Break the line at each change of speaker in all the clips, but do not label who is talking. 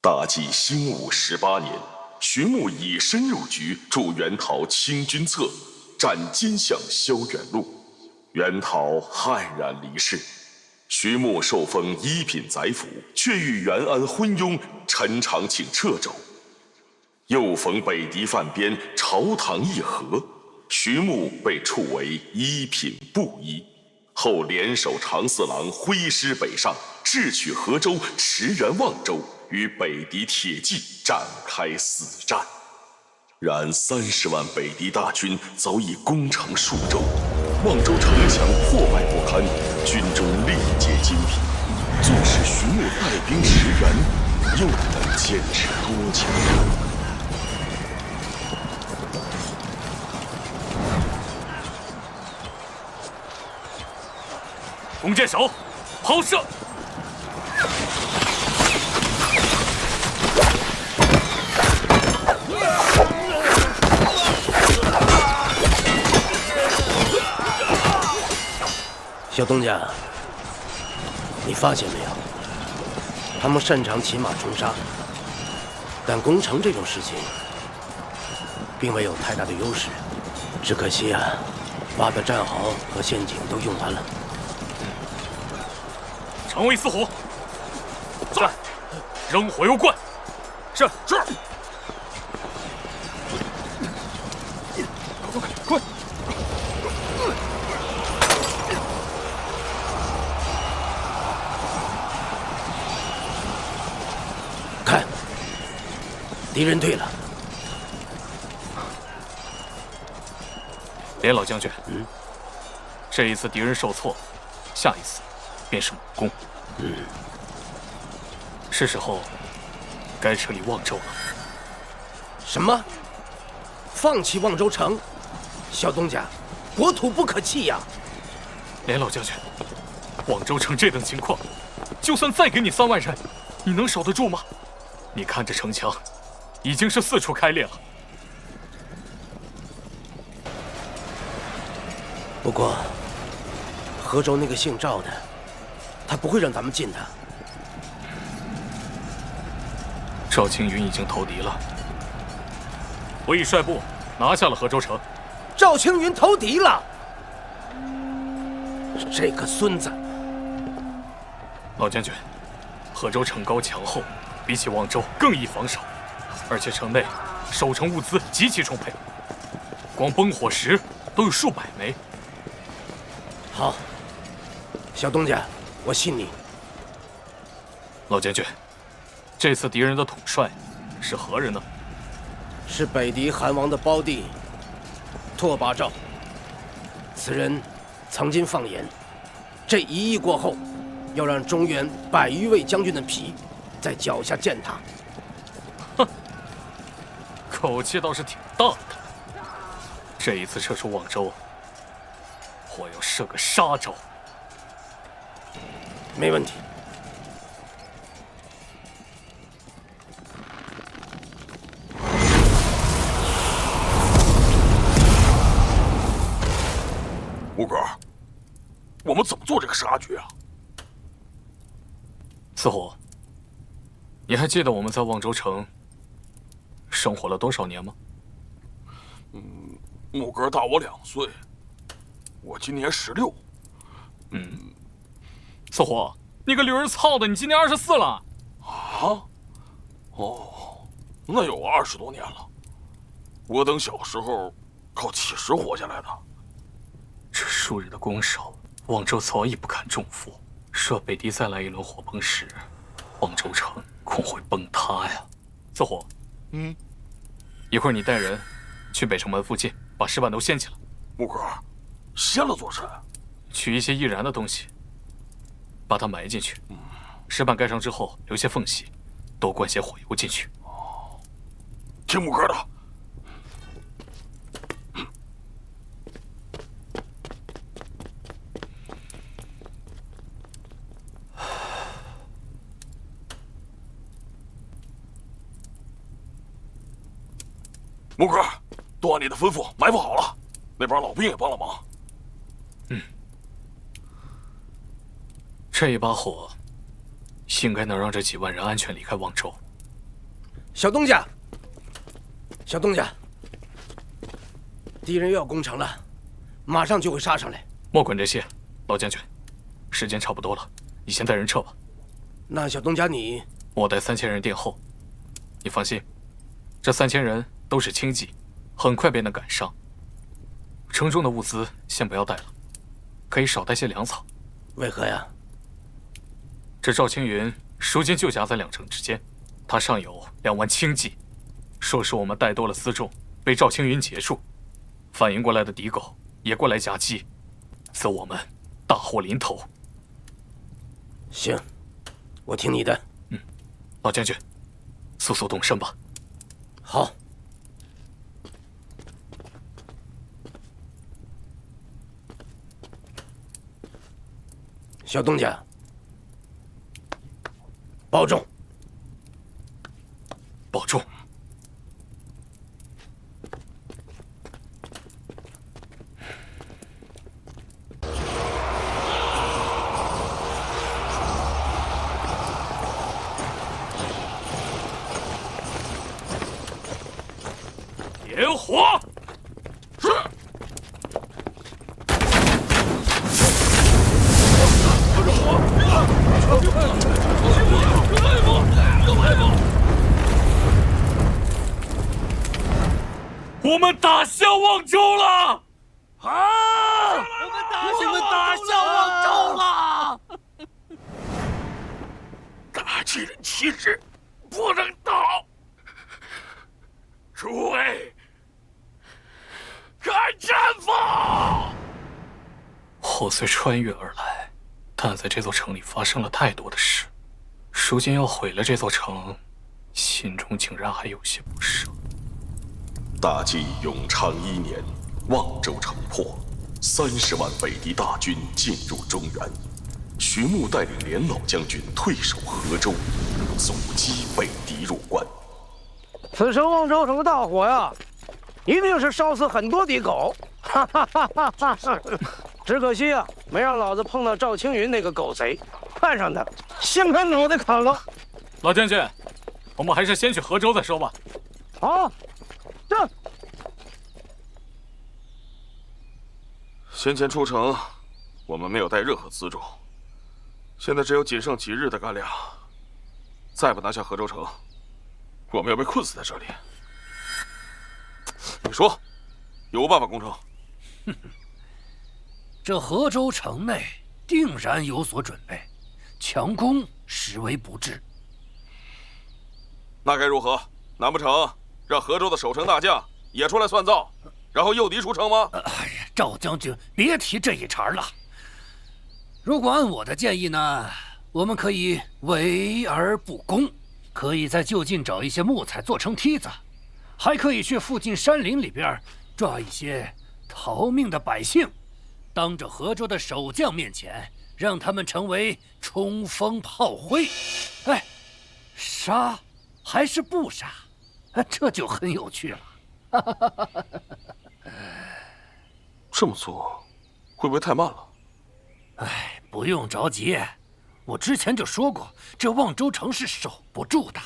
大纪兴武18年，徐牧以身入局，助袁陶清君侧，斩奸相萧远禄。袁陶黯然离世。徐牧受封一品宰辅，却遇袁安昏庸，陈长请掣肘。又逢北狄犯边，朝堂议和，徐牧被处为一品布衣。后联手长四郎挥师北上，智取河州，驰援望州，与北狄铁骑展开死战。然30万北狄大军早已攻城数州，望州城墙破败不堪，军中力竭精疲。纵使徐牧带兵驰援，又能坚持多久？
弓箭手，抛射！
小东家，你发现没有？他们擅长骑马冲杀，但攻城这种事情，并没有太大的优势。只可惜啊，挖的战壕和陷阱都用完了。
长卫司虎，在，扔火油罐。是。快！
看，敌人退了。
连老将军，这一次敌人受挫，下一次便是猛攻。是时候该撤离望州了。
什么？放弃望州城？小东家，国土不可弃呀！
连老将军，望州城这等情况，就算再给你3万人，你能守得住吗？你看这城墙，已经是4处开裂了。
不过，河州那个姓赵的，他不会让咱们进的。
赵青云已经投敌了，我已率部拿下了河州城。
赵青云投敌了，这个孙子！
老将军，河州城高墙厚，比起望州更易防守，而且城内守城物资极其充沛，光烽火石都有数百枚。
好，小东家，我信你。
老将军，这次敌人的统帅是何人呢？
是北狄韩王的胞弟拓跋肇。此人曾经放言，这1役过后，要让中原100余位将军的皮在脚下践踏。
哼，口气倒是挺大的。这一次撤出望州，我要设个杀招。
没问题。
吴哥，我们怎么做这个杀局啊？
司虎，你还记得我们在望州城生活了多少年吗？
木哥大我2岁，我今年16。
司虎，你个驴儿操的，你今年24了。
啊？哦，那有20多年了。我等小时候靠乞食活下来的。
这数日的攻守，望州早已不堪重负。若北狄再来一轮火崩时，望州城恐会崩塌呀。司虎，一会儿你带人去北城门附近，把石板都掀起来。
木哥，掀了做甚？
取一些易燃的东西，把它埋进去。石板盖上之后，留些缝隙，多灌些火油进去。
听木哥的。木哥，都按你的吩咐埋伏好了，那帮老兵也帮了忙。
这一把火，应该能让这几万人安全离开望州。
小东家，小东家，敌人又要攻城了，马上就会杀上来。
莫管这些，老将军，时间差不多了，你先带人撤吧。
那小东家你，
我带3000人殿后。你放心，这3000人都是轻骑，很快便能赶上。城中的物资先不要带了，可以少带些粮草。
为何呀？
这赵青云如今就夹在2城之间，他上有2万轻骑，若是我们带多了辎重，被赵青云截住，反应过来的敌狗也过来夹击，则我们大祸临头。
行，我听你的。
老将军，速速动身吧。
好。小东家，保重。
保重。点火！
是。
我们打下望州了！
啊！我们打下望州了！
大巨人旗帜不能倒，诸位，开战吧！
我虽穿越而来，但在这座城里发生了太多的事，如今要毁了这座城，心中竟然还有些不舍。
大纪永昌1年，望州城破，30万北狄大军进入中原，徐穆带领连老将军退守河州，阻击北狄入关。
此时望州城的大火呀，一定是烧死很多敌狗。哈哈哈哈哈！只可惜啊，没让老子碰到赵青云那个狗贼，看上他，先把脑袋砍了。
老将军，我们还是先去河州再说吧。
好，这。
先前出城，我们没有带任何辎重，现在只有仅剩几日的干粮。再不拿下河州城，我们要被困死在这里。你说，有无办法攻城？
这河州城内定然有所准备，强攻实为不智。
那该如何？难不成让河州的守城大将也出来算账，然后诱敌出城吗？
哎呀，赵将军，别提这一茬了。如果按我的建议呢，我们可以围而不攻，可以在就近找一些木材做成梯子，还可以去附近山林里边抓一些逃命的百姓，当着河州的守将面前，让他们成为冲锋炮灰。哎，杀还是不杀？这就很有趣了。
这么做会不会太慢了？
哎，不用着急，我之前就说过，这望州城是守不住的。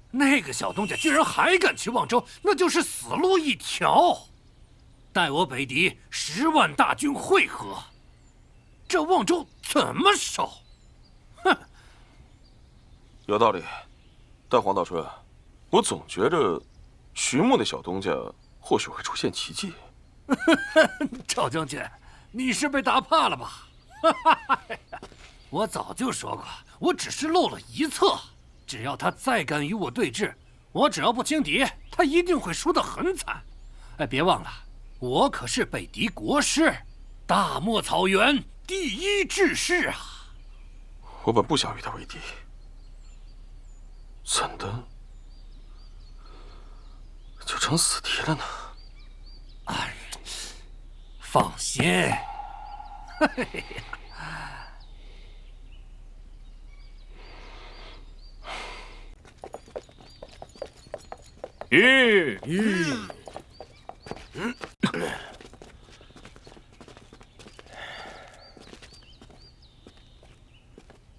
那个小东家居然还敢去望州，那就是死路一条。待我北狄10万大军会合，这望州怎么守？哼，
有道理。但黄道春，我总觉着徐穆那小东家或许会出现奇迹。
赵将军，你是被打怕了吧？我早就说过，我只是露了一侧。只要他再敢与我对峙，我只要不轻敌，他一定会输得很惨。哎，别忘了，我可是北狄国师，大漠草原第一志士啊！
我本不想与他为敌，怎的就成死敌了呢？
哎，放心。嘿嘿呀。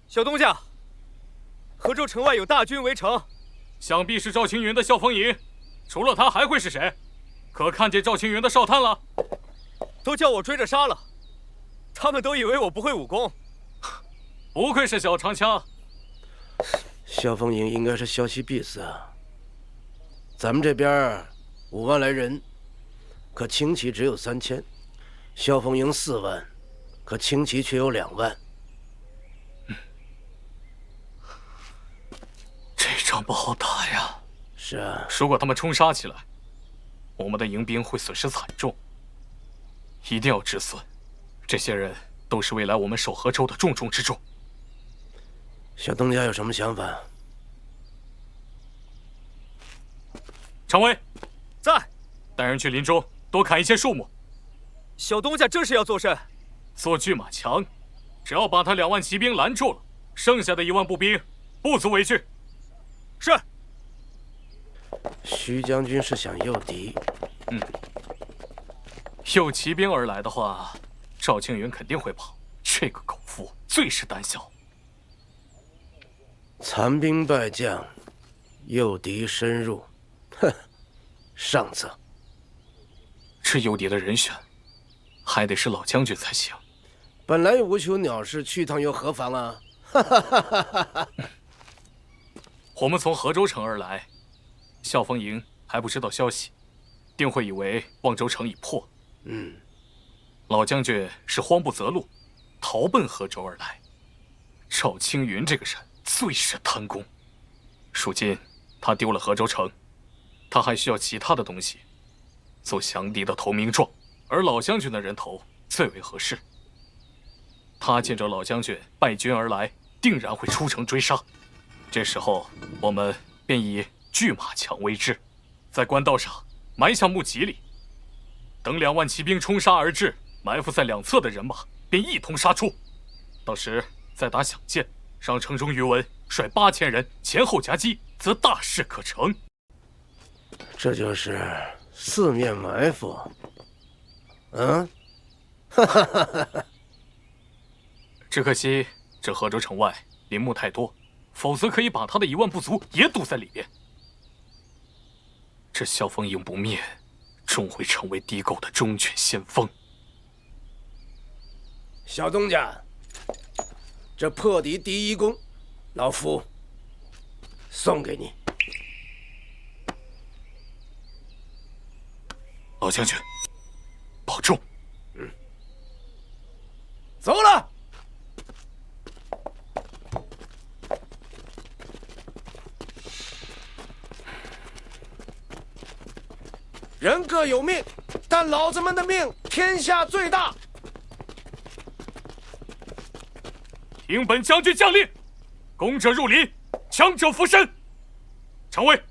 小东家，河州城外有大军围城，
想必是赵青云的笑风营，除了他还会是谁？可看见赵青云的哨探了？
都叫我追着杀了，他们都以为我不会武功。
不愧是小长枪。
萧风营应该是消息闭塞啊。咱们这边5万来人，可轻骑只有3000，萧风营4万，可轻骑却有2万。
这仗不好打呀。
是啊，
如果他们冲杀起来，我们的营兵会损失惨重，一定要止损。这些人都是未来我们守河州的重中之重。
小东家有什么想法？
常威，
在。
带人去林中多砍一些树木。
小东家这是要做甚？
做拒马墙，只要把他2万骑兵拦住了，剩下的1万步兵不足为惧。
是。
徐将军是想诱敌？
有骑兵而来的话，赵青云肯定会跑。这个狗夫最是胆小。
残兵败将，诱敌深入，哼，上策。
这诱敌的人选，还得是老将军才行。
本来无求鸟事，去趟又何妨啊？
我们从河州城而来，笑风营还不知道消息，定会以为望州城已破。老将军是慌不择路，逃奔河州而来。赵青云这个人最是贪功，如今他丢了河州城，他还需要其他的东西做降敌的投名状，而老将军的人头最为合适。他见着老将军败军而来，定然会出城追杀。这时候我们便以拒马墙为之，在官道上埋下木戟里，等2万骑兵冲杀而至，埋伏在2侧的人马便一同杀出。到时再打响箭，让城中余文率8000人前后夹击，则大事可成。
这就是四面埋伏。
只可惜这河州城外林木太多，否则可以把他的1万部族也堵在里边。这萧风营不灭，终会成为敌狗的忠犬先锋。
小东家，这破敌第1功，老夫送给你。
老将军，保重。
走了。人各有命，但老子们的命天下最大。
听本将军将令，攻者入林，强者附身。常尉，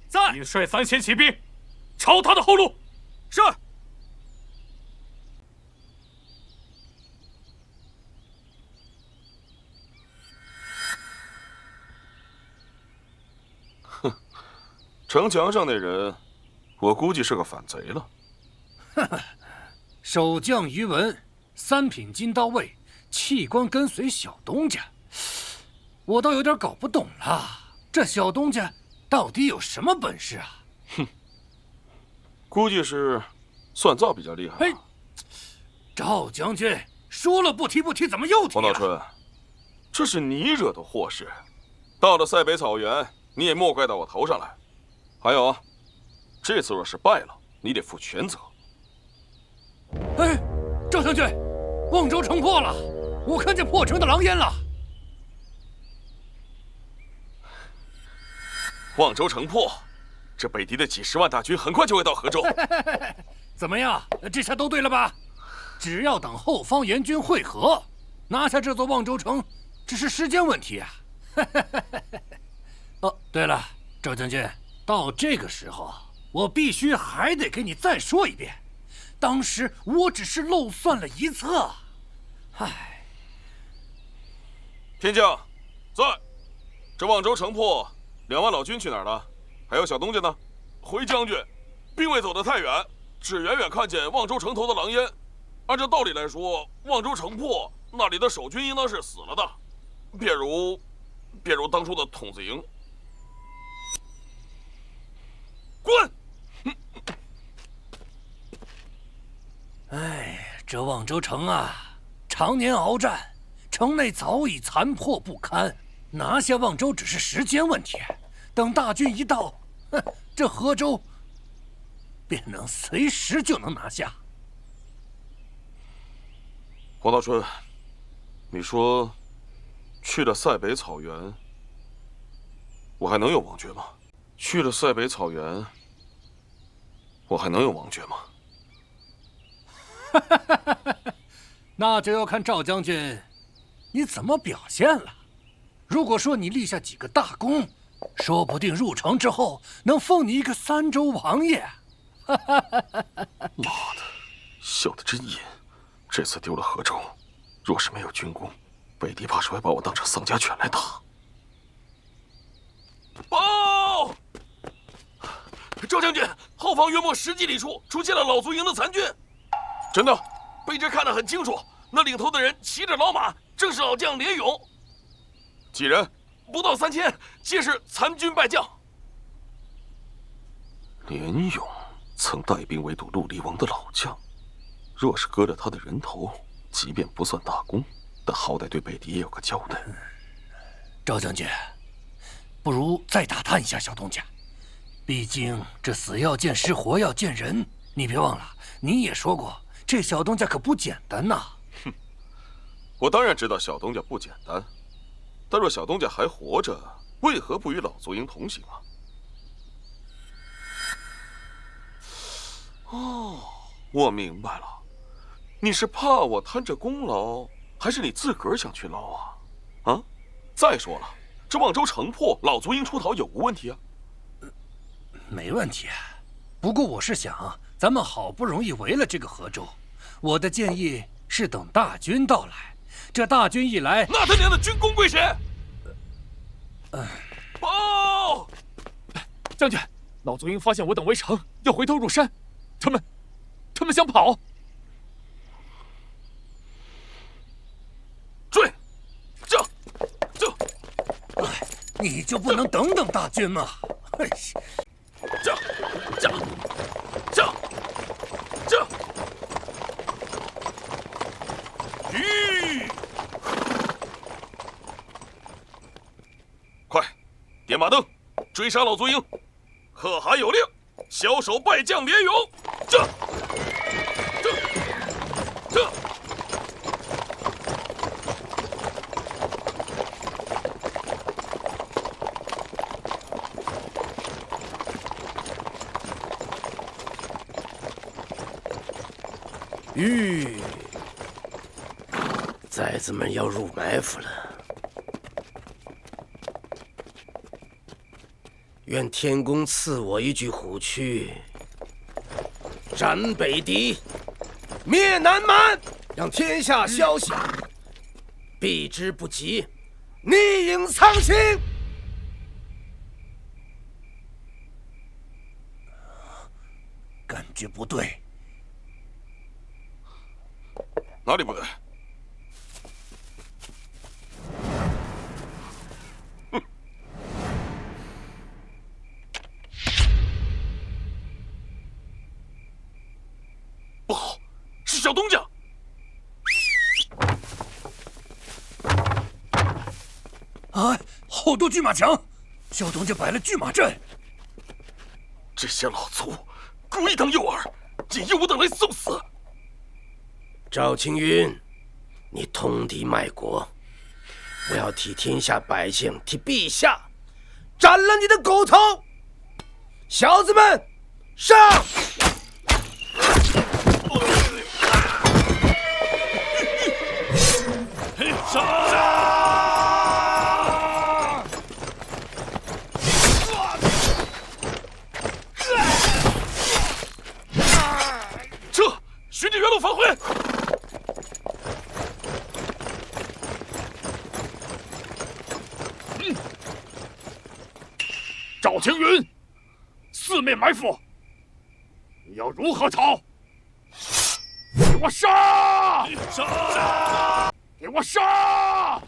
在。
你率3000骑兵，抄他的后路。
是。
哼，城墙上那人，我估计是个反贼了。
守将于文，3品金刀卫，弃官跟随小东家，我倒有点搞不懂了。这小东家到底有什么本事啊？
哼，估计是算造比较厉害。
嘿，赵将军说了不提不提，怎么又提了？
黄道春，这是你惹的祸事，到了塞北草原，你也莫怪到我头上来。还有，这次若是败了，你得负全责。
哎，赵将军，望州城破了，我看见破城的狼烟了。
望州城破，这北敌的几10万大军很快就会到河州。
怎么样？这下都对了吧？只要等后方援军会合，拿下这座望州城，只是时间问题啊！哦，对了，赵将军，到这个时候，我必须还得给你再说一遍，当时我只是漏算了一策。唉，
天将，在。这望州城破，2万老军去哪儿了？还有小东家呢？回将军，兵未走得太远，只远远看见望州城头的狼烟。按照道理来说，望州城破，那里的守军应当是死了的，便如当初的筒子营。
这望州城啊，常年鏖战，城内早已残破不堪，拿下望州只是时间问题。等大军一到，这河州便能随时就能拿下。
黄大春，你说去了塞北草原，我还能有王爵吗？去了塞北草原，我还能有王爵吗？
那就要看赵将军你怎么表现了。如果说你立下几个大功，说不定入城之后能封你一个三州王爷。
妈的，笑得真阴！这次丢了河州，若是没有军功，北狄怕是会把我当成丧家犬来打。报！赵将军，后方约莫10几里处出现了老卒营的残军。真的，卑职看得很清楚，那领头的人骑着老马，正是老将连勇。几人？不到3000，皆是残军败将。连勇曾带兵围堵陆离王的老将。若是割了他的人头，即便不算大功，但好歹对北狄也有个交代。
赵将军，不如再打探一下小东家，毕竟这死要见尸，活要见人。你别忘了，你也说过，这小东家可不简单呐。
哼，我当然知道小东家不简单，但若小东家还活着，为何不与老卒营同行啊？哦，我明白了。你是怕我贪着功劳，还是你自个儿想去捞啊？啊！再说了，这望州城破，老卒营出逃有无问题啊？
没问题，不过我是想，咱们好不容易围了这个河州，我的建议是等大军到来。这大军一来，
那他娘的军功归谁？报！
将军，老卒营发现我等围城，要回头入山，他们想跑。
追！这！
你就不能等等大军吗？
这！快，点马灯，追杀老卒营！可汗有令，枭首败将连勇！这！
崽子们要入埋伏了。愿天公赐我一具虎躯，斩北狄，灭南蛮，让天下消息，避之不及，逆影苍青。
感觉不对。
哪里不对？不好，是小东家！
啊！好多拒马墙，小东家摆了拒马阵。
这些老卒故意当诱饵，引诱我等来送死。
赵青云，你通敌卖国，我要替天下百姓，替陛下斩了你的狗头！小子们，上！
撤！循着原路返回。
赵青云，四面埋伏，你要如何逃？给我杀！杀！给我杀！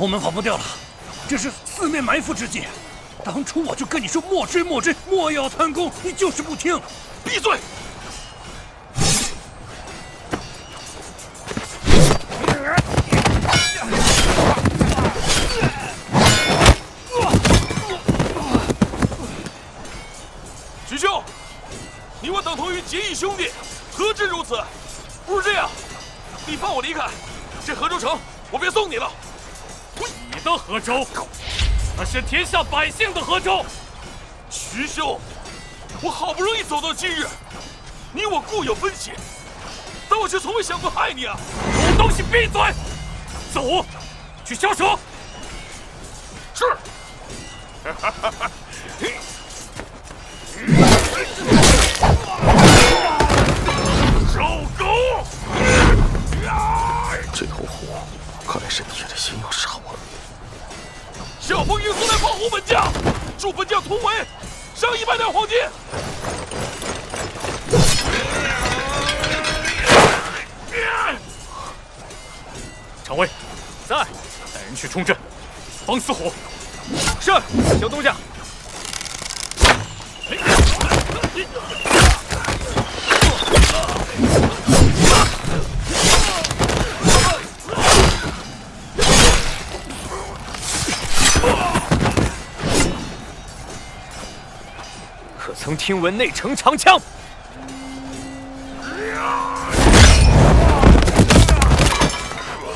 我们跑不掉了，这是四面埋伏之计。当初我就跟你说莫追莫追，莫要贪功，你就是不听。
闭嘴！徐兄，你我等同于结义兄弟，何至如此？不如这样，你放我离开，这河州城我便送你了。
你的河州，那是天下百姓的河州。
徐兄，我好不容易走到今日，你我固有分歧，但我却从未想过害你啊！
狗东西，闭嘴！走，去消蛇。
是。
狗狗！
这头虎看来是铁了心要杀我。
小凤英速来保护本将，助本将突围，上100两黄金。
常尉，在，带人去冲阵，帮死虎。是，小东家。可曾听闻内城长枪？
可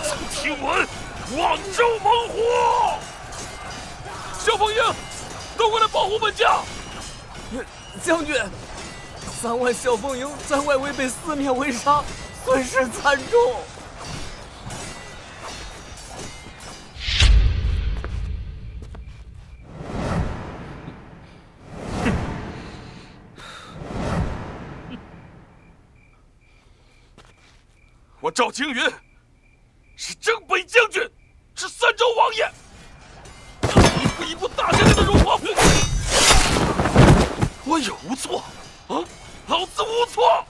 曾听闻广州猛虎？小凤英，都过来保护本将！
将军，3万小凤营在外围被四面围杀，损失惨重。
我赵青云是征北将军，是三州王爷，一步一步打下来的荣华富贵，我有无错？啊，老子无错！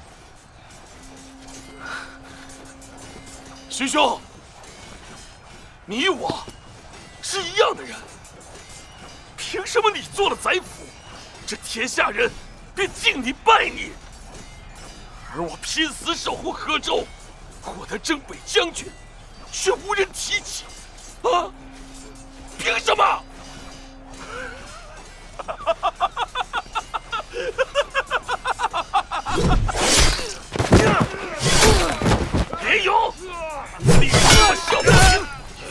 徐兄，你我是一样的人，凭什么你做了宰辅，这天下人便敬你拜你，而我拼死守护河州，获得征北将军，却无人提起，啊？凭什么？别有，你这么小不行，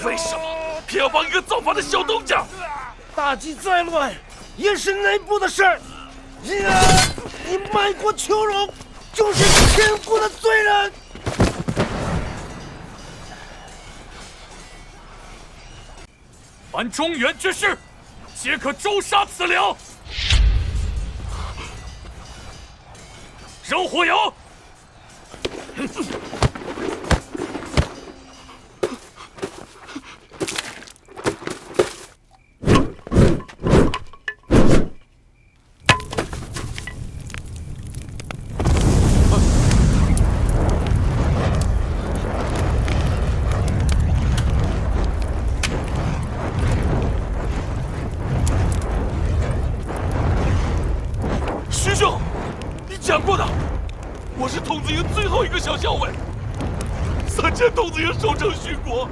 为什么偏要帮一个造反的小东家？
大计再乱，也是内部的事儿。你卖国求荣，就是千古的罪人。
凡中原之事，皆可诛杀此僚。扔火油！
徐兄，你讲过的，我是童子营最后一个小校尉，3000童子营守城殉国，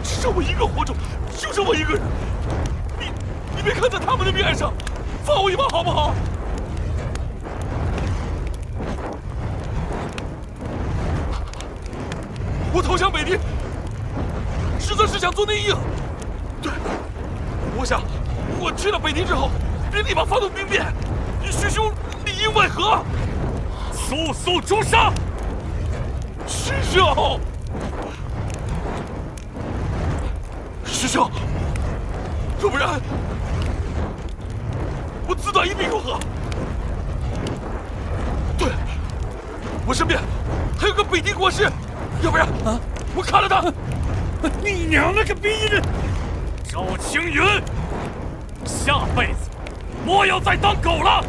只剩我一个活着，就剩我一个人。你别看在他们的面上，放我一马好不好？我投降北狄，实则是想做内应。对，我想我去了北狄之后，便立马发动兵变，与徐兄里应外合，
速速诛杀！
徐兄，徐兄，要不然我自断一臂如何？对，我身边还有个北狄国师，要不然我砍了他！
你娘了个逼的！赵青云，下辈子莫要再当狗了！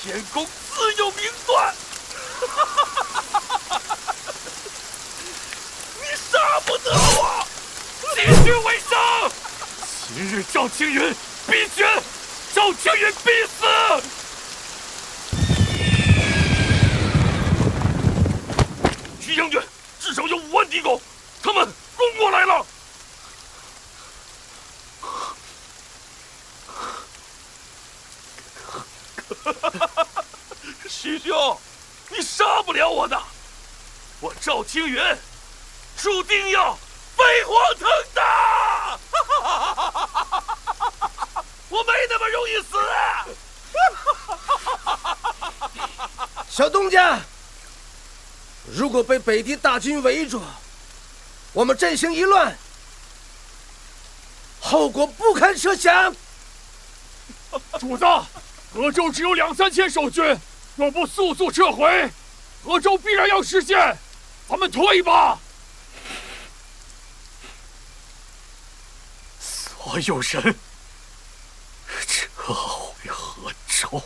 天公自有明断。你杀不得我！继续为生！
今日赵青云必决，赵青云必死！徐将军，至少有5万敌狗，他们攻过来了。
徐兄，你杀不了我的，我赵青云注定要飞黄腾达！我没那么容易死。
小东家，如果被北狄大军围住，我们阵型一乱，后果不堪设想。
主子，河州只有2、3千守军，若不速速撤回，河州必然要失陷。咱们退吧。
所有人撤回河州。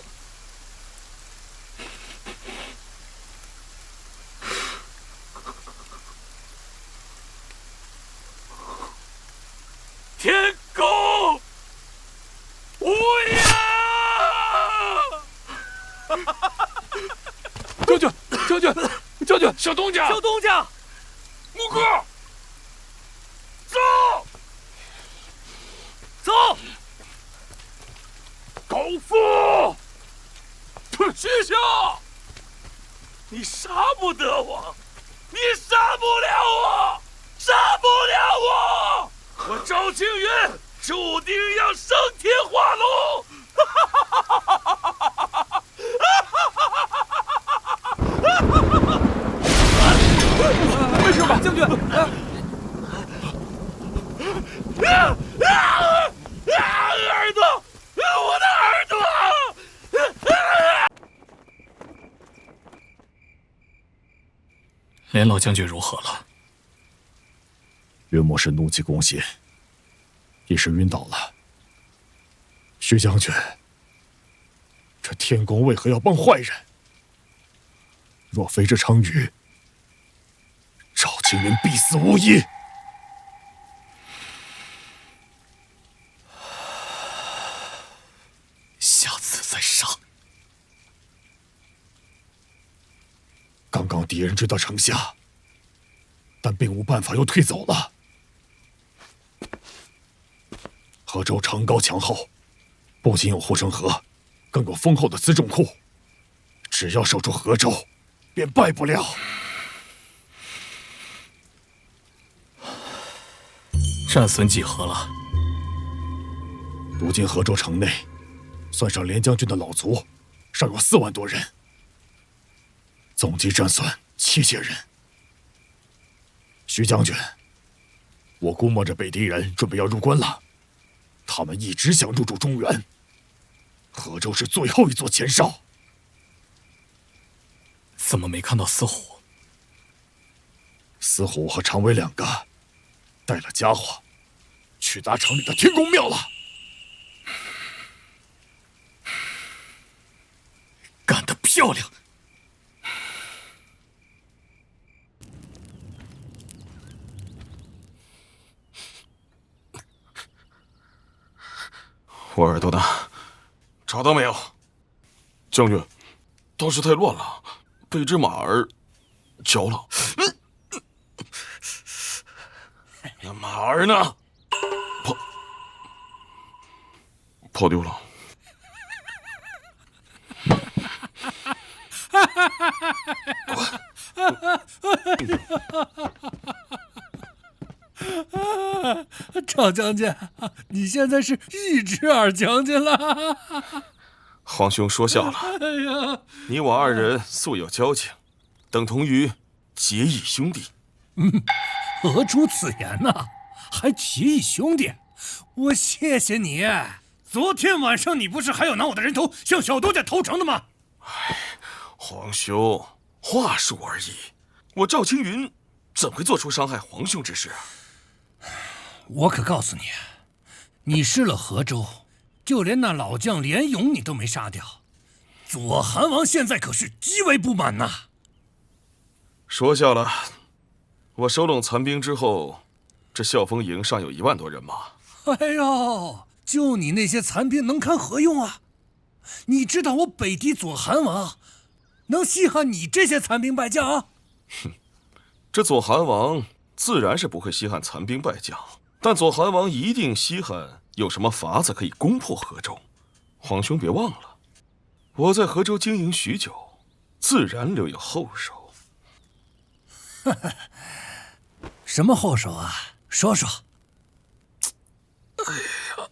天公无恙！
将军，小东家，
木哥，走！
狗夫！
徐兄，你杀不得我，你杀不了我，杀不了我！我赵青云注定要升天化龙！
没事吧，将军？
耳朵，我的耳朵！
连老将军如何了？
岳莫神怒气攻心，一时晕倒了。徐将军，这天公为何要帮坏人？若非这场雨，赵青云必死无疑。
下次再杀。
刚刚敌人追到城下，但并无办法，又退走了。河州城高墙厚，不仅有护城河，更有丰厚的辎重库。只要守住河州，便败不了。
战损几何了？
如今河州城内，算上连将军的老卒，尚有4万多人，总计战损7000人。徐将军，我估摸着北狄人准备要入关了，他们一直想入驻中原。河州是最后一座前哨。
怎么没看到司虎？
司虎和常伟2个带了家伙，去打城里的天公庙了。
干得漂亮！
我耳朵呢？找到没有？将军，当时太乱了，被只马儿嚼了。那马儿呢？跑丢了。
赵将军，你现在是1只耳将军了。
皇兄说笑了。
哎呀，
你我2人素有交情，等同于结义兄弟。
何出此言呢？还结义兄弟？我谢谢你。昨天晚上你不是还要拿我的人头向小东家投诚的吗？
皇兄，话术而已。我赵青云怎会做出伤害皇兄之事啊？
我可告诉你，你失了河州，就连那老将连勇你都没杀掉，左韩王现在可是极为不满呐。
说笑了，我收拢残兵之后，这校风营尚有1万多人马。
哎呦，就你那些残兵能堪何用啊？你知道我北狄左韩王能稀罕你这些残兵败将啊？
哼，这左韩王自然是不会稀罕残兵败将，但左韩王一定稀罕有什么法子可以攻破河州。皇兄别忘了，我在河州经营许久，自然留有后手。
什么后手啊？说说。
哎呀，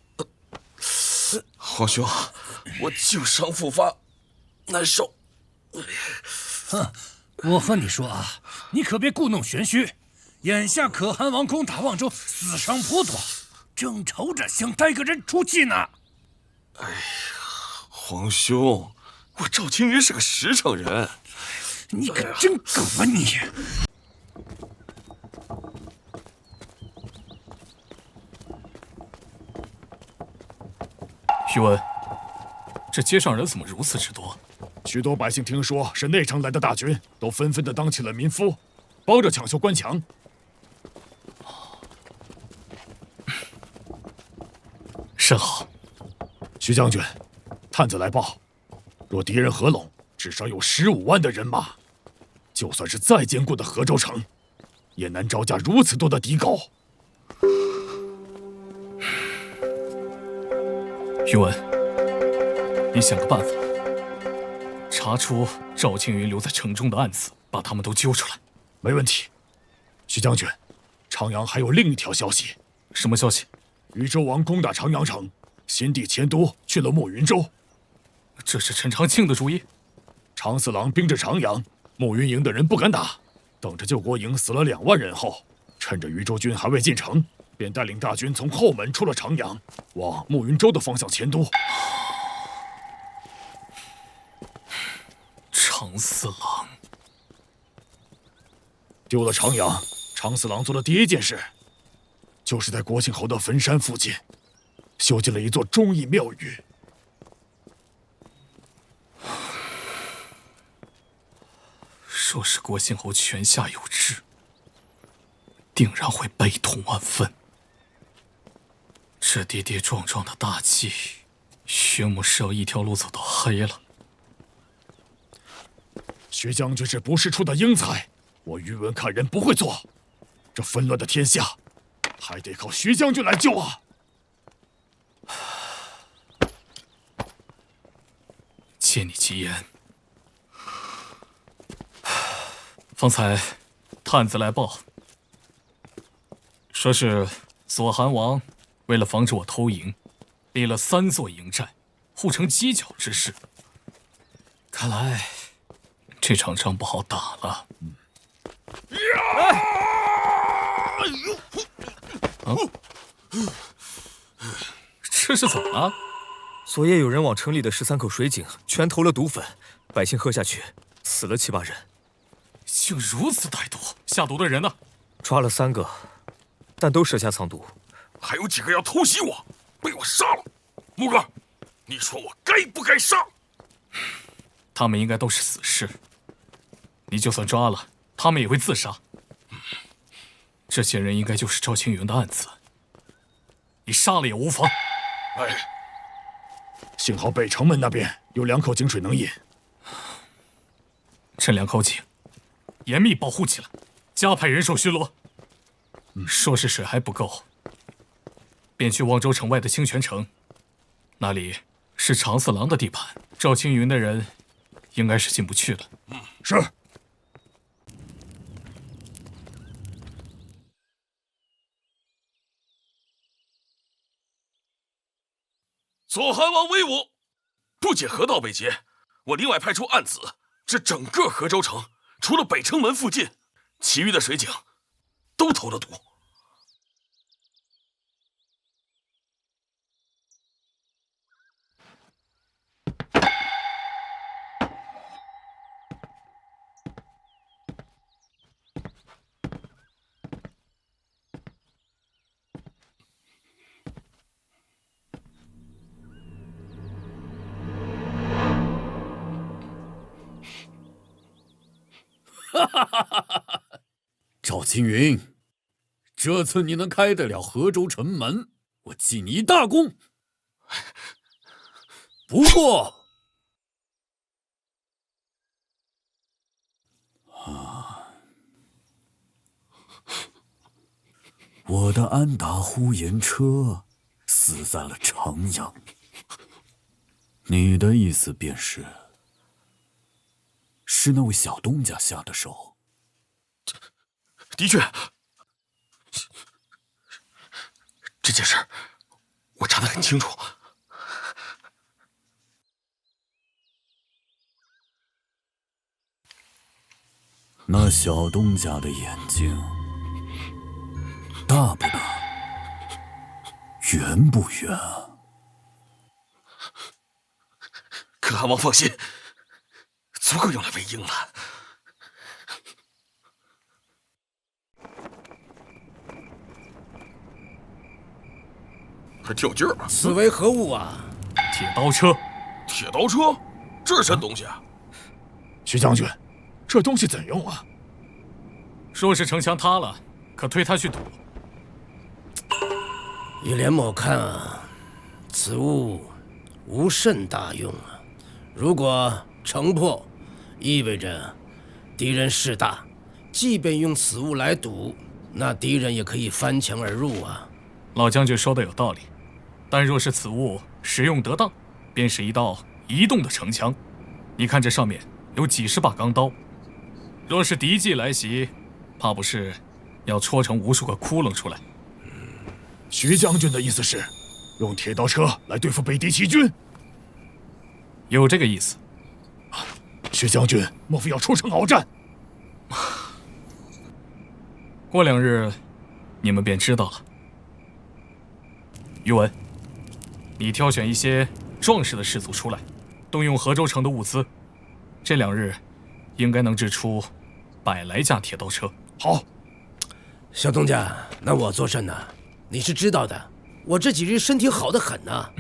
皇兄，我旧伤复发，难受。
哼，我和你说啊，你可别故弄玄虚。眼下可汗王攻打望州，死伤颇多，正愁着想带个人出气呢。
哎呀，皇兄，我赵青云是个实诚人。
你可真狗啊你！
宇文，这街上人怎么如此之多？
许多百姓听说是内城来的大军，都纷纷的当起了民夫，帮着抢修关墙。
甚好。
徐将军，探子来报，若敌人合拢，至少有15万的人马，就算是再坚固的河州城，也难招架如此多的敌狗。
宇文，你想个办法，查出赵青云留在城中的案子，把他们都揪出来。
没问题。徐将军，长阳还有另一条消息。
什么消息？
禹州王攻打长阳城，新帝迁都去了慕云州。
这是陈长庆的主意。
长四郎兵至长阳，慕云营的人不敢打，等着救国营死了2万人后，趁着禹州军还未进城，便带领大军从后门出了长阳，往慕云州的方向迁都。
长四郎
丢了长阳，长四郎做的第一件事，就是在国庆侯的坟山附近修建了一座忠义庙宇。
若是国庆侯泉下有知，定然会悲痛万分。这跌跌撞撞的大计，薛母是要一条路走到黑了。
薛将军是不世出的英才，我宇文看人不会做。这纷乱的天下，还得靠薛将军来救啊！
借你吉言。方才探子来报，说是左韩王为了防止我偷营，立了3座营寨，护成犄角之势。看来这场仗不好打了。啊！这是怎么了？
昨夜有人往城里的13口水井全投了毒粉，百姓喝下去，死了7、8人。
竟如此歹毒！下毒的人呢？
抓了3个，但都设下藏毒。
还有几个要偷袭我，被我杀了。木哥，你说我该不该杀？
他们应该都是死士，你就算抓了，他们也会自杀。这些人应该就是赵青云的案子，你杀了也无妨。
哎，幸好北城门那边有2口井水能饮。
这2口井严密保护起来，加派人手巡逻。说是水还不够，便去望州城外的清泉城，那里是长四郎的地盘，赵青云的人应该是进不去了。
是。
左韩王威武，不仅河道被截，我另外派出暗子，这整个河州城，除了北城门附近，其余的水井都投了毒。
赵青云，这次你能开得了河州城门，我记你一大功。不过，我的安达呼延车死在了长阳。你的意思便是那位小东家下的手？
的确，这件事我查得很清楚。
那小东家的眼睛大不大？圆不圆啊？
可汗王放心，足够用来喂鹰了。还挺有劲儿啊！
此为何物啊？
铁刀车。
铁刀车，这是什么东西啊？
徐将军，这东西怎用啊？
若是城墙塌了，可推它去堵。
以连某看啊，此物无甚大用啊。如果城破，意味着敌人势大，即便用此物来堵，那敌人也可以翻墙而入啊。
老将军说的有道理，但若是此物使用得当，便是一道移动的城墙。你看这上面有几十把钢刀，若是敌骑来袭，怕不是要戳成无数个窟窿出来。
徐将军的意思是，用铁刀车来对付北狄齐军？
有这个意思。
徐将军莫非要出城鏖战？
过2日，你们便知道了。于文，你挑选一些壮实的士卒出来，动用河州城的物资，这2日应该能制出100来架铁刀车。
好，
小东家，那我做甚呢？你是知道的，我这几日身体好得很呢。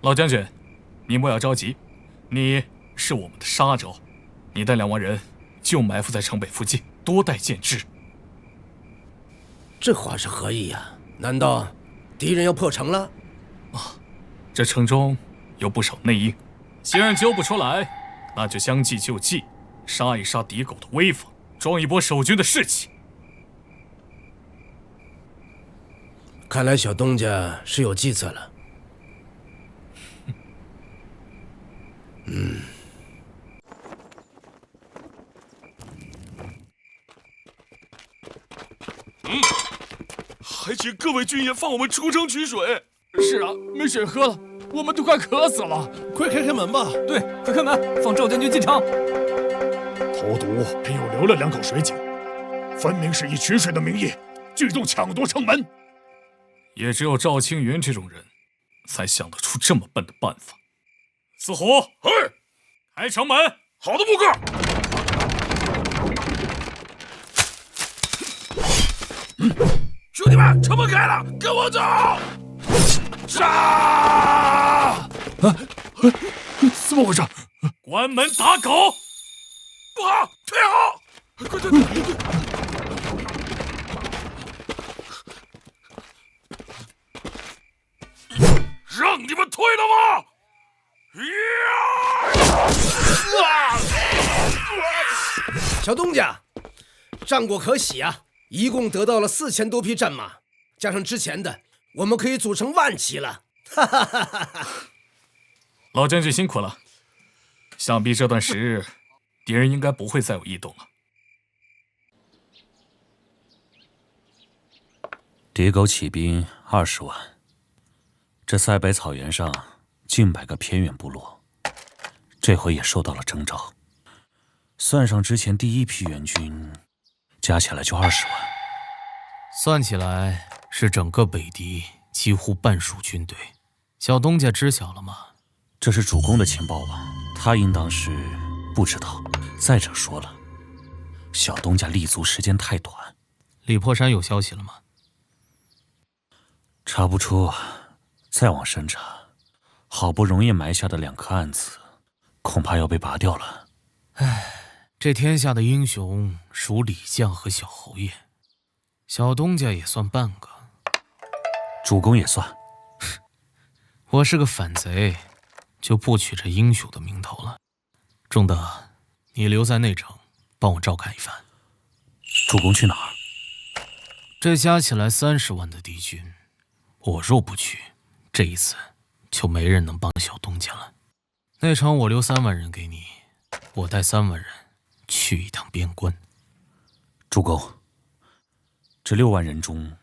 老将军，你莫要着急，你是我们的杀招，你带2万人就埋伏在城北附近，多待见之。
这话是何意呀？难道敌人要破城了？
这城中有不少内应，既然揪不出来，那就将计就计，杀一杀敌狗的威风，壮一波守军的士气。
看来小东家是有计策了。
还请各位军爷放我们出城取水。
是啊，没水喝了，我们都快渴死了。
快开开门吧！
对，快开门，放赵将军进城。
投毒偏又留了2口水井，分明是以取水的名义聚众抢夺城门。
也只有赵青云这种人，才想得出这么笨的办法。四虎，
嘿，
开城门！
好的，木哥。兄弟们，城门开了，跟我走！杀！
怎么回事？
关门打狗！
不好，退后！快退！让你们退了吗？
小东家，战果可喜啊！一共得到了4000多匹战马，加上之前的，我们可以组成万骑了。哈哈哈哈！
老将军辛苦了，想必这段时日，敌人应该不会再有异动了。
敌狗起兵20万，这塞北草原上近100个偏远部落，这回也受到了征召。算上之前第1批援军，加起来就20万。
算起来是整个北狄几乎半数军队。小东家知晓了吗？
这是主公的情报吧？他应当是不知道。再者说了，小东家立足时间太短。
李破山有消息了吗？
查不出，再往深查，好不容易埋下的2颗暗子，恐怕要被拔掉了。
唉，这天下的英雄属李将和小侯爷，小东家也算半个，
主公也算。
我是个反贼，就不取这英雄的名头了。仲德，你留在内城，帮我照看一番。
主公去哪儿？
这加起来30万的敌军，我若不去，这一次就没人能帮小东家了。内城我留3万人给你，我带3万人去一趟边关。
主公，这6万人中，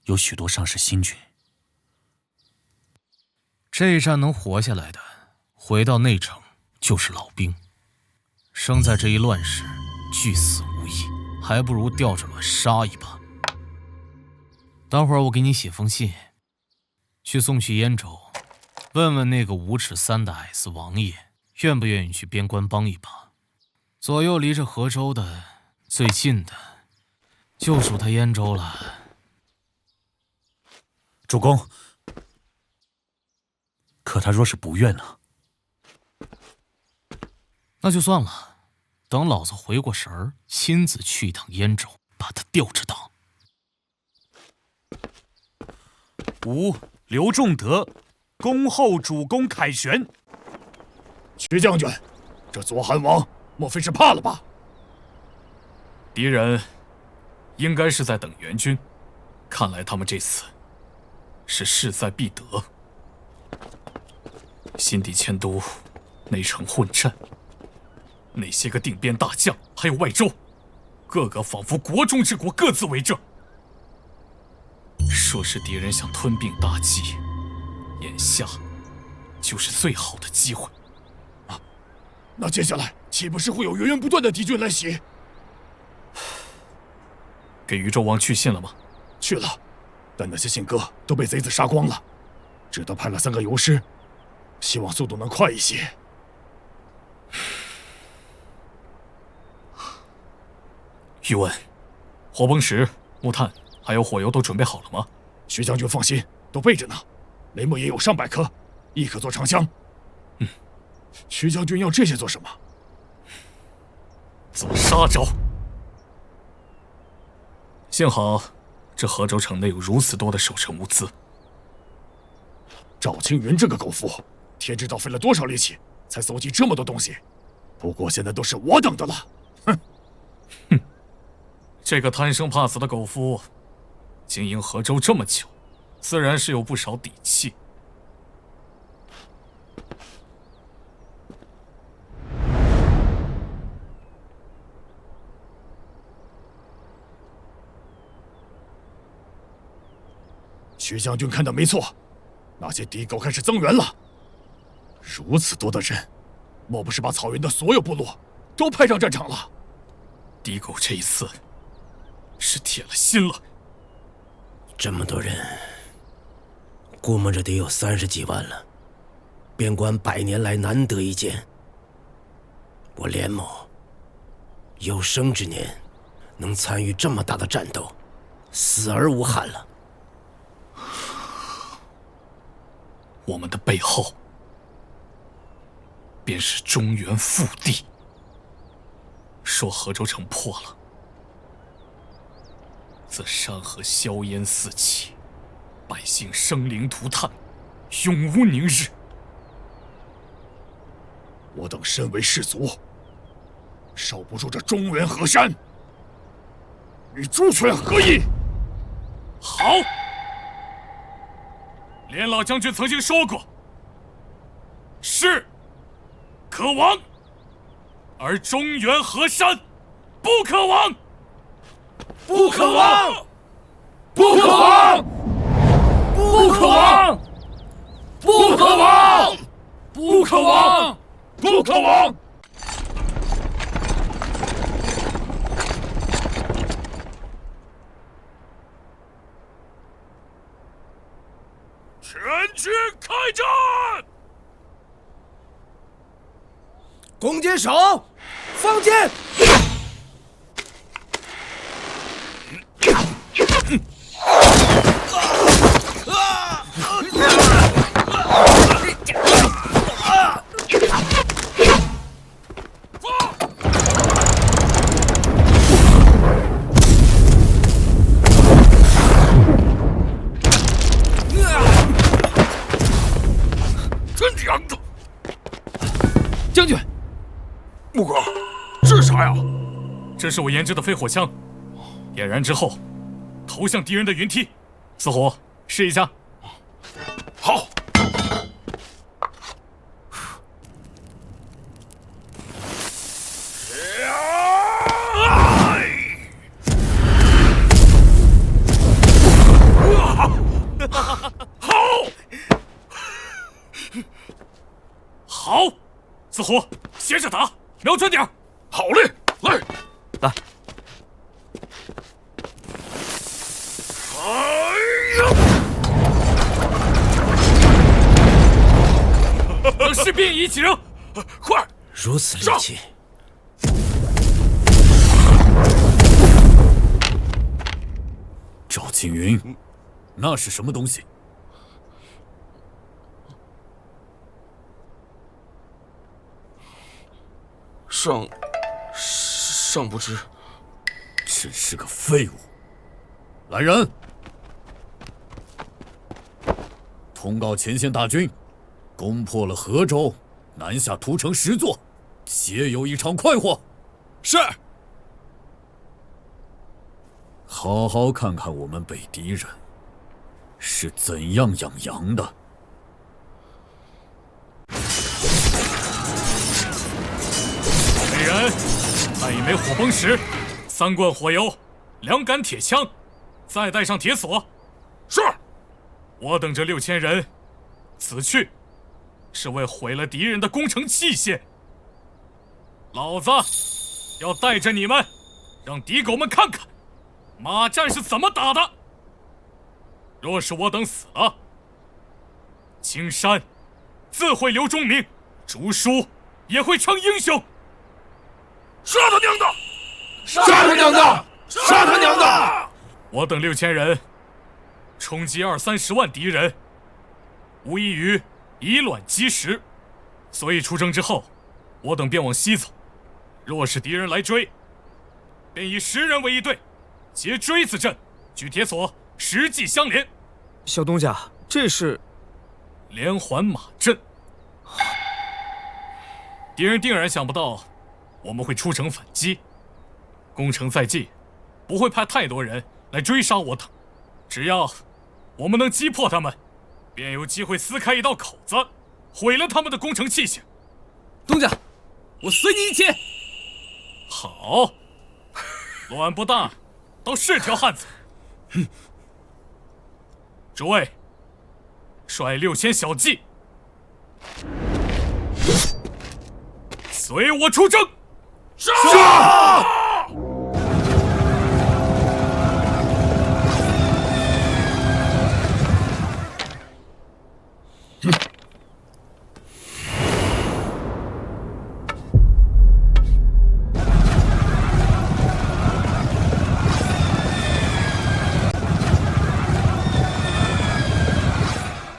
有许多尚是新军。
这一战能活下来的，回到内城就是老兵。生在这一乱世，俱死无益，还不如吊着卵杀一把。待会儿我给你写封信，去送去燕州，问问那个无耻3的矮子王爷，愿不愿意去边关帮一把。左右离着河州的最近的，就属他燕州了。
主公，可他若是不愿呢？
那就算了，等老子回过神儿，亲自去一趟燕州，把他吊着打。
吾刘仲德，恭候主公凯旋。徐将军，这左汉王莫非是怕了吧？
敌人应该是在等援军，看来他们这次是势在必得。新地迁都，内城混战，那些个定边大将还有外州，个个仿佛国中之国，各自为政。说是敌人想吞并大计，眼下就是最好的机会。
那接下来岂不是会有源源不断的敌军来袭？
给禹州王去信了吗？
去了，但那些信鸽都被贼子杀光了，只得派了3个游师，希望速度能快一些。
宇文，火崩石、木炭还有火油都准备好了吗？
徐将军放心，都备着呢。雷木也有上百颗，亦可做长枪。徐将军要这些做什么？
做杀招。幸好这河州城内有如此多的守城物资。
赵青云这个狗夫，天知道费了多少力气才搜集这么多东西。不过现在都是我等的了。
哼，这个贪生怕死的狗夫，经营河州这么久，自然是有不少底气。
徐将军看得没错，那些敌狗开始增援了。如此多的人，莫不是把草原的所有部落都派上战场了？
敌狗这一次是铁了心了。
这么多人，估摸着得有30几万了。边关100年来难得一见，我连某有生之年能参与这么大的战斗，死而无憾了。
我们的背后便是中原腹地。说河州城破了，则山河硝烟四起，百姓生灵涂炭，永无宁日。
我等身为士卒，守不住这中原河山，与朱权何意？
好，连老将军曾经说过，士可亡，而中原河山不可亡。
不可亡！不可亡！不可亡！不可亡！不可亡！不可亡！
全军开战！
弓箭手，放箭！
将军，
木哥，这是啥呀？
这是我研制的飞火枪，点燃之后，投向敌人的云梯。四虎，试一下。
好。
好，四虎，斜着打，瞄准点。
好嘞，来。
等士兵一起扔，
快！
如此力气，
赵青云，那是什么东西？
尚不知。
真是个废物！来人，通告前线大军，攻破了河州，南下屠城10座，且有一场快活。
是。
好好看看我们北狄人是怎样养羊的。
每人带1枚火崩石，3罐火油，2杆铁枪，再带上铁锁。
是。
我等这6000人，此去是为毁了敌人的攻城器械。老子要带着你们，让敌狗们看看马战是怎么打的。若是我等死了，青山自会留忠名，竹书也会称英雄。
杀他娘的！
杀他娘的！杀他娘的！
我等6000人冲击20-30万敌人，无异于以卵击石。所以出征之后，我等便往西走。若是敌人来追，便以10人为一队，结锥子阵，举铁索，10骑相连。
小东家，这是
连环马阵。敌人定然想不到我们会出城反击。攻城在即，不会派太多人来追杀我等。只要我们能击破他们，便有机会撕开一道口子，毁了他们的攻城器械。
东家，我随你一起。
好，乱不大，倒是条汉子。诸位，率6000小骑，随我出征。
是。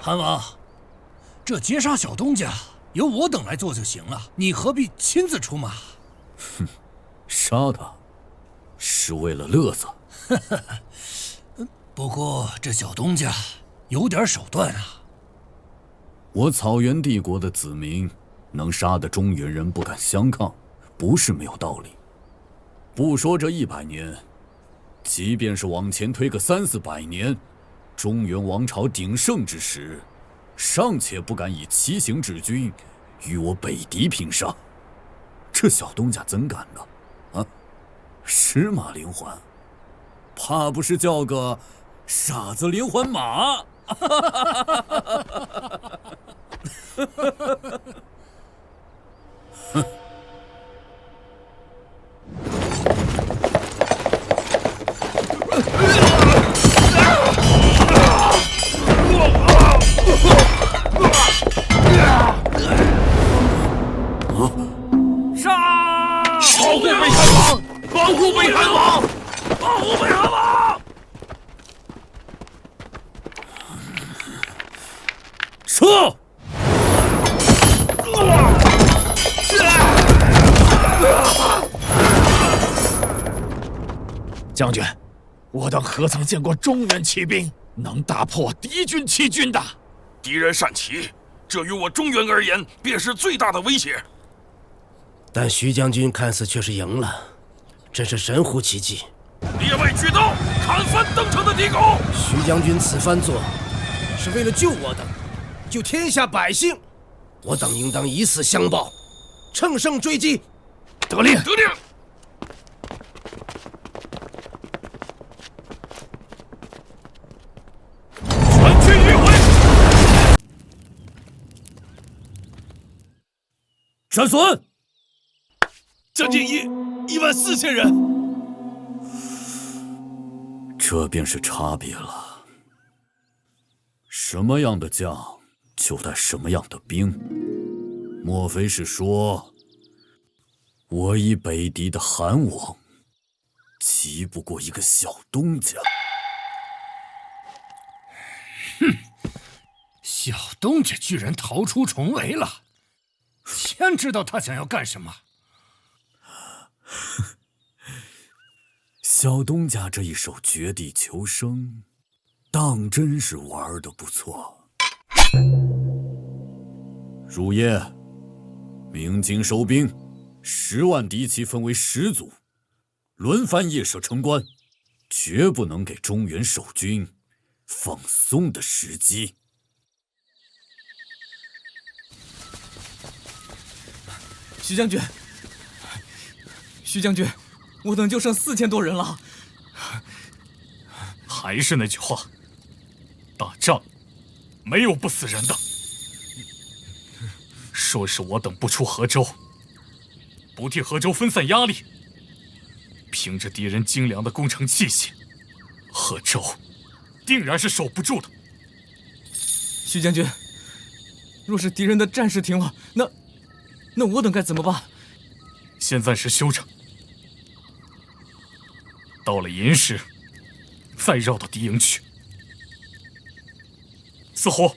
韩王，这截杀小东家由我等来做就行了，你何必亲自出马？
哼，杀他是为了乐子。
不过这小东家有点手段啊。
我草原帝国的子民能杀得中原人不敢相抗，不是没有道理。不说这100年，即便是往前推个300-400年，中原王朝鼎盛之时，尚且不敢以奇行之军与我北狄拼杀，这小东家怎敢呢？啊，10马连环，怕不是叫个傻子连环马？哼！
杀！保护北韩王！保护北韩王！保护北韩王！
撤！
将军，我等何曾见过中原骑兵能打破敌军骑军的？
敌人善骑，这于我中原而言便是最大的威胁。
但徐将军看似却是赢了，真是神乎其技。
列位举刀，砍翻登城的敌狗！
徐将军此番做，是为了救我等，救天下百姓，我等应当以死相报，乘胜追击。
得令，得令。全军迂回！
斩损！
将近14000人。
这便是差别了。什么样的将，就带什么样的兵。莫非是说，我以北狄的韩王，急不过一个小东家？
哼！小东家居然逃出重围了，天知道他想要干什么。
小东家这一手绝地求生，当真是玩得不错。如夜，鸣金收兵，10万敌骑分为10组，轮番夜射城关，绝不能给中原守军放松的时机。
徐将军，徐将军，我等就剩4000多人了。
还是那句话，打仗没有不死人的。说是我等不出河州，不替河州分散压力，凭着敌人精良的攻城器械，河州定然是守不住的。
徐将军，若是敌人的战事停了，那我等该怎么办？
先暂时休着，到了寅时，再绕到敌营去。四虎，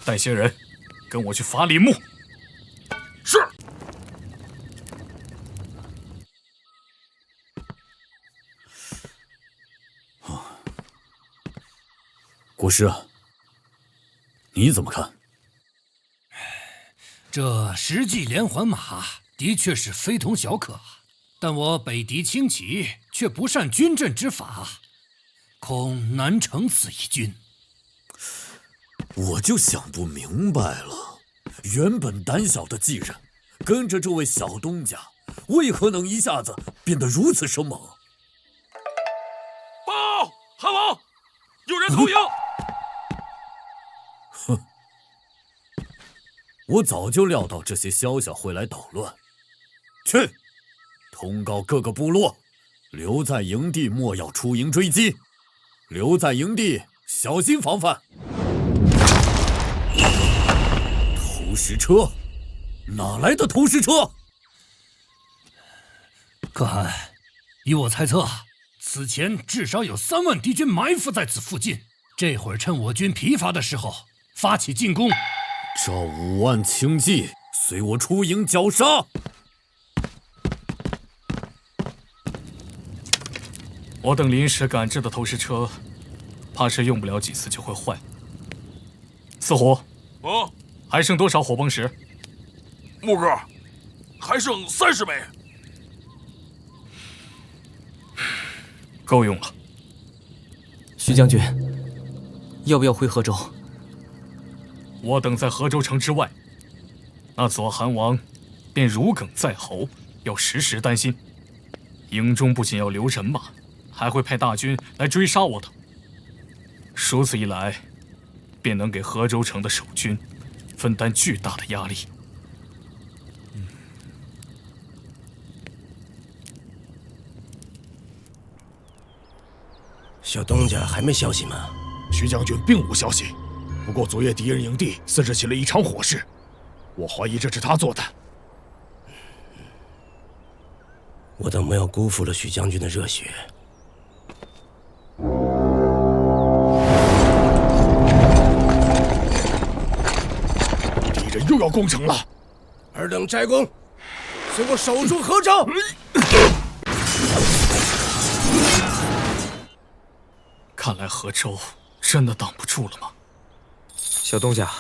带些人跟我去伐李牧。
是。
国师，你怎么看？
这10骑连环马的确是非同小可，但我北狄轻骑却不善军阵之法，恐难成此一军。
我就想不明白了，原本胆小的继人，跟着这位小东家，为何能一下子变得如此生猛？
报，韩王，有人投营。
哼，我早就料到这些宵小会来捣乱。去，通告各个部落，留在营地莫要出营追击，留在营地小心防范。投石车，哪来的投石车？
可汗，依我猜测，此前至少有3万敌军埋伏在此附近，这会儿趁我军疲乏的时候发起进攻。
召5万轻骑，随我出营绞杀。
我等临时赶制的投石车，怕是用不了几次就会坏。四虎，还剩多少火崩石？
木哥，还剩30枚。
够用了。
徐将军，要不要回河州？
我等在河州城之外，那左韩王便如鲠在喉，要时时担心。营中不仅要留人马，还会派大军来追杀我等。如此一来，便能给河州城的守军分担巨大的压力。
小东家还没消息吗？
徐将军并无消息，不过昨夜敌人营地似是起了一场火势，我怀疑这是他做的。
我等没有辜负了许将军的热血。
敌人又要攻城了，
尔等斋公，随我守住河州。
看来河州真的挡不住了吗？
小东家，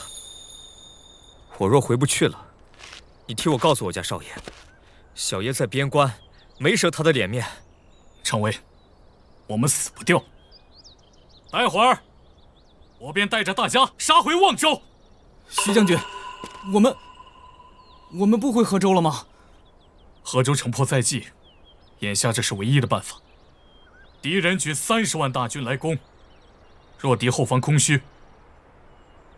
我若回不去了，你替我告诉我家少爷，小爷在边关，没舍他的脸面。
常威，我们死不掉。待会儿，我便带着大家杀回望州。
徐将军，我们不回河州了吗？
河州城破在即，眼下这是唯一的办法。敌人举30万大军来攻，若敌后方空虚，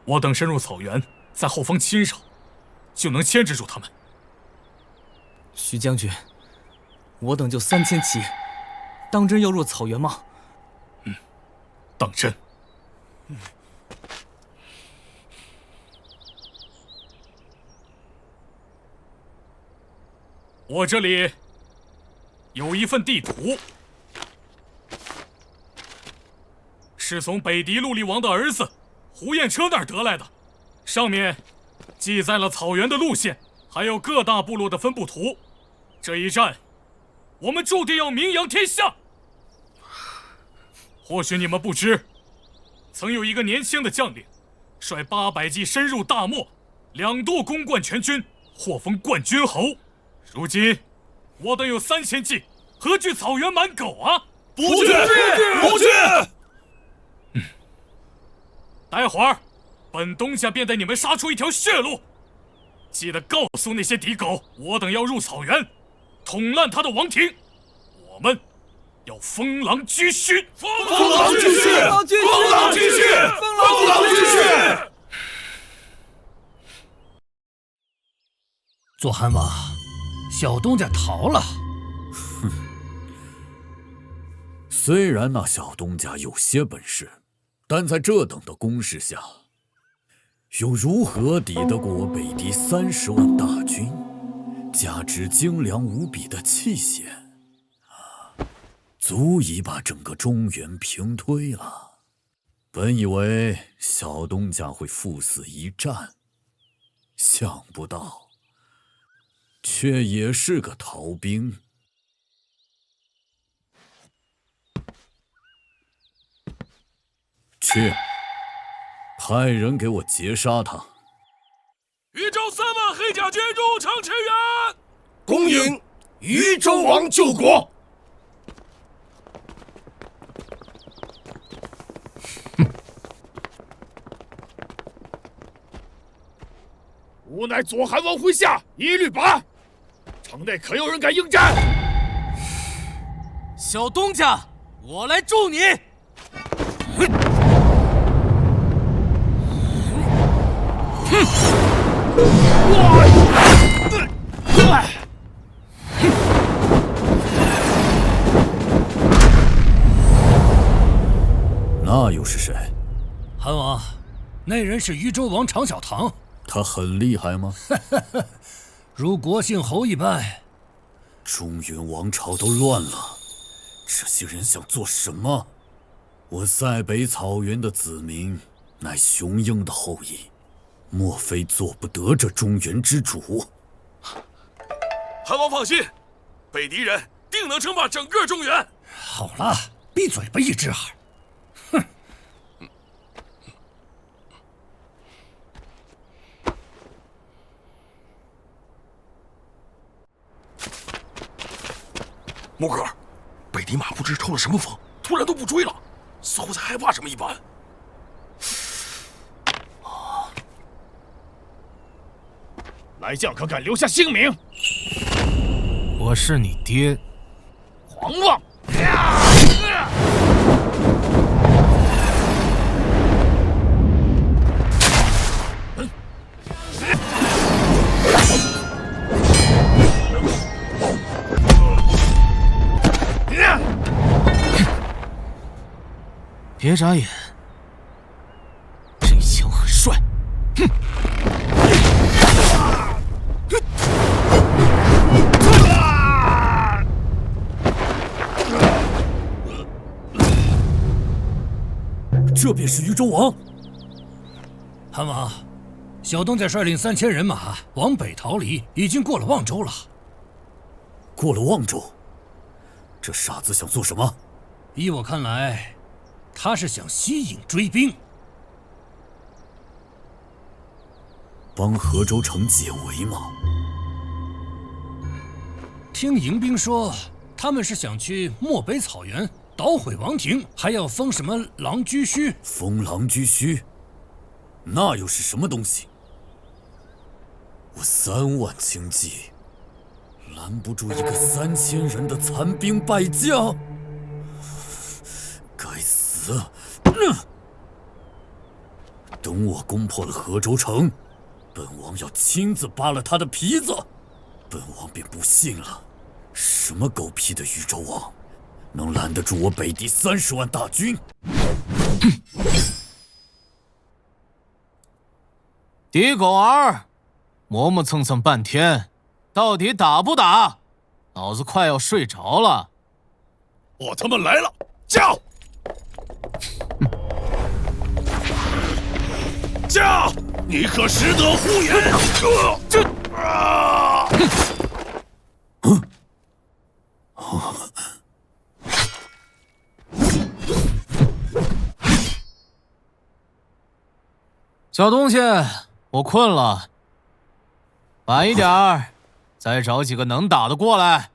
我等深入草原，在后方侵扰，就能牵制住他们。
徐将军，我等就3000骑，当真要入草原吗？
当真。我这里有一份地图，是从北狄陆厉王的儿子胡彦车那儿得来的，上面记载了草原的路线，还有各大部落的分布图。这一战，我们注定要名扬天下。或许你们不知，曾有一个年轻的将领，率800骑深入大漠，2度攻冠全军，获封冠军侯。如今，我等有3000骑，何惧草原满狗啊？
不惧，不惧。
待会儿，本东家便带你们杀出一条血路。记得告诉那些敌狗，我等要入草原，捅烂他的王庭。我们要封狼居胥，
封狼居胥，封狼居胥，封狼居胥。
左汉王，小东家逃了。
哼，虽然那小东家有些本事，但在这等的攻势下，又如何抵得过我北狄30万大军，加之精良无比的器械，足以把整个中原平推了。本以为小东家会赴死一战，想不到却也是个逃兵。去，派人给我截杀他。
豫州3万黑甲军入城驰援，
恭迎豫州王救国。
吾乃左韩王麾下，一律拔。城内可有人敢应战？
小东家，我来助你。
那又是谁？
韩王，那人是豫州王常小堂。
他很厉害吗？
如国姓侯一般。
中原王朝都乱了，这些人想做什么？我塞北草原的子民，乃雄鹰的后裔，莫非做不得这中原之主？
韩王放心，北狄人定能称霸整个中原。
好了，闭嘴吧，一只耳。哼！
莫哥，北狄马不知抽了什么风，突然都不追了，似乎在害怕什么一般。
来将可敢留下姓名？
我是你爹，
狂妄！
别眨眼，这一枪很帅。哼！
这便是豫州王。
韩王，小东家率领3000人马往北逃离，已经过了望州了。
过了望州，这傻子想做什么？
依我看来，他是想吸引追兵，
帮河州城解围吗？
听迎兵说，他们是想去漠北草原捣毁王庭，还要封什么狼居胥？
封狼居胥，那又是什么东西？我3万轻骑，拦不住一个3000人的残兵败将。该死！等我攻破了河州城，本王要亲自扒了他的皮子。本王便不信了，什么狗屁的宇宙王，能拦得住我北狄30万大军？
狄狗儿，磨磨蹭蹭半天，到底打不打？老子快要睡着了。
我他妈来了，叫！叫！你可识得护眼？这啊！
小东西，我困了，晚一点儿，再找几个能打的过来。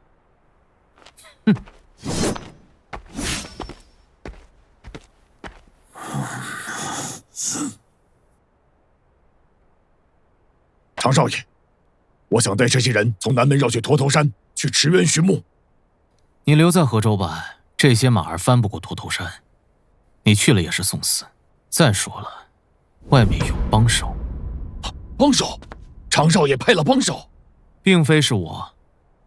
哼！
常少爷，我想带这些人从南门绕去驼头山，去驰援寻墓。
你留在河州吧，这些马儿翻不过驼头山，你去了也是送死。再说了，外面有帮手。
帮手？常少爷派了帮手？
并非是我，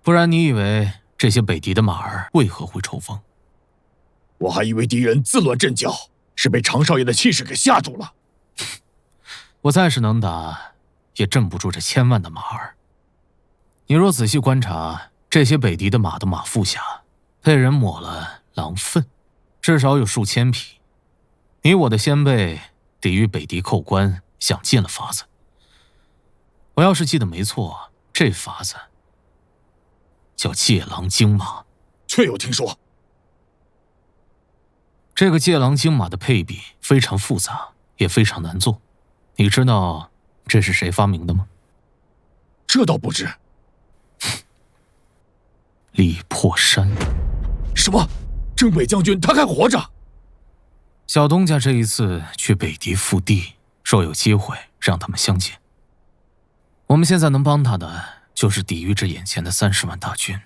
不然你以为这些北狄的马儿为何会抽风？
我还以为敌人自乱阵脚，是被常少爷的气势给吓住了。
我再是能打，也镇不住这1000万的马儿。你若仔细观察，这些北狄的马的马腹下被人抹了狼粪，至少有数千匹。你我的先辈抵御北狄寇关，想尽了法子。我要是记得没错，这法子叫借狼精马。
确有听说。
这个借狼精马的配比非常复杂，也非常难做。你知道这是谁发明的吗？
这倒不知。
李破山。
什么？征北将军他还活着？
小东家这一次去北狄腹地，若有机会让他们相见。我们现在能帮他的，就是抵御这眼前的30万大军。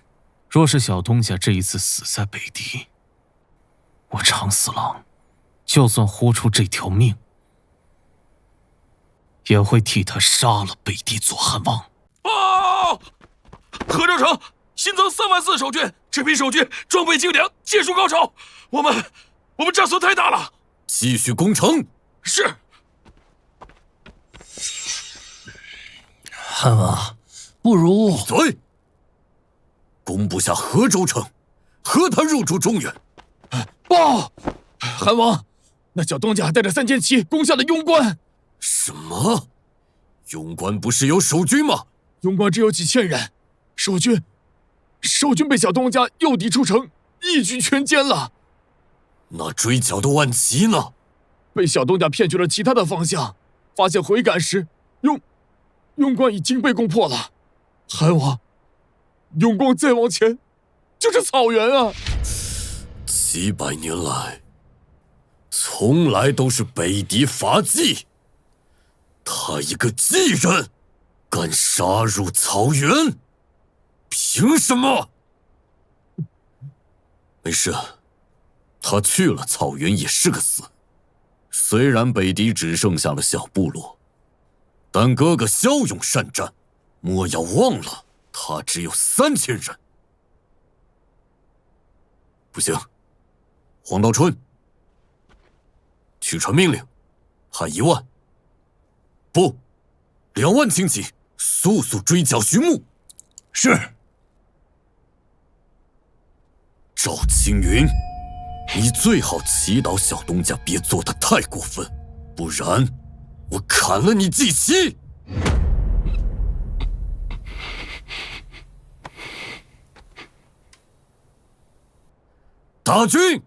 若是小东家这一次死在北狄，我常四郎就算豁出这条命，也会替他杀了北狄左汉王。
啊！河州城新增3万4守军，这批守军装备精良，技术高超，我们战损太大了。
继续攻城。
是。
汉王，不如
闭嘴！攻不下河州城，何谈入主中原？
报，韩王，那小东家带着3000骑攻下了庸关。
什么？庸关不是有守军吗？
庸关只有几千人，守军被小东家诱敌出城，一举全歼了。
那追剿的万骑呢？
被小东家骗去了其他的方向，发现回赶时，庸关已经被攻破了。韩王，庸关再往前就是草原啊
！700年来，从来都是北狄伐冀。他一个冀人，敢杀入草原，凭什么？没事，他去了草原也是个死。虽然北狄只剩下了小部落，但哥哥骁勇善战，莫要忘了他只有3000人。不行，黄道春，去传命令，派1万，不，2万轻骑，速速追剿寻墓。
是。
赵青云，你最好祈祷小东家别做得太过分，不然我砍了你祭旗！大军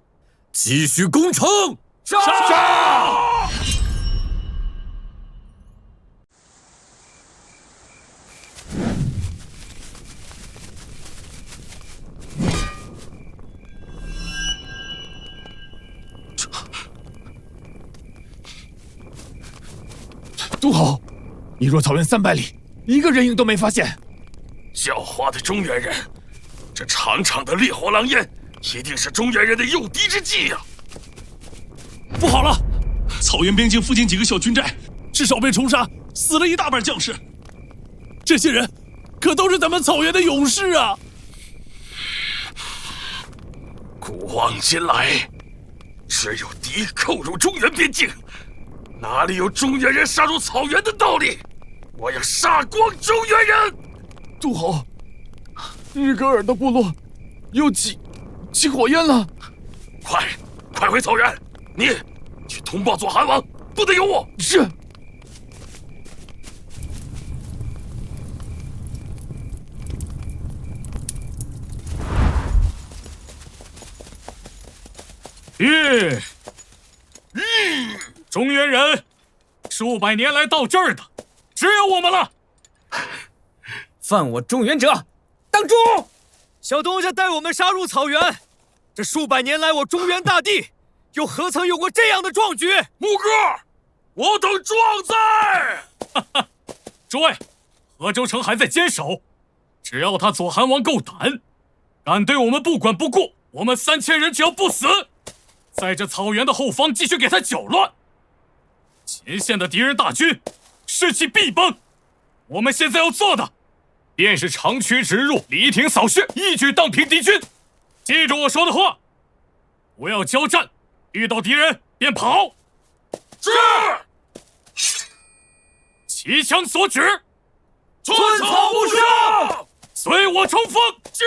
继续攻城！
杀！
都侯，一若草原300里，一个人影都没发现。
狡猾的中原人，这长长的烈火狼烟，一定是中原人的诱敌之计呀！
不好了，草原边境附近几个小军寨至少被冲杀，死了一大半将士。这些人可都是咱们草原的勇士啊！
古往今来，只有敌寇入中原边境，哪里有中原人杀入草原的道理？我要杀光中原人！
都侯，日格尔的部落又起火焰了！
快回草原！你去通报左韩王，不得有误！
是。
中原人，数百年来到这儿的，只有我们了。
犯我中原者，当诛！小东家带我们杀入草原，这数百年来，我中原大地又何曾有过这样的壮举？
木哥，我等壮哉！
诸位，河州城还在坚守，只要他左韩王够胆，敢对我们不管不顾，我们3000人只要不死，在这草原的后方继续给他搅乱。前线的敌人大军士气必崩，我们现在要做的便是长驱直入，力挺扫穴，一举荡平敌军。记住我说的话，不要交战，遇到敌人便跑。
是。
齐枪所指，
寸草不生。
随我冲锋！
驾！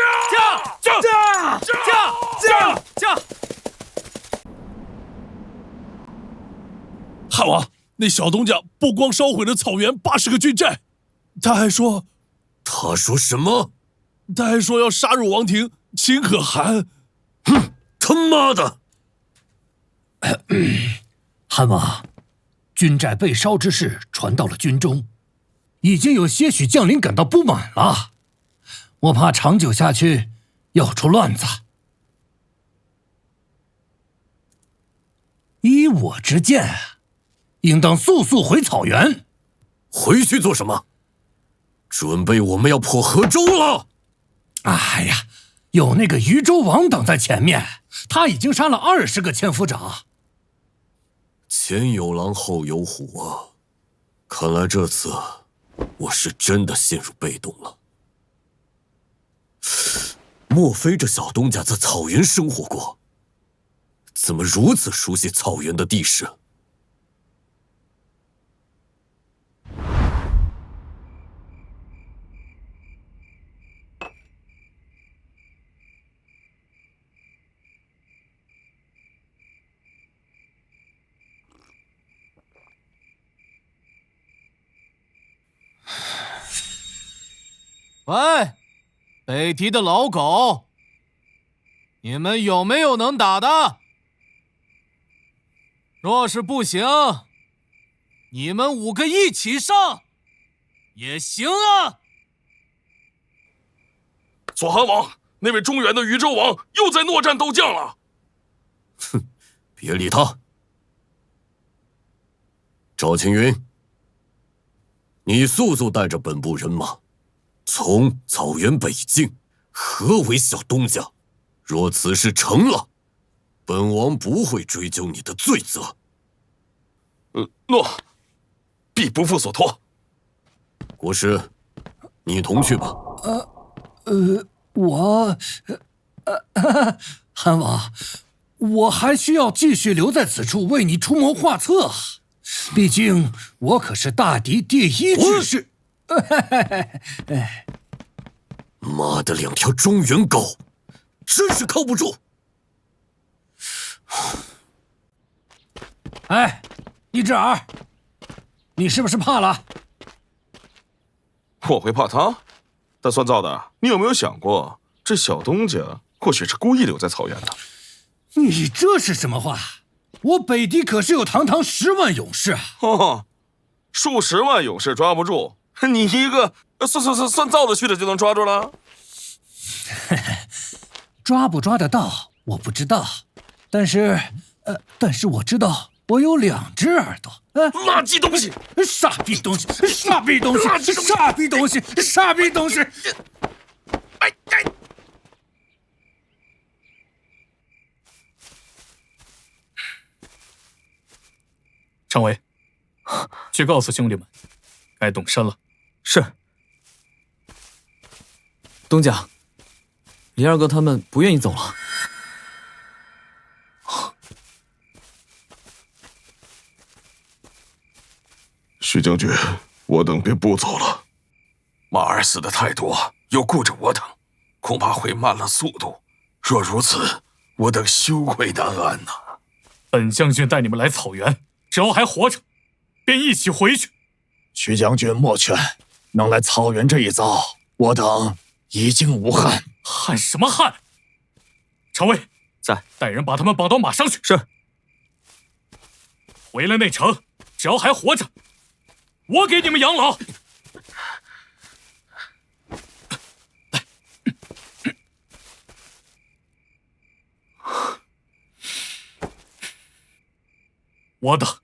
汉王，那小东家不光烧毁了草原80个军寨，他还说
什么？
他还说要杀入王庭，秦可汗。
哼，他妈的！
汉王，军寨被烧之事传到了军中，已经有些许将领感到不满了。我怕长久下去要出乱子。依我之见，应当速回草原。
回去做什么？准备我们要破河州了！
哎呀，有那个渝州王挡在前面，他已经杀了20个千夫长。
前有狼后有虎啊！看来这次我是真的陷入被动了。莫非这小东家在草原生活过？怎么如此熟悉草原的地势？
喂，北狄的老狗，你们有没有能打的？若是不行，你们5个一起上也行啊！
左韩王，那位中原的渝州王又在诺战斗将了。
哼，别理他。赵青云，你速带着本部人马从草原北境合围小东家。若此事成了，本王不会追究你的罪责。
诺，必不负所托。
国师，你同去吧。
韩王，我还需要继续留在此处为你出谋划策。毕竟我可是大敌第1军师。
妈的，2条中原狗，真是靠不住！
哎，一只耳，你是不是怕了？
我会怕他？但算造的，你有没有想过，这小东家或许是故意留在草原的？
你这是什么话？我北狄可是有堂堂10万勇士啊！
数十万勇士抓不住，你一个算造的去的就能抓住了？
抓不抓得到我不知道，但是我知道我有2只耳朵。
垃圾东西！
傻逼东西！傻逼东西！傻逼东西！傻逼东西！
常伟，去告诉兄弟们，该动身了。
是。东家，李二哥他们不愿意走了。
徐将军，我等便不走了。
马儿死的太多，又顾着我等，恐怕会慢了速度。若如此，我等羞愧难安呐。
本将军带你们来草原，只要还活着，便一起回去。
徐将军莫劝，能来草原这一遭，我等已经无憾。
憾什么憾？常尉
在，
带人把他们绑到马上去。
是。
回了内城，只要还活着，我给你们养老。我等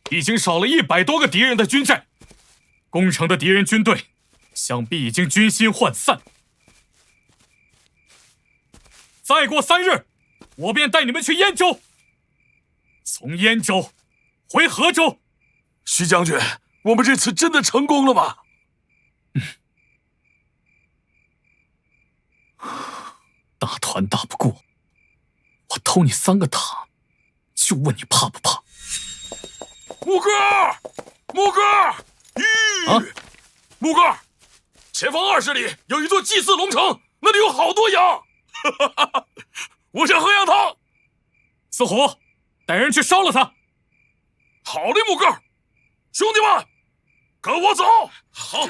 已经少了100多个敌人的军寨，攻城的敌人军队想必已经军心涣散。再过3日，我便带你们去燕州，从燕州回河州。
徐将军，我们这次真的成功了吗？
大团打不过，我偷你3个塔，就问你怕不怕？
木哥，木哥，木哥，前方20里有一座祭祀龙城，那里有好多羊。我想喝羊汤。
四虎，带人去烧了他。
好嘞，木哥，兄弟们，跟我走。好，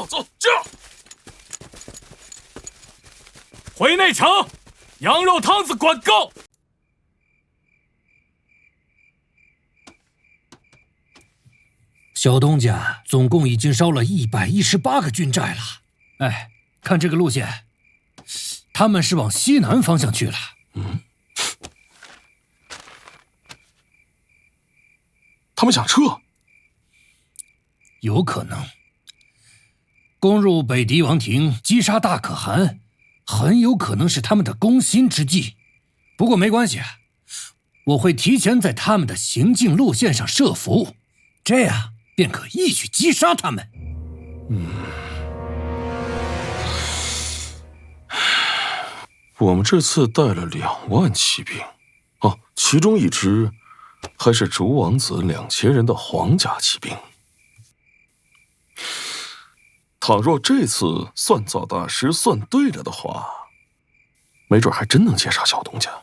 走，这样。
回内城，羊肉汤子管够。
小东家总共已经烧了118个军寨了。哎，看这个路线，他们是往西南方向去了。
他们想撤？
有可能。攻入北狄王庭，击杀大可汗，很有可能是他们的攻心之计。不过没关系，我会提前在他们的行进路线上设伏，这样便可一举击杀他们。
我们这次带了2万骑兵，其中1支还是烛王子2000人的皇家骑兵。倘若这次算造大师算对了的话，没准还真能截杀小东家。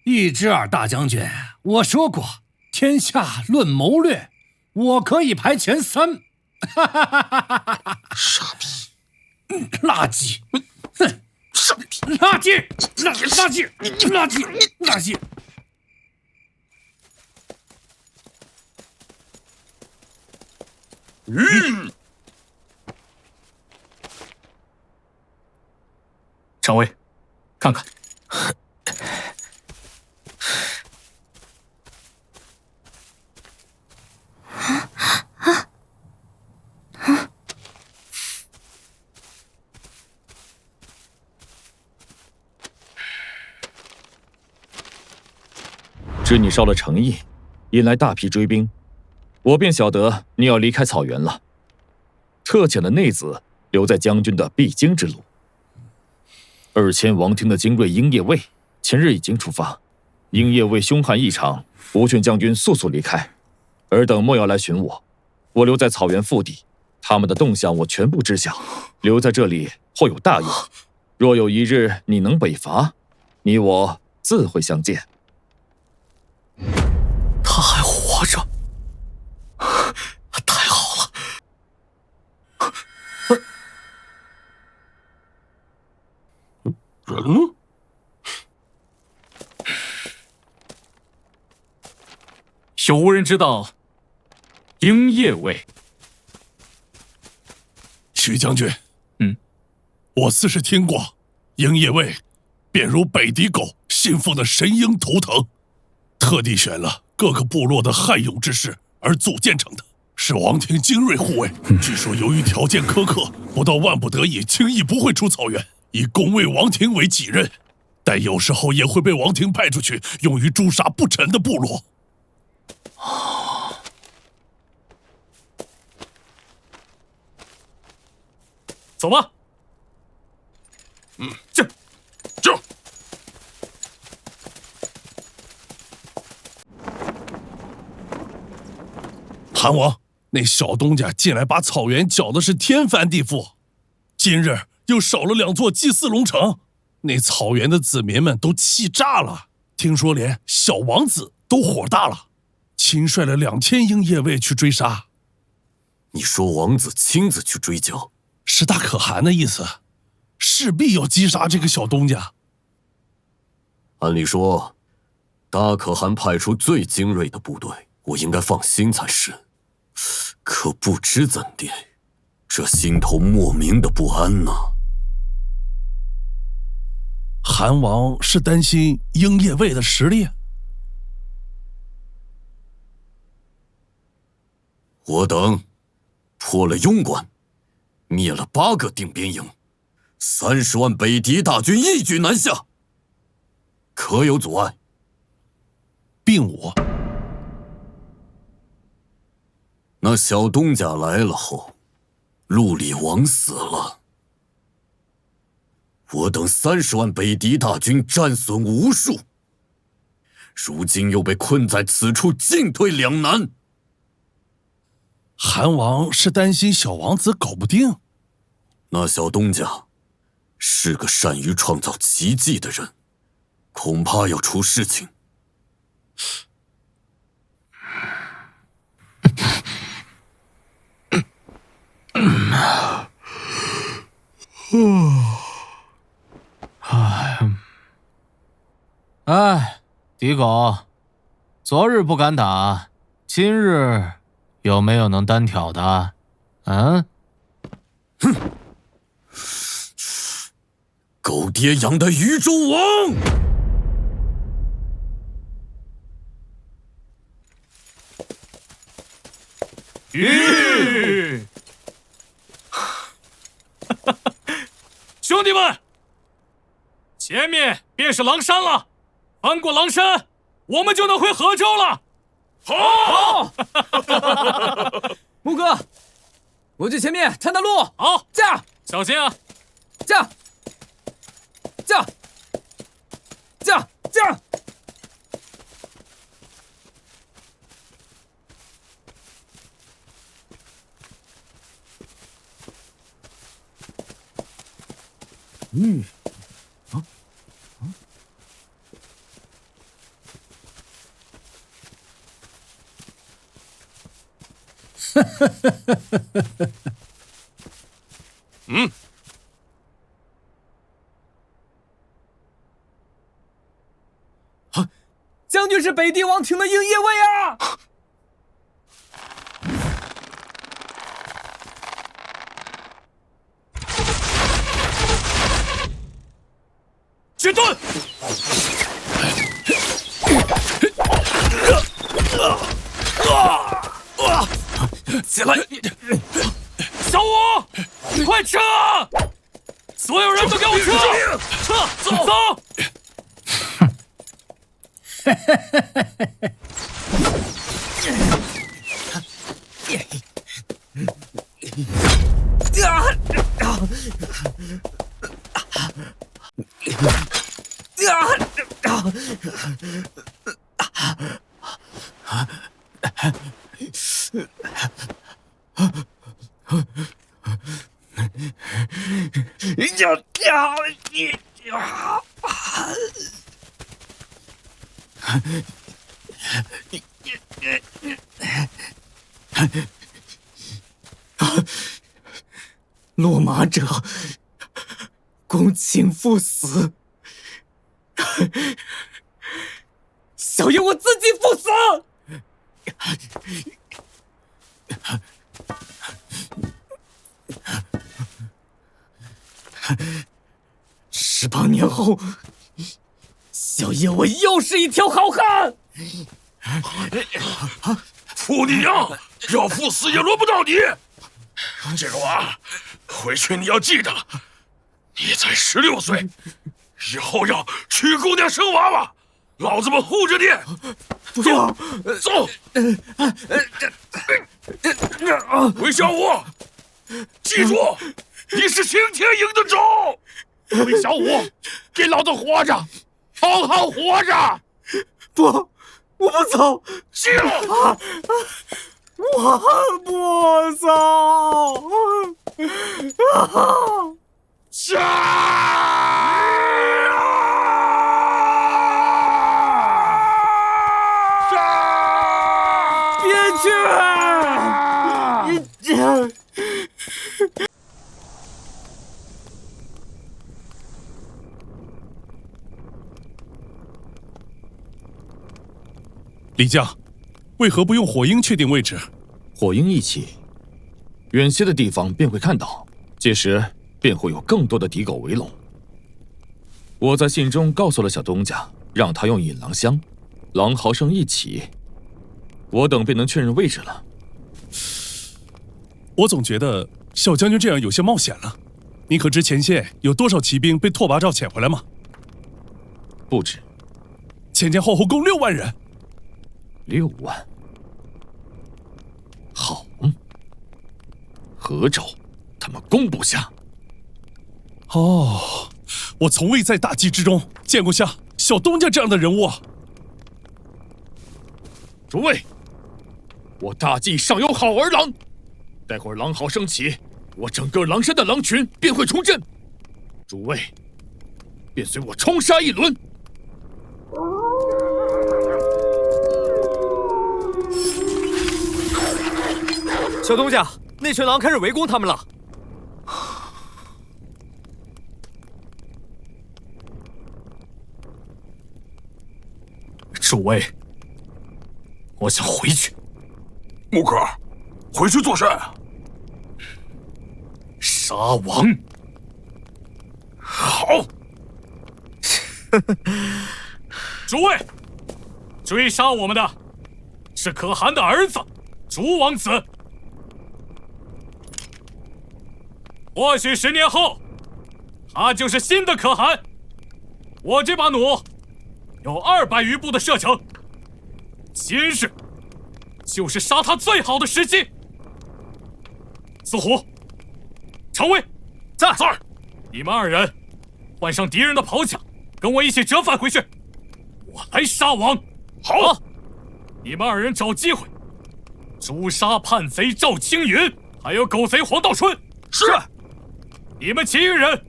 一之耳大将军，我说过，天下论谋略，我可以排前3。
傻逼！
垃圾！哼！
傻逼！
垃圾！垃圾！
常尉，看看。
知你烧了城邑，引来大批追兵，我便晓得你要离开草原了。特遣了内子留在将军的必经之路。2000王庭的精锐鹰夜卫前日已经出发，鹰夜卫凶悍异常，不劝将军速速离开。尔等莫要来寻我，我留在草原腹地，他们的动向我全部知晓。留在这里或有大用，若有一日你能北伐，你我自会相见。
他还活着，太好了！
人呢？
有无人知道鹰夜卫？
徐将军，我似是听过，鹰夜卫便如北狄狗，信奉的神鹰图腾，特地选了各个部落的悍勇之士而组建成的，是王庭精锐护卫。据说由于条件苛刻，不到万不得已，轻易不会出草原，以攻卫王庭为己任。但有时候也会被王庭派出去，用于诛杀不臣的部落。
走吧。
就。
韩王，那小东家近来把草原搅的是天翻地覆，今日又少了2座祭祀龙城，那草原的子民们都气炸了。听说连小王子都火大了，亲率了2000鹰夜卫去追杀。
你说王子亲自去追剿，
是大可汗的意思，势必要击杀这个小东家。
按理说，大可汗派出最精锐的部队，我应该放心才是。可不知怎地，这心头莫名的不安呐。
韩王是担心鹰夜卫的实力？
我等破了庸关，灭了8个定边营，30万北狄大军一举南下，可有阻碍？
并无。
那小东家来了后，陆里王死了，我等30万北狄大军战损无数，如今又被困在此处，进退两难。
韩王是担心小王子搞不定。
那小东家是个善于创造奇迹的人，恐怕要出事情。
哎，狄狗，昨日不敢打，今日有没有能单挑的？嗯？
哼！狗爹养的宇宙王！
兄弟们，前面便是狼山了，翻过狼山，我们就能回河州了。好，
木哥，我去前面探探路。
好，
驾！
小心啊！
驾！驾！驾！驾！将军是北狄王庭的鹰夜卫啊！
决断！
起来！
小五，快撤！所有人都给我撤！撤！走！
落马者，公卿赴死。小爷我自己赴死。18年后，小爷我又是一条好汉！
扶你呀！要赴死也轮不到你。这个娃，回去你要记得，你才16岁，以后要娶姑娘生娃娃，老子们护着你。走，走。韦小五，记住，你是刑天营的种。
韦小五，给老子活着，好好活着！
不，我不走。
行。
我不走。别去！
李将，为何不用火鹰确定位置？
火鹰一起，远些的地方便会看到，届时便会有更多的敌狗围拢。我在信中告诉了小东家，让他用引狼香、狼嚎声一起，我等便能确认位置了。
我总觉得小将军这样有些冒险了。你可知前线有多少骑兵被拓跋照遣回来吗？
不止，
前后共6万人。
6万，好，何州他们攻不下。
哦，我从未在大计之中见过像小东家这样的人物啊！
诸位，我大计尚有好儿郎，待会儿狼嚎升起，我整个狼山的狼群便会出阵，诸位便随我冲杀一轮。
小东家，那群狼开始围攻他们了。
诸位，我想回去。
木克，回去做甚？
杀王。
好。
诸位，追杀我们的是可汗的儿子朱王子。或许10年后，他就是新的可汗。我这把弩有200余步的射程，今日就是杀他最好的时机。四虎、常威，在。你们2人换上敌人的袍甲，跟我一起折返回去。我来杀王。
好。
你们2人找机会诛杀叛贼赵青云，还有狗贼黄道春。
是。
你们其余人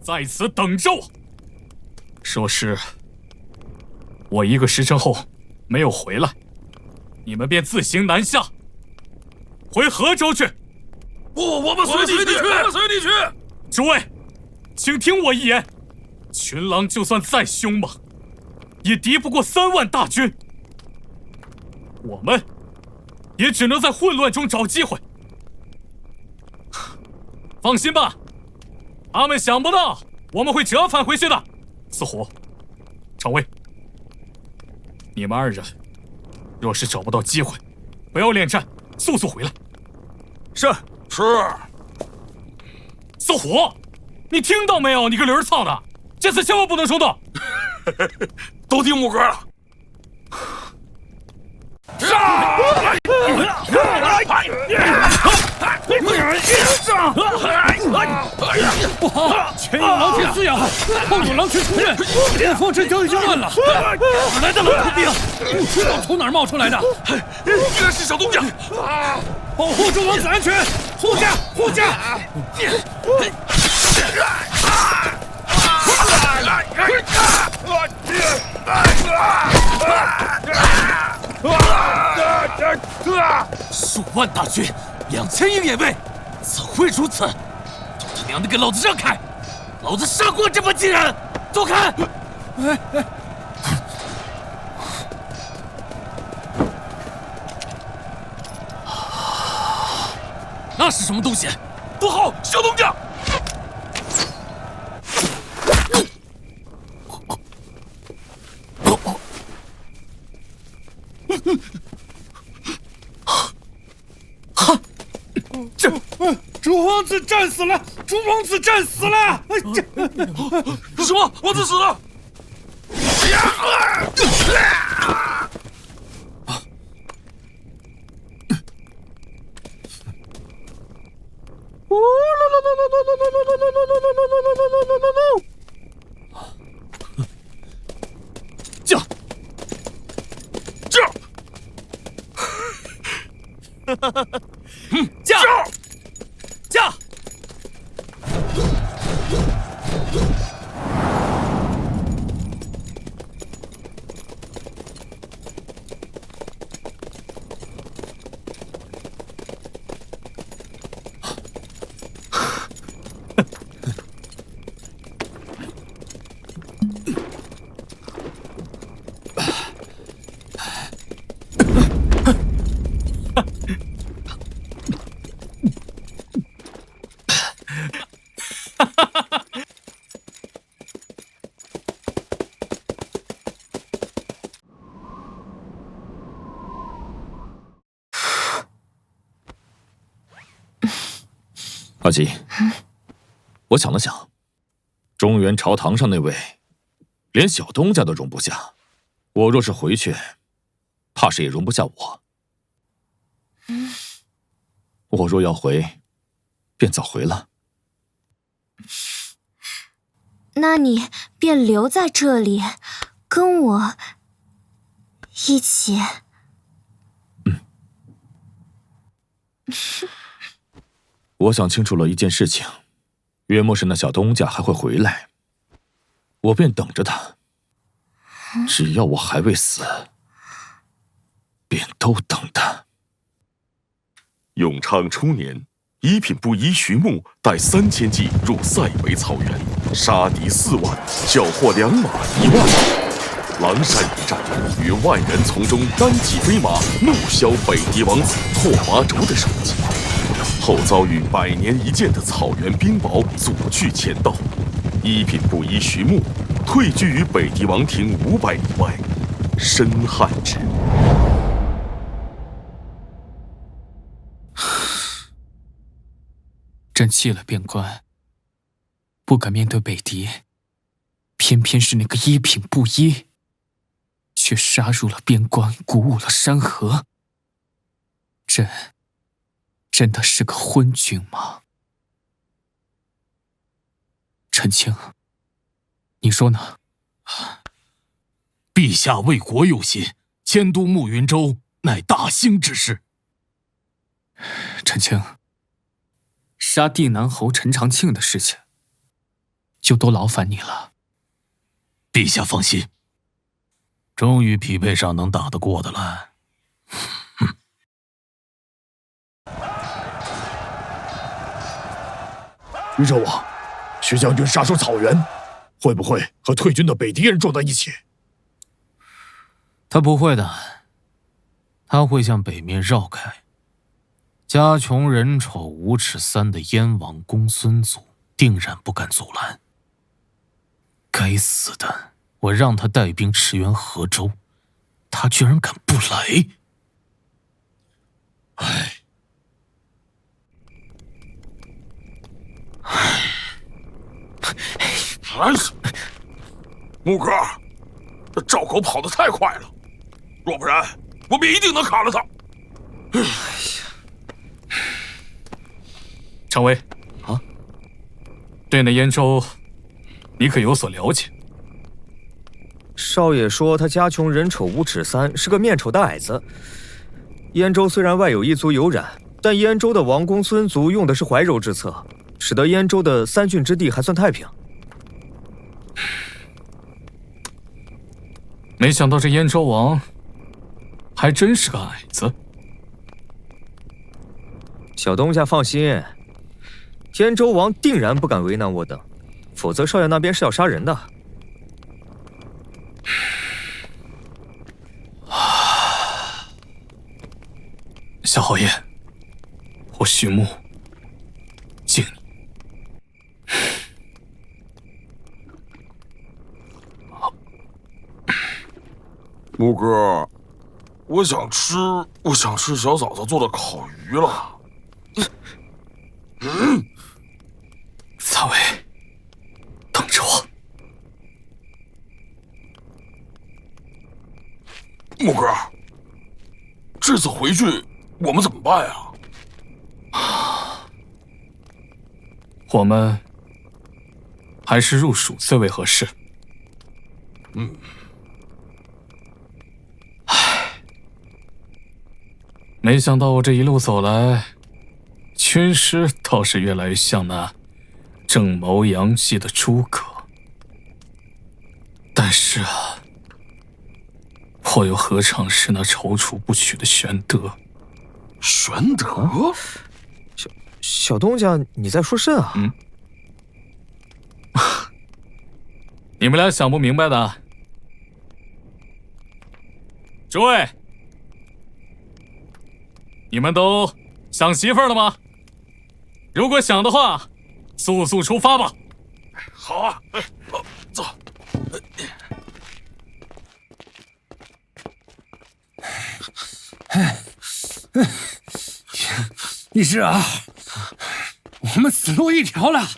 在此等着我。若是我1个时辰后没有回来，你们便自行南下，回河州去。
不，我们随你去，我们随你去。
诸位，请听我一言，群狼就算再凶猛，也敌不过3万大军。我们也只能在混乱中找机会。放心吧，他们想不到我们会折返回去的。四虎、常威，你们2人若是找不到机会，不要恋战，速速回来。
是。
四虎，你听到没有？你个驴儿操的，这次千万不能冲动。
都听木哥了。
不好！前有狼群滋养，后有狼群出阵，我方阵脚已经乱了。哪来的狼头兵？不知道从哪儿冒出来的。
应该是小东家。
保护众王子安全，护驾，护驾！
数万大军，2000营也未，怎会如此？都他娘的给老子让开！老子杀过这么几人！走开！那是什么东西？
不好，小东家！
主皇子战死了！主皇子战死了！
什么？王子死了！
驾！
驾！
驾！驾！
阿吉，我想了想，中原朝堂上那位，连小东家都容不下，我若是回去，怕是也容不下我。我若要回，便早回了。
那你便留在这里，跟我一起。
我想清楚了一件事情，约莫是那小东家还会回来，我便等着他。只要我还未死，便都等他。
永昌初年，一品布衣徐牧带3000骑入塞北草原，杀敌4万，缴获良马1万。狼山一战，与万人丛中单骑飞马怒削北狄王子拓跋轴的首级，后遭遇100年一见的草原冰雹阻拒前道，一品布衣徐牧退居于北狄王庭500里外，深汉之。
朕弃了边关，不敢面对北狄，偏偏是那个一品布衣，却杀入了边关，鼓舞了山河。朕真的是个昏君吗？陈清，你说呢？
陛下为国有心，迁都慕云州乃大兴之事。
陈清，杀地南侯陈长庆的事情，就都劳烦你了。
陛下放心，
终于匹配上能打得过的了。
宇宙王，徐将军杀出草原，会不会和退军的北狄人撞在一起？
他不会的，他会向北面绕开。家穷人丑无耻3的燕王公孙祖定然不敢阻拦。该死的，我让他带兵驰援河州，他居然敢不来！
烦死！木哥，这赵狗跑得太快了，若不然，我们一定能砍了他。
常威，啊，对那燕州，你可有所了解？
少爷说他家穷人丑无耻3是个面丑的矮子。燕州虽然外有一族有染，但燕州的王公孙族用的是怀柔之策，使得燕州的3郡之地还算太平。
没想到这燕州王还真是个矮子。
小东家放心，燕州王定然不敢为难我等，否则少爷那边是要杀人的。
小侯爷，我徐牧敬你。
木哥，我想吃小嫂子做的烤鱼了。木哥，这次回去我们怎么办呀？
我们还是入蜀最为合适。没想到我这一路走来，军师倒是越来越像那正谋阳气的诸葛。但是啊，我又何尝是那踌躇不取的玄德？
玄德？
小东家，你在说甚啊？
你们俩想不明白的。诸位，你们都想媳妇儿了吗？如果想的话，速速出发吧。
好啊，走。
义师啊，我们死路一条了。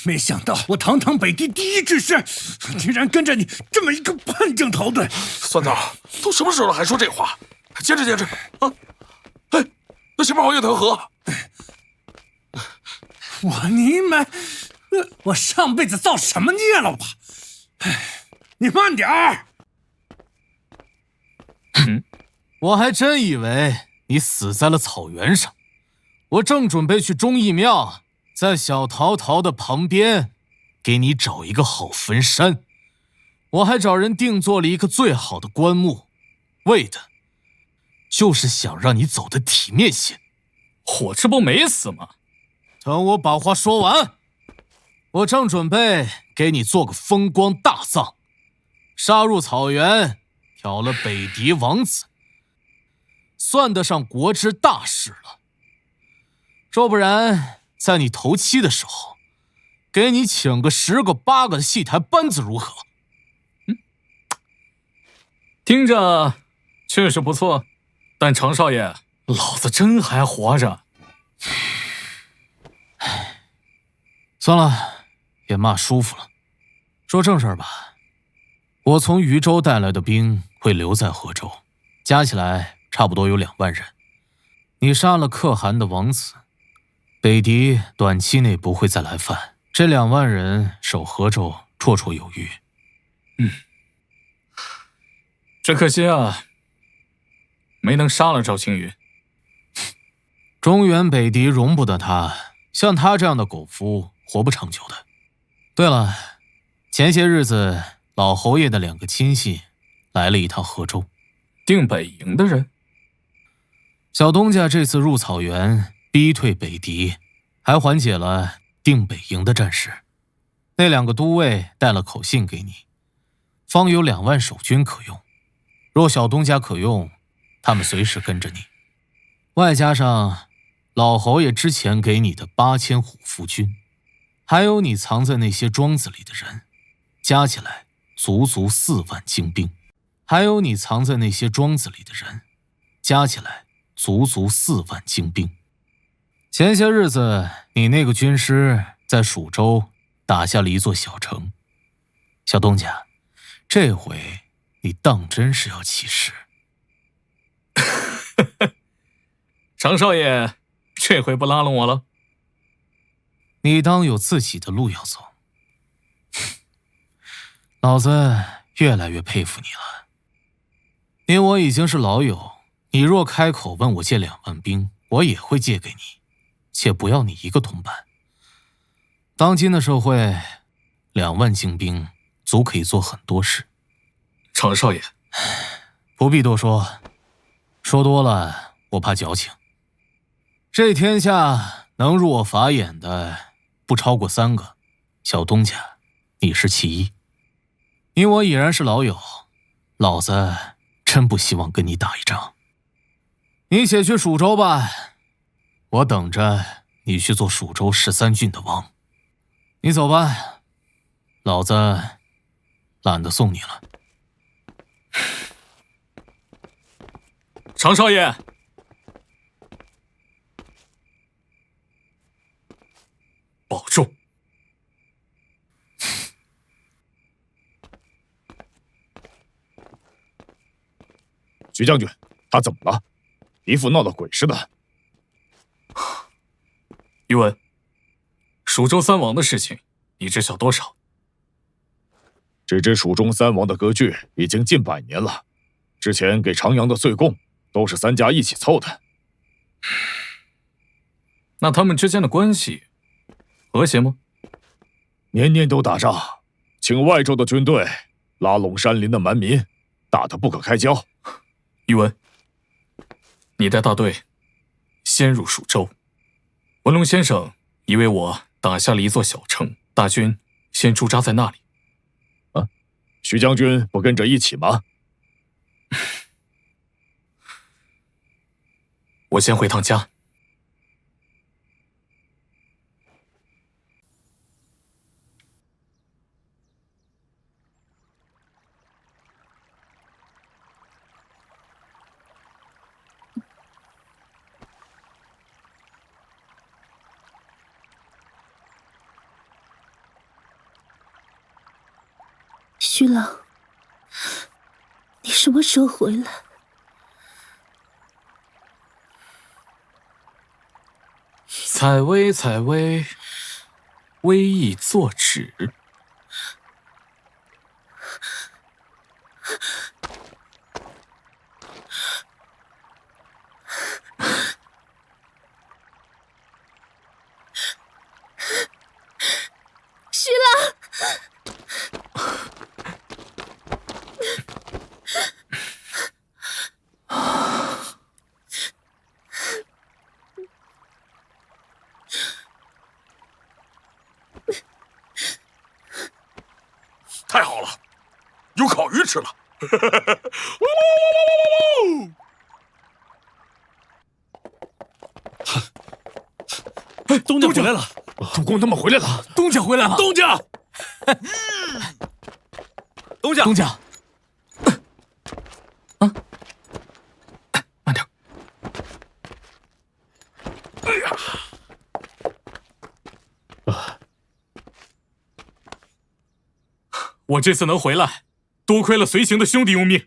没想到我堂堂北狄第一志士，竟然跟着你这么一个叛政逃队。
酸枣，都什么时候了还说这话？坚持坚持啊！哎，那前面好像有条河。
我尼玛，我上辈子造什么孽了我？你慢点儿。
我还真以为你死在了草原上。我正准备去忠义庙，在小桃桃的旁边，给你找一个好坟山。我还找人定做了一个最好的棺木，为的就是想让你走得体面些。
我这不没死吗？
等我把话说完，我正准备给你做个风光大葬，杀入草原，挑了北狄王子，算得上国之大事了。若不然，在你头七的时候，给你请个10个8个的戏台班子如何？
听着确实不错，但常少爷，老子真还活着。
算了，别骂舒服了。说正事儿吧，我从渝州带来的兵会留在河州，加起来差不多有2万人。你杀了可汗的王子，北狄短期内不会再来犯，这2万人守河州绰绰有余。
只可惜啊，没能杀了赵青云。
中原北狄容不得他，像他这样的狗夫活不长久的。对了，前些日子老侯爷的2个亲信来了一趟河州，
定北营的人。
小东家这次入草原，逼退北狄，还缓解了定北营的战事。那2个都尉带了口信给你，方有2万守军可用。若小东家可用，他们随时跟着你。外加上老侯爷之前给你的8000虎符军，还有你藏在那些庄子里的人，加起来足足4万精兵。还有你藏在那些庄子里的人，加起来足足4万精兵。前些日子，你那个军师在蜀州打下了一座小城。小东家，这回你当真是要起事。
常少爷，这回不拉拢我了？
你当有自己的路要走。老子越来越佩服你了。你我已经是老友，你若开口问我借2万兵，我也会借给你，且不要你一个铜板。当今的社会，2万精兵足可以做很多事。
常少爷，
不必多说，说多了我怕矫情。这天下能入我法眼的不超过3个，小东家，你是其一。你我已然是老友，老子真不希望跟你打一仗。你且去蜀州吧，我等着你去做蜀州13郡的王。你走吧，老子懒得送你了。
常少爷，保重。
徐将军，他怎么了？一副闹了鬼似的。
宇文，蜀州三王的事情，你知晓多少？
只知蜀中三王的割据已经近100年了，之前给长阳的岁贡都是3家一起凑的。
那他们之间的关系和谐吗？
年年都打仗，请外州的军队拉拢山林的蛮民，打得不可开交。
宇文，你带大队先入蜀州，文龙先生已为我打下了一座小城，大军先驻扎在那里。
徐将军不跟着一起吗？
我先回趟家。
徐郎，你什么时候回来？
采薇，采薇，微意作纸。
徐郎。
太好了，有烤鱼吃了！
东家回来了，主公他们回来了，
东家回来了，
东家，
东家，东家，
慢点。
哎呀！
我这次能回来，多亏了随行的兄弟用命。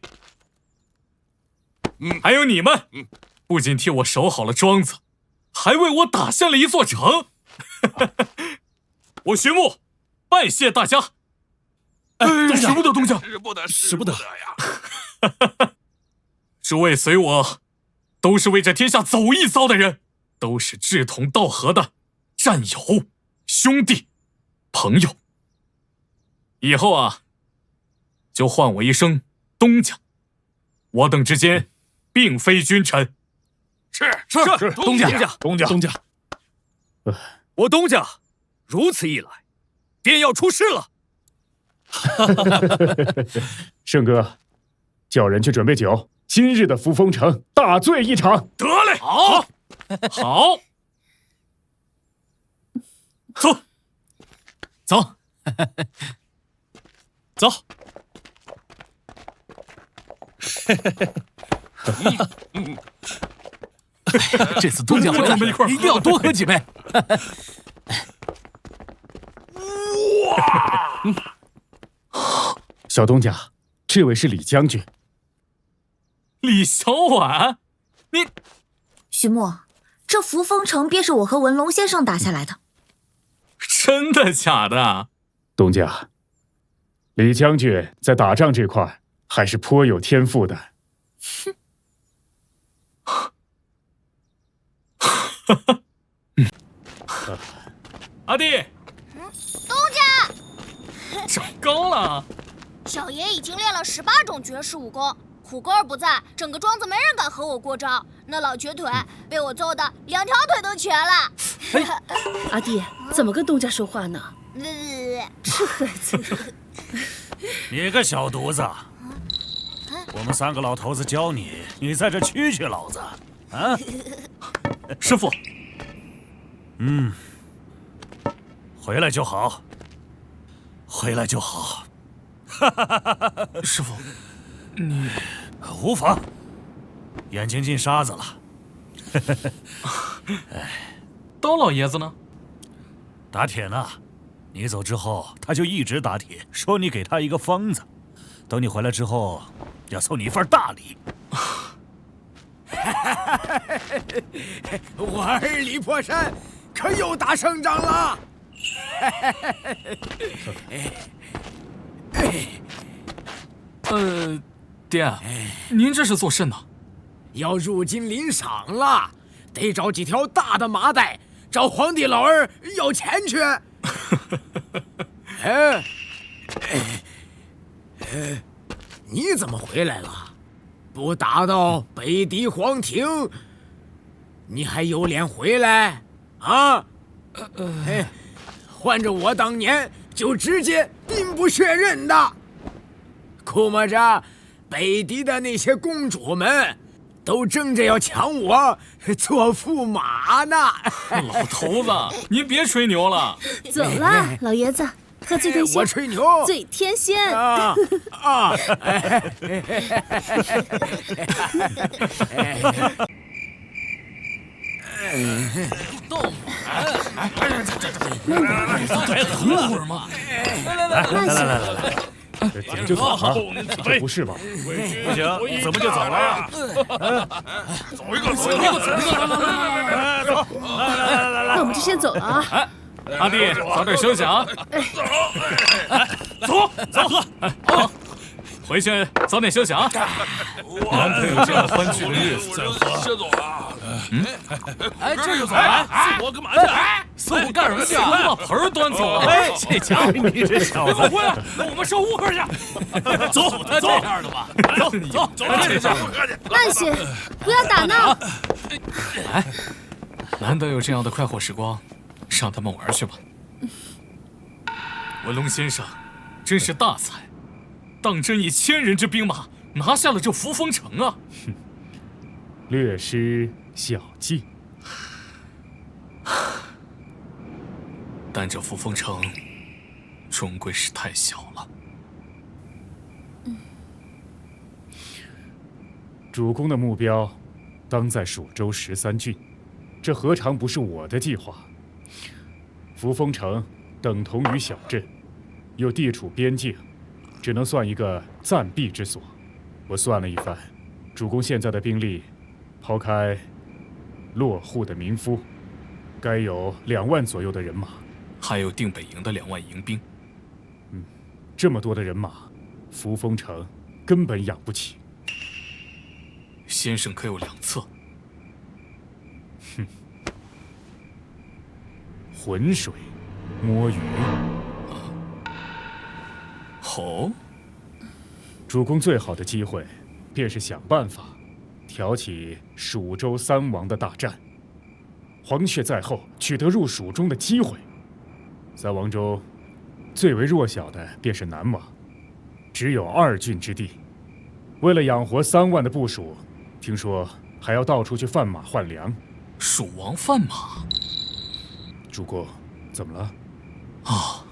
还有你们，不仅替我守好了庄子，还为我打下了一座城。我徐穆拜谢大家。使不得，东家，
使不得
呀！诸位随我，都是为这天下走一遭的人，都是志同道合的战友、兄弟、朋友。以后啊，就唤我一声东家。我等之间并非君臣。
是，
东家，
东家，
我东家如此一来，便要出事了。
胜哥，叫人去准备酒，今日的扶风城大醉一场。
得嘞，好，好，走，走。走，
这次东家回来，一定要多喝几杯。
哇！小东家，这位是李将军。
李小婉，你，
徐穆，这扶风城便是我和文龙先生打下来的。
真的假的？
东家。李将军在打仗这块还是颇有天赋的。
阿弟，
东家，
长高了。
小爷已经练了18种绝世武功，虎哥儿不在，整个庄子没人敢和我过招。那老瘸腿被我揍得2条腿都瘸了。
阿弟，怎么跟东家说话呢？这孩子。
你个小犊子！我们3个老头子教你，你在这蛐老子啊！
师傅，
回来就好，回来就好。
师傅，你
无妨，眼睛进沙子了。
刀老爷子呢？
打铁呢。你走之后，他就一直打铁，说你给他一个方子，等你回来之后，要送你一份大礼。
我儿李破山可又打胜仗了。
爹，您这是做甚呢？
要入京领赏了，得找几条大的麻袋，找皇帝老儿要钱去。你怎么回来了？不打到北狄皇庭，你还有脸回来啊？换着我当年就直接兵不血刃的。估摸着北狄的那些公主们都争着要抢我做驸马呢。
老头子，您别吹牛了。
走了，老爷子，喝醉天仙。
我吹牛，
醉天仙。
动！等会儿嘛！
来，怎么就走了？这不是吧？
不行，怎么就走了呀？走一个！
那我们就先走了啊！
阿弟，早点休息啊！走，好，回去早点休息啊！难得有这样欢聚的日子，
再喝，先走了。
这就走了？
我干嘛去？
送我干什么去？我把盆儿端走了。这家伙，你这小子！回来，那我们收屋去。走，他这样的吧？走，这家伙，
慢些，不要打闹。
来，难得有这样的快活时光，让他们玩去吧。文龙先生，真是大才，当真以1000人之兵马拿下了这扶风城啊！
略施小计。
但这扶风城终归是太小了。
主公的目标当在蜀州13郡，这何尝不是我的计划？扶风城等同于小镇，又地处边境，只能算一个暂避之所。我算了一番，主公现在的兵力，抛开落户的民夫，该有2万左右的人马，
还有定北营的2万营兵。
这么多的人马，扶风城根本养不起。
先生可有良策？
浑水摸鱼。
好，
主公最好的机会，便是想办法挑起蜀州3王的大战。黄雀在后，取得入蜀中的机会。3王中，最为弱小的便是南王，只有2郡之地。为了养活3万的部属，听说还要到处去贩马换粮。
蜀王贩马？
主公，怎么了？
啊，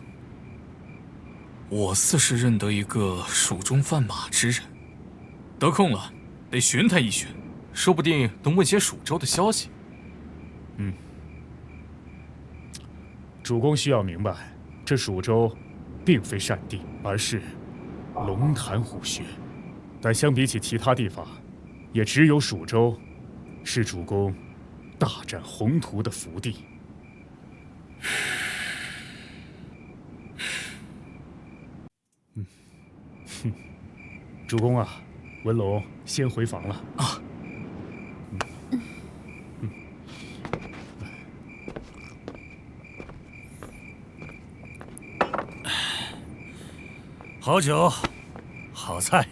我似是认得一个蜀中贩马之人，得空了得寻他一寻，说不定能问些蜀州的消息。
主公需要明白，这蜀州并非善地，而是龙潭虎穴。但相比起其他地方，也只有蜀州是主公大展宏图的福地。主公啊，文龙先回房了啊。
好酒，好菜，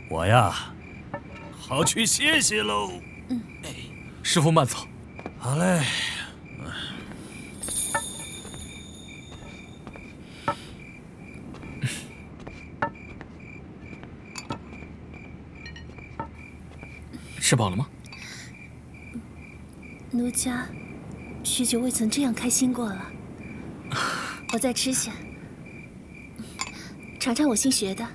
我呀，好去歇歇喽。
师傅慢走。
好嘞。
吃饱了吗？
奴家许久未曾这样开心过了。我再吃些，尝尝我新学的。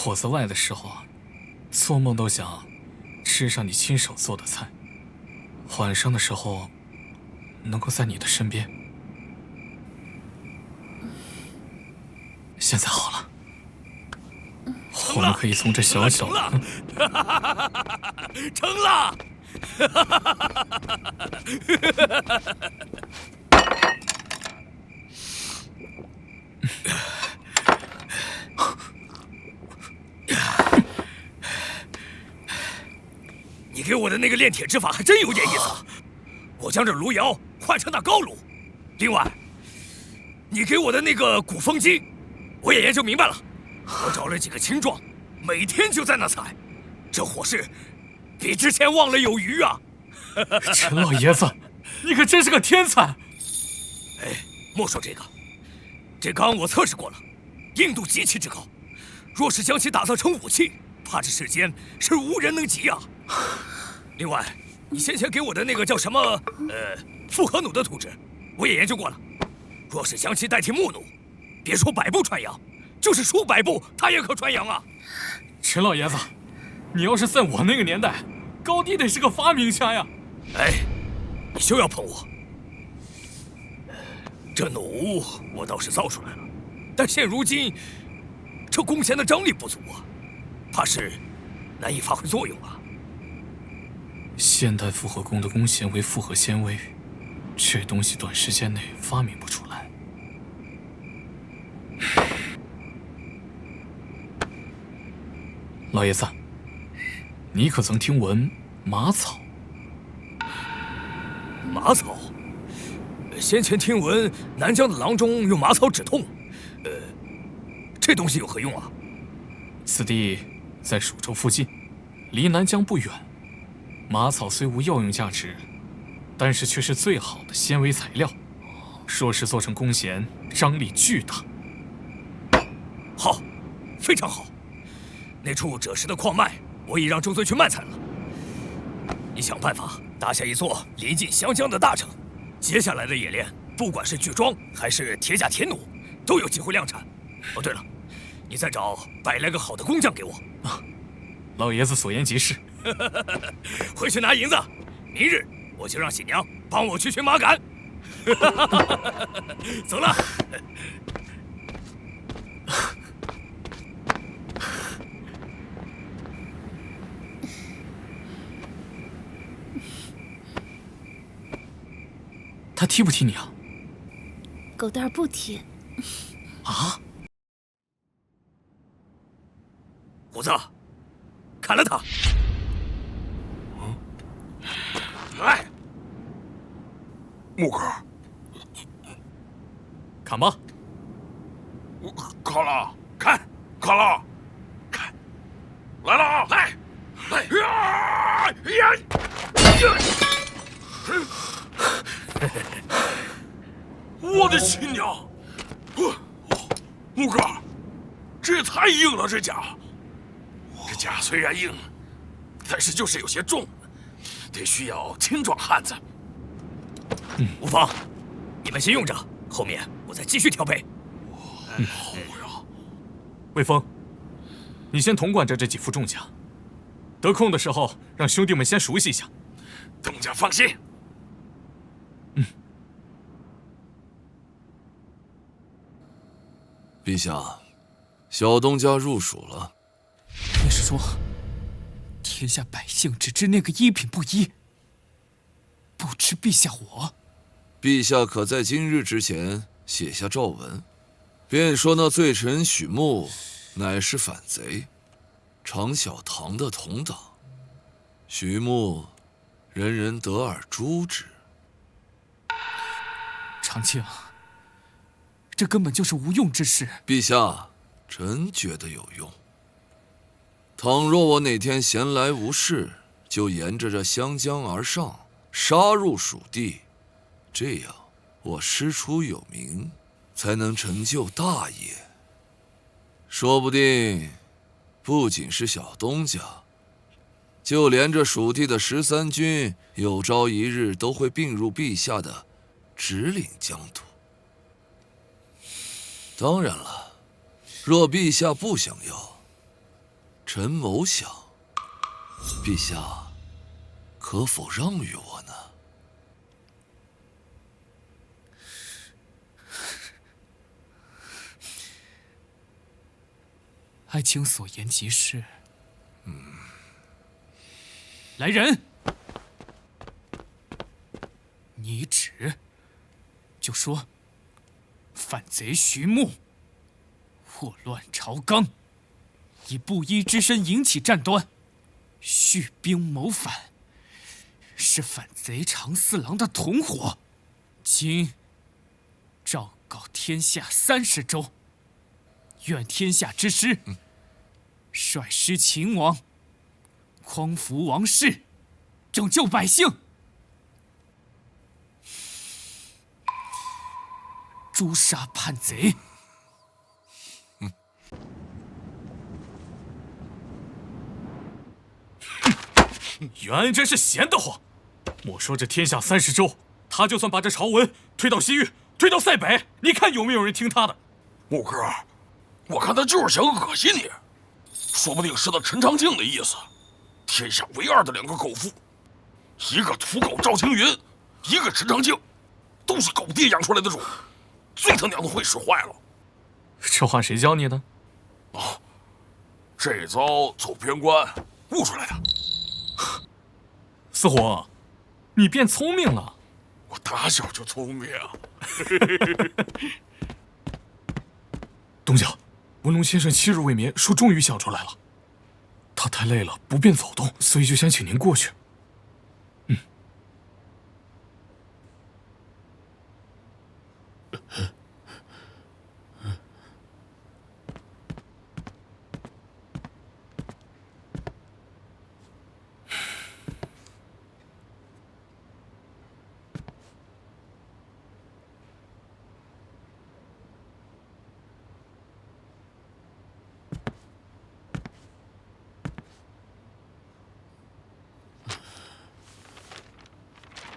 我在外的时候，做梦都想吃上你亲手做的菜。晚上的时候，能够在你的身边。现在好了，我们可以从这小小
的成了，你给我的那个炼铁之法还真有点意思，我将这炉窑换成那高炉。另外，你给我的那个鼓风机，我也研究明白了。我找了几个青壮，每天就在那采，这火势比之前旺了有余啊！
陈老爷子，你可真是个天才！
哎，莫说这个，这钢我测试过了，硬度极其之高，若是将其打造成武器，怕这世间是无人能及啊！另外，你先前给我的那个叫什么复合弩的图纸，我也研究过了。若是将其代替木弩，别说100步穿杨，就是数百步，它也可穿杨啊！
陈老爷子，你要是在我那个年代，高低得是个发明家呀！
哎，你休要碰我。这弩我倒是造出来了，但现如今这弓弦的张力不足啊，怕是难以发挥作用啊。
现代复合弓的弓弦为复合纤维，这东西短时间内发明不出来。老爷子，你可曾听闻马草？
马草？先前听闻南疆的郎中用马草止痛，这东西有何用啊？
此地在蜀州附近，离南疆不远。马草虽无药用价值，但是却是最好的纤维材料。若是做成弓弦，张力巨大。
好，非常好。那处赭石的矿脉，我已让周尊去漫采了。你想办法打下一座临近湘江的大城，接下来的冶炼，不管是巨桩还是铁甲铁弩，都有机会量产。哦，对了，你再找摆来个好的工匠给我。
老爷子所言极是。
回去拿银子，明日我就让喜娘帮我去寻马杆。走了。
他踢不踢你啊？
狗蛋儿不踢。
啊？
虎子，砍了他！
来，木哥，
砍吧！
砍了，砍了，砍，来了啊！来，我的亲娘！木哥，这也太硬了，这甲。这甲虽然硬，但是就是有些重，得需要青壮汉子。
无妨，你们先用着，后面我再继续调配。
好呀。
魏峰，你先统管着这几副重甲，得空的时候让兄弟们先熟悉一下。
东家放心。
陛下，小东家入蜀了。
你是说，天下百姓只知那个一品不一，不知陛下我？
陛下可在今日之前写下诏文，便说那罪臣许穆乃是反贼，常小唐的同党。许穆，人人得而诛之。
长庆，这根本就是无用之事。
陛下，臣觉得有用。倘若我哪天闲来无事，就沿着这湘江而上，杀入蜀地，这样我师出有名，才能成就大业。说不定，不仅是小东家，就连这蜀地的13军，有朝一日都会并入陛下的直领疆土。当然了，若陛下不想要，臣谋想，陛下可否让与我呢？
爱卿所言极是。来人！你指就说，反贼徐穆祸乱朝纲，以布衣之身引起战端，蓄兵谋反，是反贼常四郎的同伙。今诏告天下30州，愿天下之师率师勤王，匡扶王室，拯救百姓。诛杀叛贼。
袁安真是闲得慌。莫说这天下30州，他就算把这朝文推到西域，推到塞北，你看有没有人听他的？
木哥，我看他就是想恶心你，说不定是他陈长庆的意思。天下唯二的2个狗父，一个土狗赵青云，一个陈长庆，都是狗爹养出来的种，最他娘的会使坏了。
这话谁教你的？
啊，这遭走边关悟出来的。
四虎，你变聪明了。
我打小就聪明。
东家，文龙先生7日未眠，说终于想出来了。他太累了，不便走动，所以就想请您过去。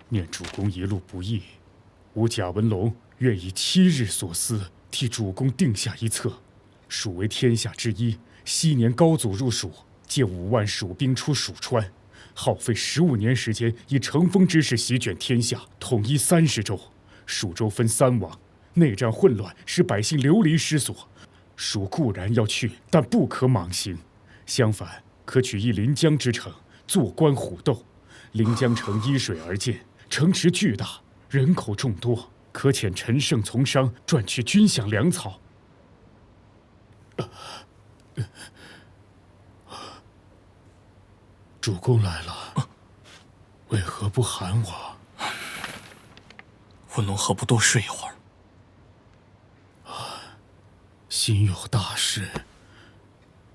念主公一路不易，吾贾文龙愿以7日所思，替主公定下一策。蜀为天下之一，昔年高祖入蜀，借5万蜀兵出蜀川，耗费15年时间，以乘风之势席卷天下，统一30州。蜀州分3王，内战混乱，使百姓流离失所。蜀固然要去，但不可莽行。相反，可取一临江之城，坐观虎斗。临江城依水而建，城池巨大，人口众多，可遣陈胜从商，赚取军饷粮草。主公来了，为何不喊我？
文龙何不多睡一会儿？
心有大事，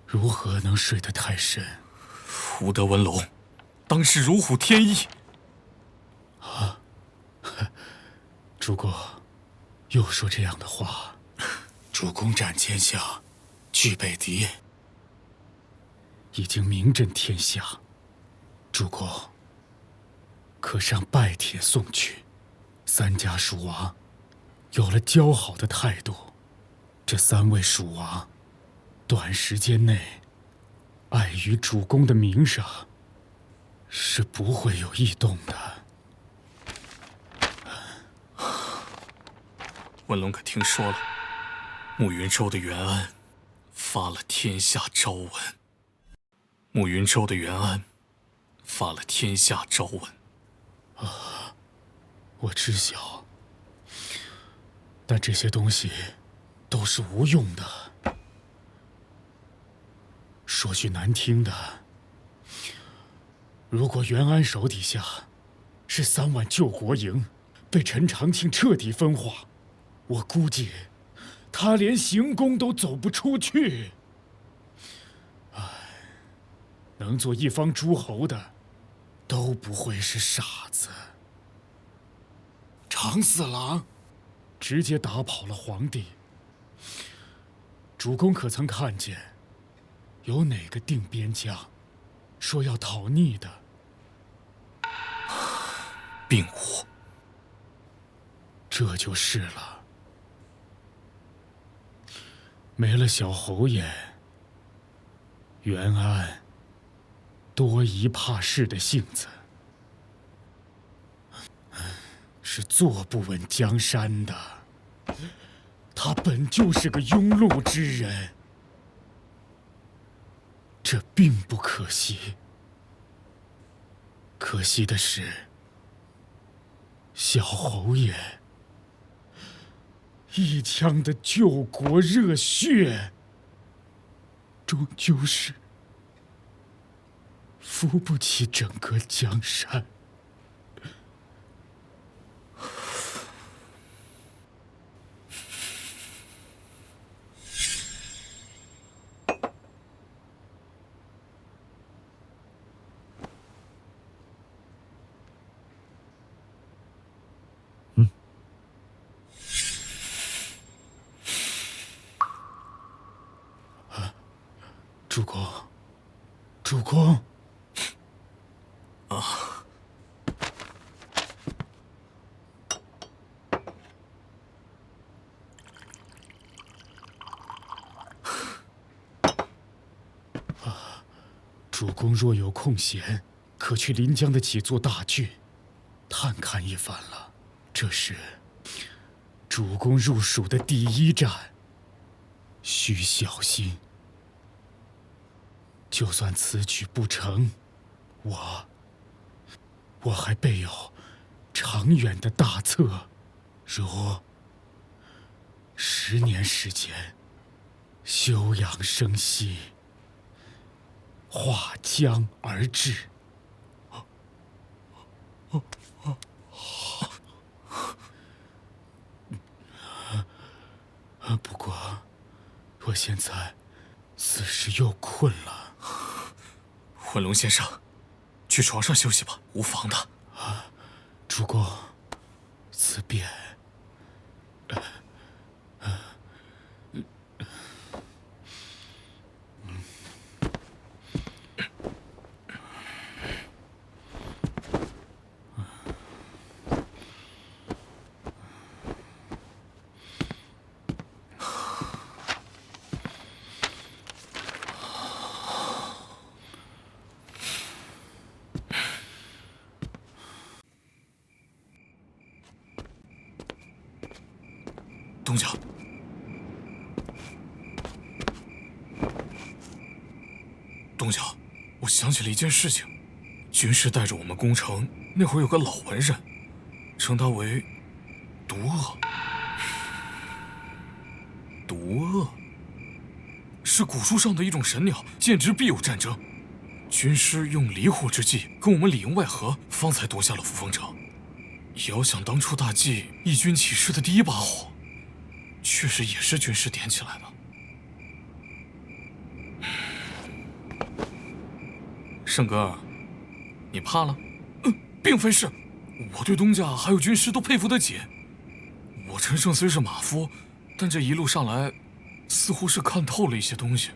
如何能睡得太深？
吾得文龙，当是如虎添翼。
主公又说这样的话。主公战天下，拒北敌，已经名震天下。主公可上拜帖送去，3家蜀王有了交好的态度，这3位蜀王短时间内碍于主公的名声，是不会有异动的。
文龙可听说了？暮云州的袁安发了天下诏文。暮云州的袁安发了天下诏文。
我知晓，但这些东西都是无用的。说句难听的，如果袁安手底下是3万救国营，被陈长庆彻底分化，我估计他连行宫都走不出去。能做一方诸侯的，都不会是傻子。长四郎直接打跑了皇帝。主公可曾看见有哪个定边将说要讨逆的？
并无。
这就是了。没了小侯爷，袁安多疑怕事的性子，是坐不稳江山的。他本就是个庸碌之人。这并不可惜。可惜的是，小侯爷一腔的救国热血，终究是扶不起整个江山。主公，主公，
啊！
主公若有空闲，可去临江的几座大郡探看一番了。这是主公入蜀的第一站，需小心。就算此举不成，我还备有长远的大策，如10年时间休养生息，划江而治。不过，我现在似是又困了。
文龙先生，去床上休息吧，无妨的。
主公，此便。
东家，东家，我想起了一件事情。军师带着我们攻城，那会儿有个老文人，称他为毒鳄。毒鳄是古书上的一种神鸟，见之必有战争。军师用离火之计跟我们里应外合，方才夺下了扶风城。遥想当初大计义军起事的第一把火，确实也是军师点起来的。圣哥，你怕了？并非是，我对东家还有军师都佩服得紧。我陈胜虽是马夫，但这一路上来，似乎是看透了一些东西。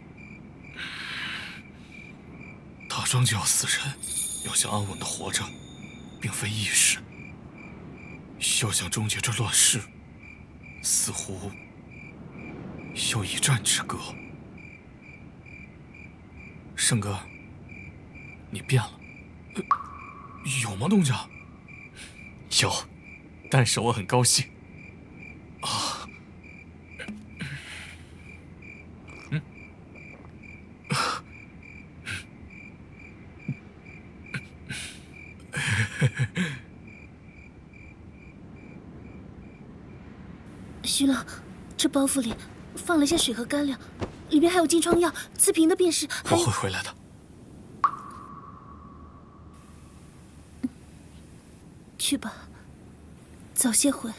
打仗就要死人，要想安稳的活着，并非易事。要想终结这乱世，似乎有一战之隔。圣哥，你变了，有吗，东家？有，但是我很高兴。啊，
徐老，这包袱里放了些水和干粮，里面还有金疮药、刺平的便是。
我会回来的。
去吧，早些回。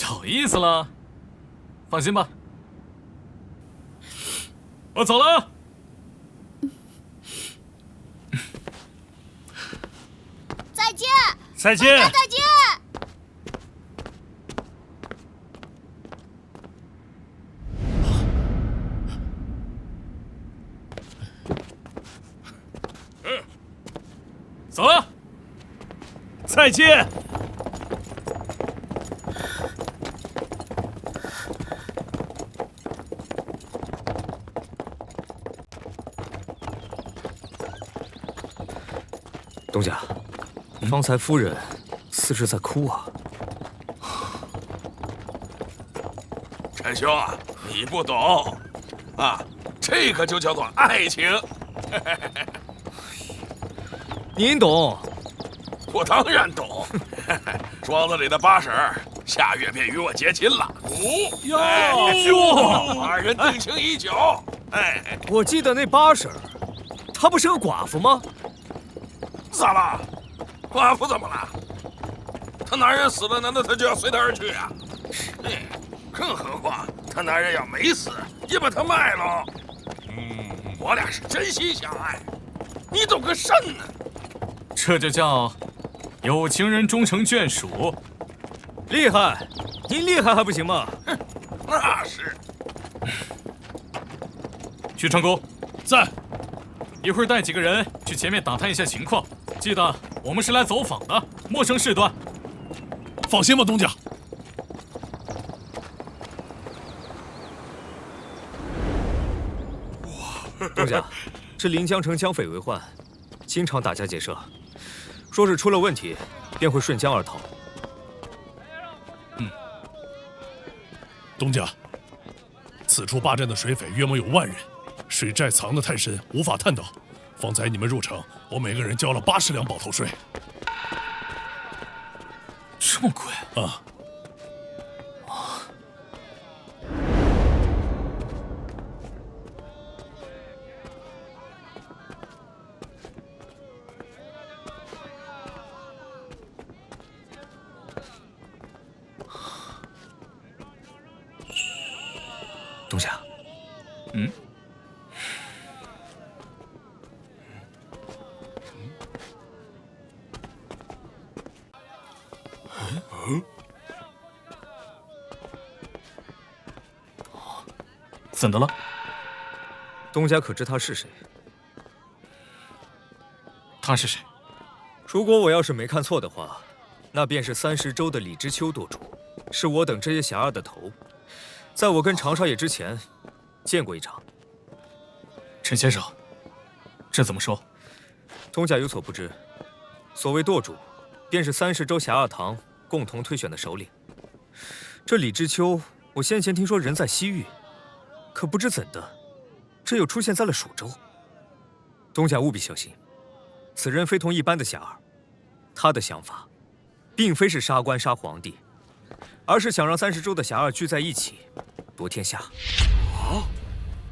有意思了。放心吧，我走了。
再见。
再见。
再见。
走了。
再见。
东家，方才夫人似是在哭啊。
陈兄啊，你不懂啊，这个就叫做爱情。
您懂？
我当然懂。庄子里的八婶下月便与我结亲了。哟，二人定情已久。哎，
我记得那八婶，她不是个寡妇吗？
咋了？寡妇怎么了？她男人死了，难道她就要随他而去啊？更何况她男人要没死，也把她卖了。我俩是真心相爱，你懂个甚呢？
这就叫有情人终成眷属。
厉害，您厉害还不行吗？
那是。
许成功，
在。
一会儿带几个人去前面打探一下情况，记得我们是来走访的，陌生事端。
放心吧，东家。
东家，这临江城江匪为患，经常打家劫舍，说是出了问题，便会顺江而逃。
东家，此处霸占的水匪约莫有万人，水寨藏得太深，无法探到。方才你们入城，我每个人交了80两保头税。
这么贵
啊！
东家，
怎的了？
东家可知他是谁？
他是谁？
如果我要是没看错的话，那便是30州的李知秋舵主，是我等这些侠儿的头。在我跟常少爷之前，见过一场。
陈先生，这怎么说？
东家有所不知，所谓舵主，便是30州侠儿堂共同推选的首领。这李知秋，我先前听说人在西域，可不知怎的，这又出现在了蜀州。东家务必小心，此人非同一般的侠儿，他的想法，并非是杀官杀皇帝，而是想让30州的侠儿聚在一起，夺天下。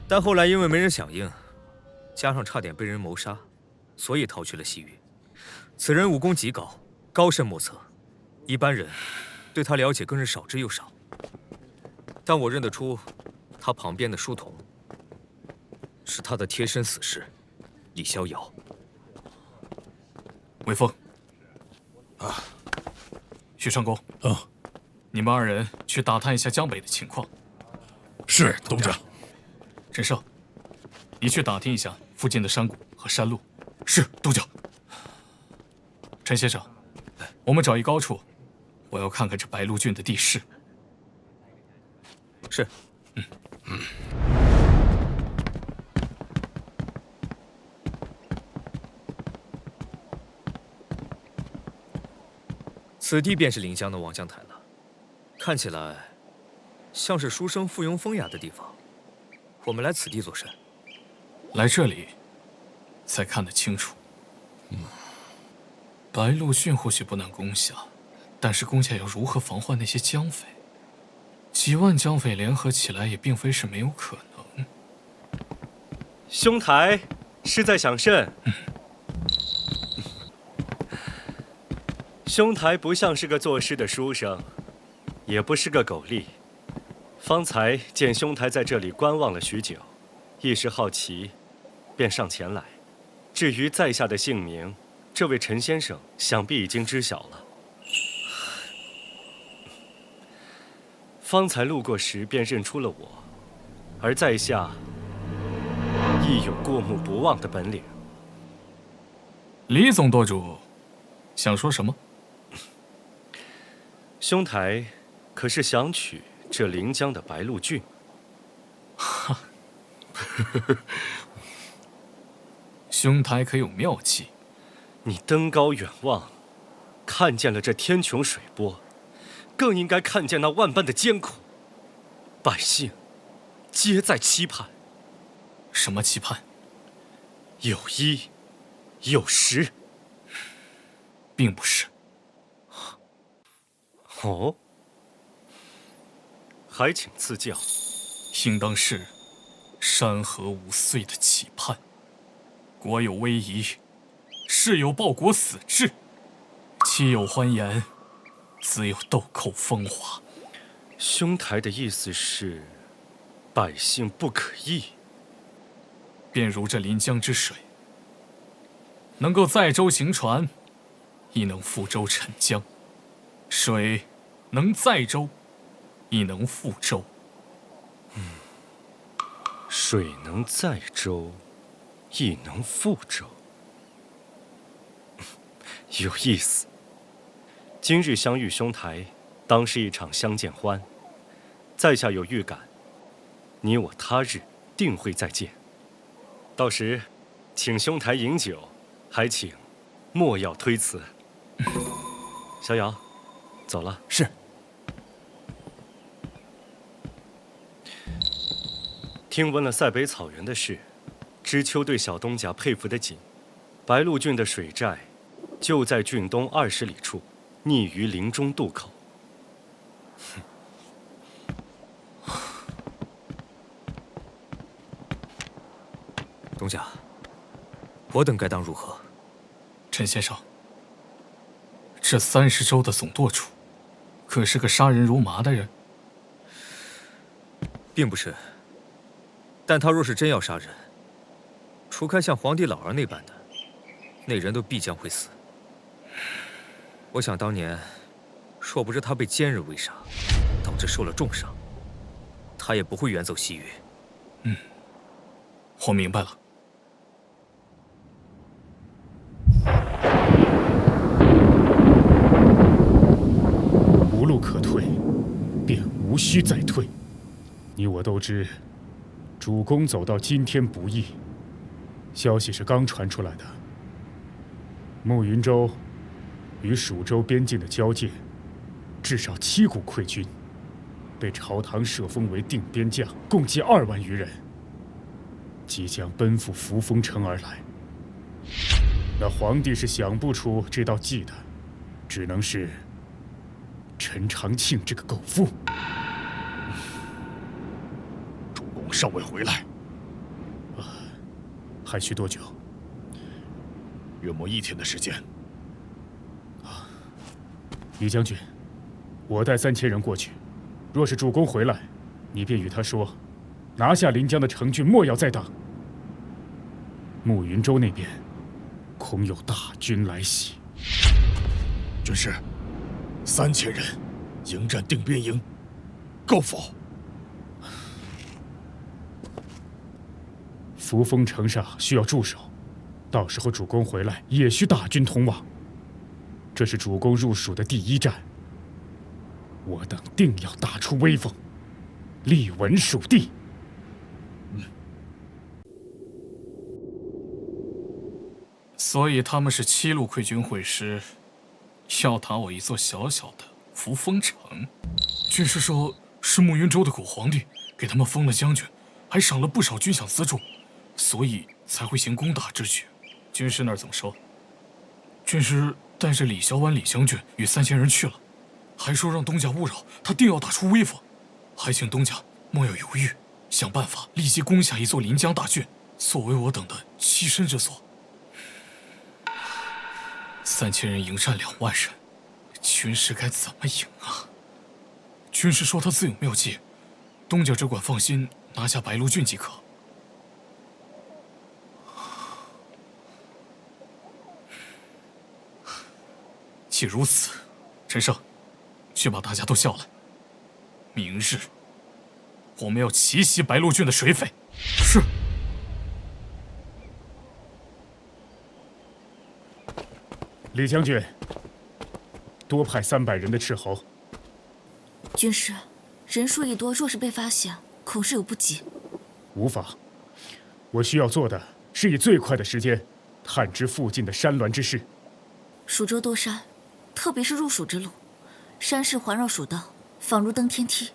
但后来因为没人响应，加上差点被人谋杀，所以逃去了西域。此人武功极高，高深莫测，一般人对他了解更是少之又少。但我认得出他旁边的书童，是他的贴身死士李逍遥。
微风，许成功，你们2人去打探一下江北的情况。
是，东家。
陈胜，你去打听一下附近的山谷和山路。是，督教。陈先生，我们找一高处，我要看看这白鹿郡的地势。
是。此地便是临江的望江台了，看起来像是书生附庸风雅的地方。我们来此地做甚？
来这里，才看得清楚。白鹿郡或许不难攻下，但是攻下要如何防患那些江匪？几万江匪联合起来，也并非是没有可能。
兄台是在想甚？兄台不像是个作诗的书生，也不是个狗吏。方才见兄台在这里观望了许久，一时好奇，便上前来。至于在下的姓名，这位陈先生想必已经知晓了。方才路过时便认出了我，而在下亦有过目不忘的本领。
李总舵主，想说什么？
兄台可是想取这临江的白鹿郡？
哈，兄台可有妙计？
你登高远望，看见了这天穹水波，更应该看见那万般的艰苦。百姓皆在期盼。
什么期盼？
有衣，有食。
并不是。
哦，还请赐教。
应当是山河无岁的期盼。国有危仪，士有报国死志，妻有欢颜，子有豆蔻风华。
兄台的意思是，百姓不可易。
便如这临江之水，能够载舟行船，亦能覆舟沉江；水能载舟，亦能覆舟。
水能载舟，亦能覆舟，有意思。今日相遇兄台，当是一场相见欢。在下有预感，你我他日定会再见。到时，请兄台饮酒，还请莫要推辞。逍遥，走了。
是。
听闻了塞北草原的事，知秋对小东家佩服得紧。白鹿郡的水寨，就在郡东20里处，溺于林中渡口。
东家，我等该当如何？
陈先生，这30州的总舵主，可是个杀人如麻的人？
并不是。但他若是真要杀人，除开像皇帝老儿那般的，那人都必将会死。我想当年，若不是他被奸人围杀，导致受了重伤，他也不会远走西域。
我明白了。
无路可退，便无需再退。你我都知，主公走到今天不易。消息是刚传出来的。慕云州与蜀州边境的交界，至少7股溃军，被朝堂册封为定边将，共计2万余人，即将奔赴扶风城而来。那皇帝是想不出这道计的，只能是陈长庆这个狗夫。
主公尚未回来，
还需多久？
约莫1天的时间。
李将军，我带3000人过去。若是主公回来，你便与他说，拿下临江的城郡，莫要再等。慕云州那边，恐有大军来袭。
军师，3000人迎战定边营，够否？
扶风城上需要驻守，到时候主公回来也需大军同往。这是主公入蜀的第1战，我等定要打出威风，立稳蜀地。
所以他们是7路溃军会师，要打我一座小小的扶风城。军师说是慕云州的狗皇帝给他们封了将军，还赏了不少军饷资助，所以才会行攻打之举。军师那儿怎么说？军师带着李小婉李将军与3000人去了，还说让东家勿扰，他定要打出威风，还请东家莫要犹豫，想办法立即攻下一座临江大郡，作为我等的栖身之所。3000人迎战2万人，军师该怎么赢啊？军师说他自有妙计，东家只管放心拿下白鹿郡即可。既如此，陈胜，去把大家都叫来。明日，我们要奇袭白鹿郡的水匪。是。
李将军，多派300人的斥候。
军师，人数一多，若是被发现，恐是有不及。
无妨，我需要做的是以最快的时间探知附近的山峦之势。
蜀州多山，特别是入蜀之路，山势环绕蜀道，仿如登天梯。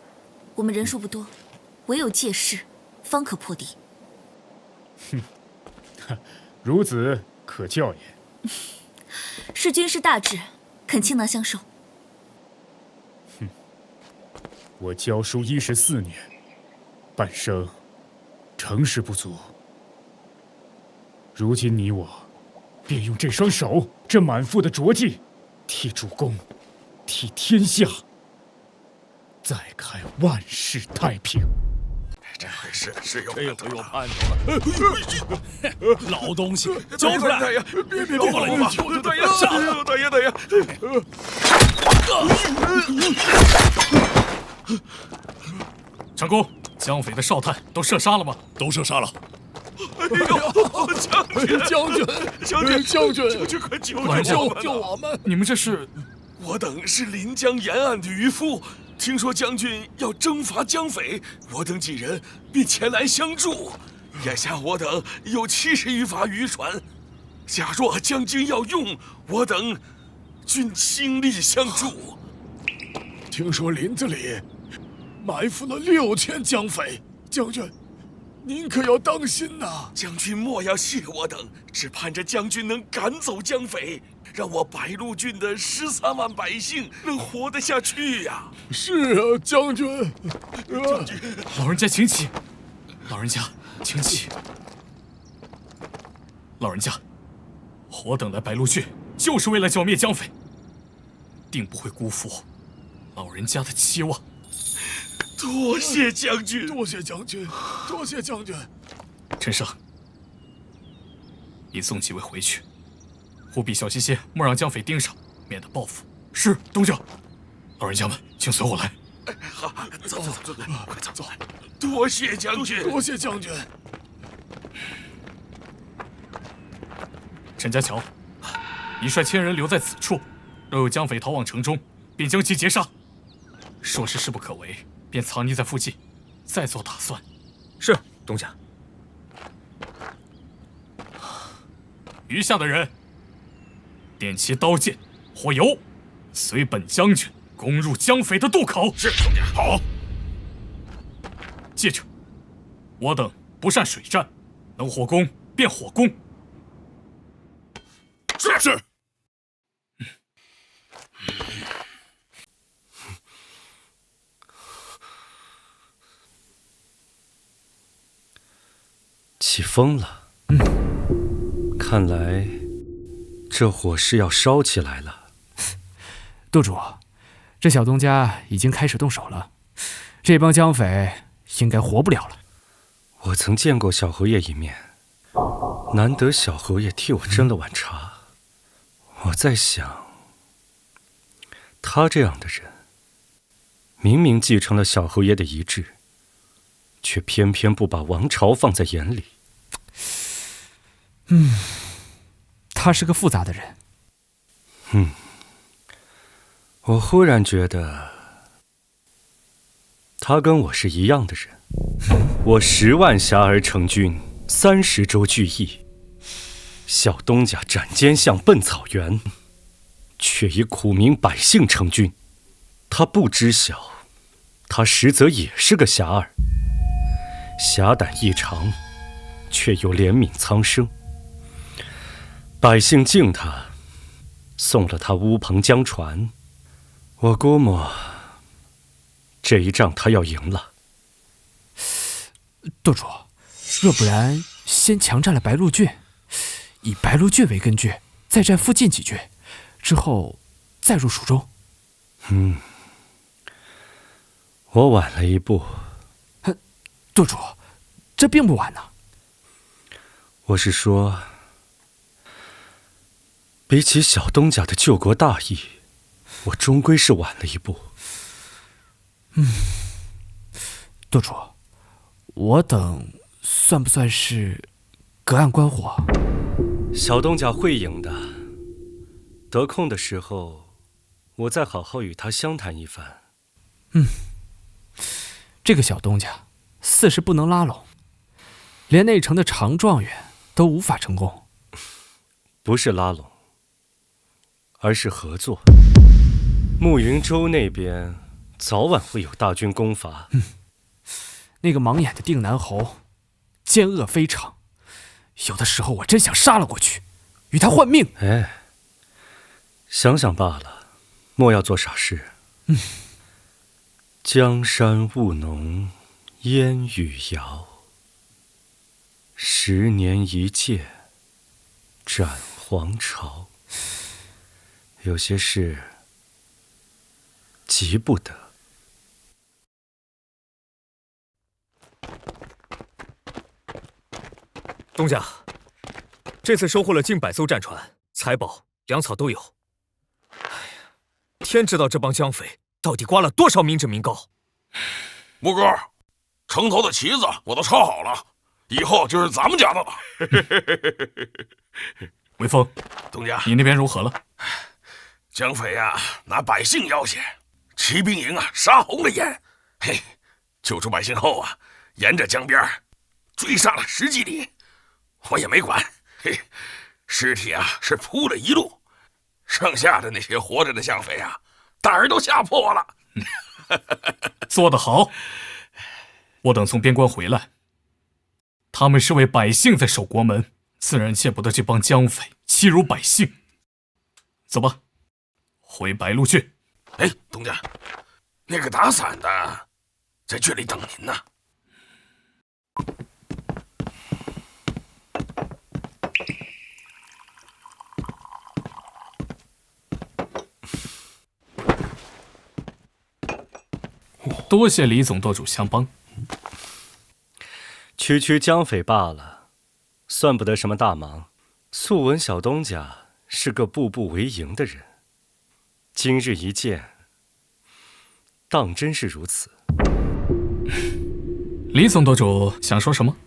我们人数不多，唯有借势，方可破敌。
哼，孺子可教也。
是军师大志，恳倾囊相授。
我教书14年，半生成事不足。如今你我便用这双手，这满腹的拙技，替主公，替天下，再开万世太平。
这回是有盼头
了。老东西，交出来！
大爷，别动了！大爷，大爷，大爷！
长公，江匪的哨探都射杀了吗？
都射杀了。
哎呦，将军，快救
我们！你们这是？
我等是临江沿岸的渔夫，听说将军要征伐江匪，我等几人便前来相助。眼下我等有70余筏渔船，假若将军要用，我等均倾力相助。
听说林子里埋伏了6000江匪，将军，您可要当心呐！
将军莫要谢我等，只盼着将军能赶走江匪，让我白鹿郡的13万百姓能活得下去呀！
是啊，将军。
老人家请起，老人家请起。老人家，我等来白鹿郡就是为了剿灭江匪，定不会辜负老人家的期望。
多谢将军，
多谢将军，多谢将军。
陈胜，你送几位回去，务必小心些，莫让江匪盯上，免得报复。是，东家。老人家们，请随我来。
好，走，快走。多谢将军，
多谢将军。
陈家桥，你率1000人留在此处，若有江匪逃往城中，便将其截杀。若是事不可为，便藏匿在附近，再做打算。
是，东家。
余下的人，点齐刀剑、火油，随本将军攻入江匪的渡口。
是，东家。
好。
记着，我等不善水战，能火攻便火攻。
是。
起风了，看来这火势要烧起来了。
舵主，这小东家已经开始动手了，这帮江匪应该活不了了。
我曾见过小侯爷一面，难得小侯爷替我斟了碗茶。我在想，他这样的人，明明继承了小侯爷的遗志，却偏偏不把王朝放在眼里。
他是个复杂的人。
我忽然觉得，他跟我是一样的人。我10万侠儿成军，30州聚义，小东家斩奸相奔草原，却以苦民百姓成军。他不知晓，他实则也是个侠儿，侠胆异常，却又怜悯苍生。百姓敬他，送了他乌篷江船。我估摸，这一仗他要赢了。
舵主，若不然，先强占了白鹿郡，以白鹿郡为根据，再占附近几郡，之后再入蜀州。
我晚了一步。
舵主，这并不晚呢。
我是说，比起小东家的救国大义，我终归是晚了一步。
舵主，我等算不算是隔岸观火？
小东家会赢的，得空的时候，我再好好与他相谈一番。
这个小东家似是不能拉拢，连内城的常状元都无法成功。
不是拉拢，而是合作。慕云州那边早晚会有大军攻伐。
那个盲眼的定南侯，奸恶非常，有的时候我真想杀了过去，与他换命。
哎，想想罢了，莫要做傻事。江山务农，烟雨遥。10年一届，斩黄巢。有些事急不得。
东家，这次收获了近100艘战船，财宝、粮草都有。哎呀，天知道这帮江匪到底刮了多少民脂民膏。
木哥，城头的旗子我都抄好了，以后就是咱们家的了。
微风，
东家，
你那边如何了？
江匪啊，拿百姓要挟，骑兵营啊杀红了眼。嘿，救出百姓后啊，沿着江边追杀了10几里。我也没管，嘿，尸体啊是铺了一路，剩下的那些活着的乡匪啊，胆儿都吓破了。
做得好！我等从边关回来，他们是为百姓在守国门，自然见不得这帮江匪欺辱百姓。走吧，回白鹿郡。
哎，东家，那个打伞的在郡里等您呢。
多谢李总舵主相帮，
区江匪罢了，算不得什么大忙。素闻小东家是个步步为营的人，今日一见，当真是如此。
李总舵主想说什么？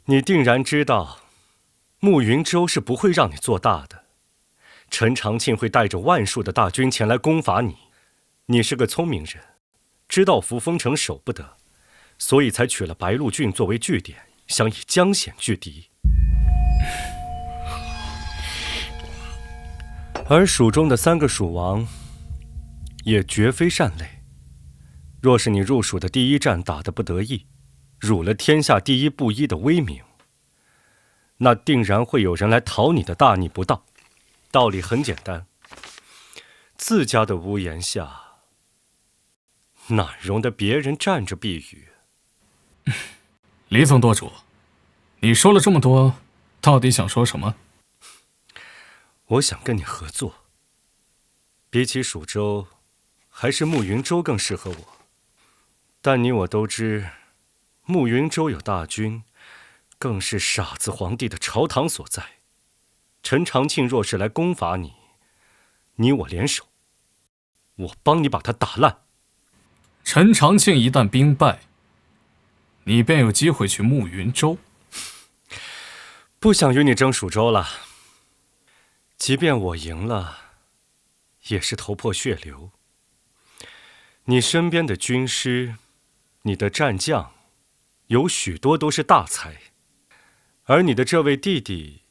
你定然知道，慕云州是不会让你做大的。陈长庆会带着万数的大军前来攻伐你。你是个聪明人，知道扶风城守不得，所以才取了白鹿郡作为据点，想以江险拒敌。而蜀中的3个蜀王，也绝非善类。若是你入蜀的第一战打得不得意，辱了天下第一布衣的威名，那定然会有人来讨你的大逆不道。道理很简单，自家的屋檐下，哪容得别人站着避雨？
李总舵主，你说了这么多，到底想说什么？
我想跟你合作。比起蜀州，还是慕云州更适合我。但你我都知，慕云州有大军，更是傻子皇帝的朝堂所在。陈长庆若是来攻伐你，你我联手，我帮你把他打烂。
陈长庆一旦兵败，你便有机会去慕云州。
不想与你争蜀州了。即便我赢了，也是头破血流。你身边的军师，你的战将，有许多都是大才，而你的这位弟弟，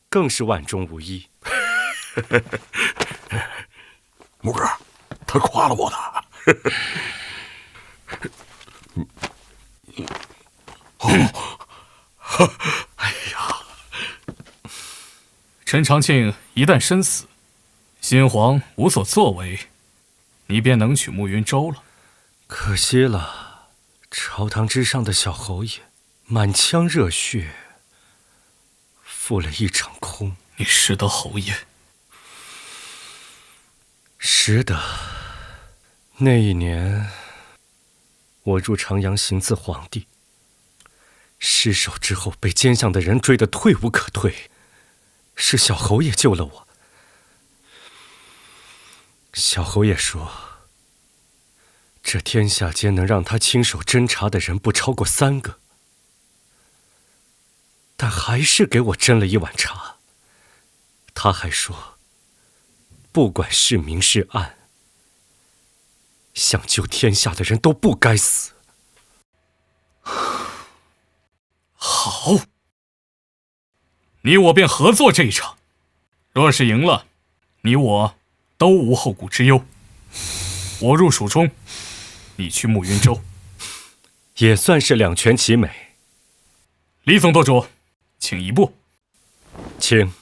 更是万中无一。
木哥，他夸了我的。哎呀，
陈长庆一旦身死，新皇无所作为，你便能取慕云州了。
可惜了，朝堂之上的小侯爷，满腔热血，付了一场空。
你识得侯爷？
是。值得。那一年，我入长阳行刺皇帝，失手之后被奸相的人追得退无可退，是小侯爷救了我。小侯爷说，这天下间能让他亲手侦查的人不超过3个，但还是给我斟了一碗茶。他还说，不管是明是暗，想救天下的人都不该死。
好，你我便合作这一场。若是赢了，你我都无后顾之忧。我入蜀中，你去慕云州，
也算是两全其美。
李总舵主，请一步。
请。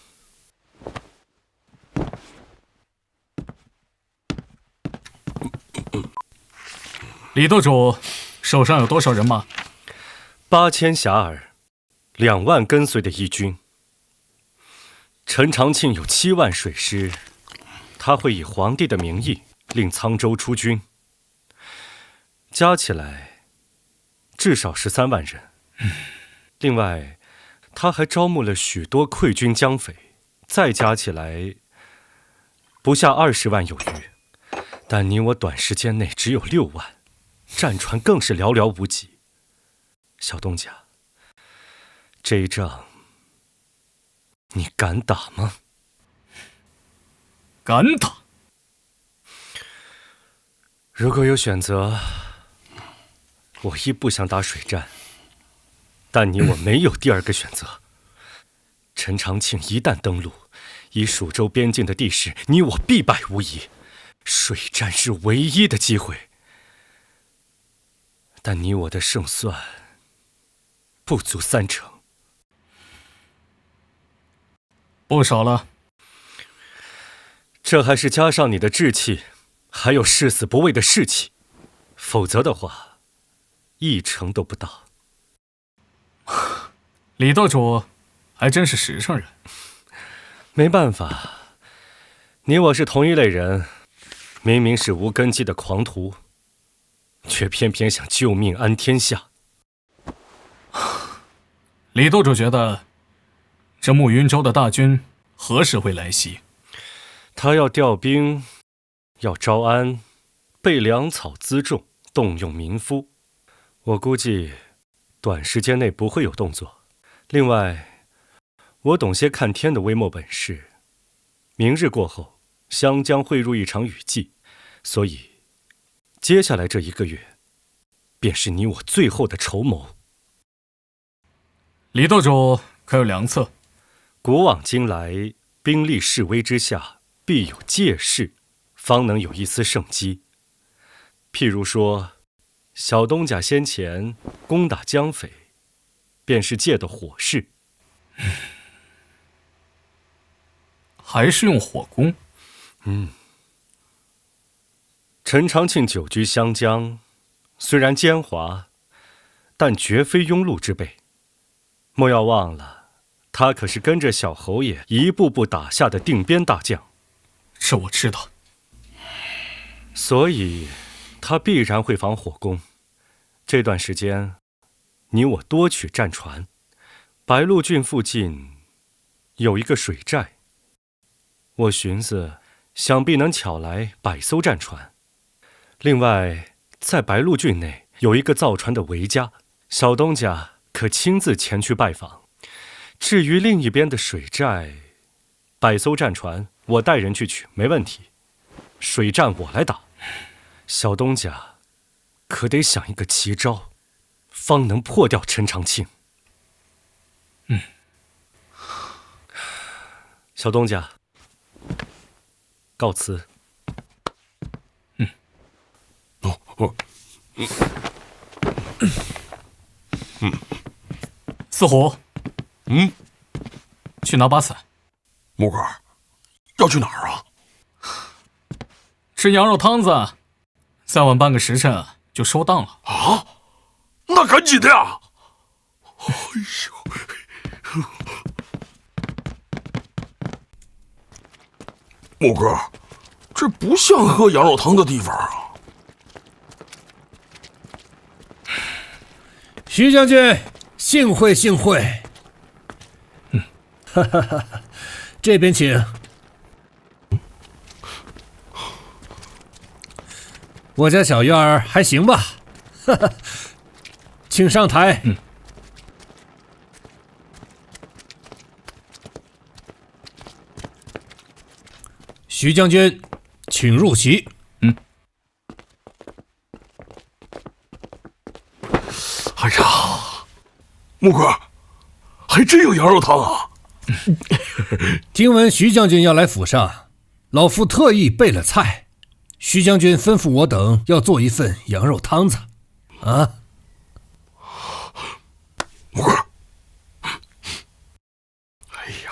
李舵主手上有多少人马
？8000遐迩，2万跟随的义军。陈长庆有7万水师，他会以皇帝的名义令沧州出军，加起来至少13万人。另外，他还招募了许多溃军江匪，再加起来不下20万有余。但你我短时间内只有6万，战船更是寥寥无几。小东家，这一仗你敢打吗？
敢打。
如果有选择，我亦不想打水战，但你我没有第2个选择。陈长庆一旦登陆，以蜀州边境的地势，你我必败无疑。水战是唯一的机会，但你我的胜算不足30%。
不少了。
这还是加上你的志气，还有誓死不畏的士气，否则的话，1成都不到。
李舵主还真是实诚人。
没办法，你我是同一类人，明明是无根基的狂徒，却偏偏想救命安天下。
李舵主觉得，这慕云州的大军何时会来袭？
他要调兵，要招安，备粮草辎重，动用民夫。我估计短时间内不会有动作。另外，我懂些看天的微末本事。明日过后，湘江会入一场雨季，所以接下来这1个月，便是你我最后的筹谋。
李舵主可有良策？
古往今来，兵力势危之下，必有借势，方能有一丝胜机。譬如说，小东家先前攻打江匪，便是借的火势。
还是用火攻？
陈长庆久居湘江，虽然奸猾，但绝非庸碌之辈。莫要忘了，他可是跟着小侯爷一步步打下的定边大将。
这我知道。
所以，他必然会防火攻。这段时间，你我多取战船。白鹿郡附近有一个水寨，我寻思，想必能巧来100艘战船。另外，在白鹿郡内有一个造船的韦家，小东家可亲自前去拜访。至于另一边的水寨，100艘战船，我带人去取，没问题。水战我来打，小东家可得想一个奇招，方能破掉陈长庆。小东家，告辞。
四虎，去拿把伞。
木哥，要去哪儿啊？
吃羊肉汤子，再晚半个时辰就收档了。
啊，那赶紧的呀！哎呦，木哥，
这不像喝羊肉汤的地方啊！
徐将军，幸会幸会。哈哈哈，这边请。我家小院儿还行吧？哈哈，请上台。徐将军，请入席。
哎呀，木哥，还真有羊肉汤啊！
听闻徐将军要来府上，老夫特意备了菜。徐将军吩咐我等要做一份羊肉汤子。啊，
木哥，
哎呀，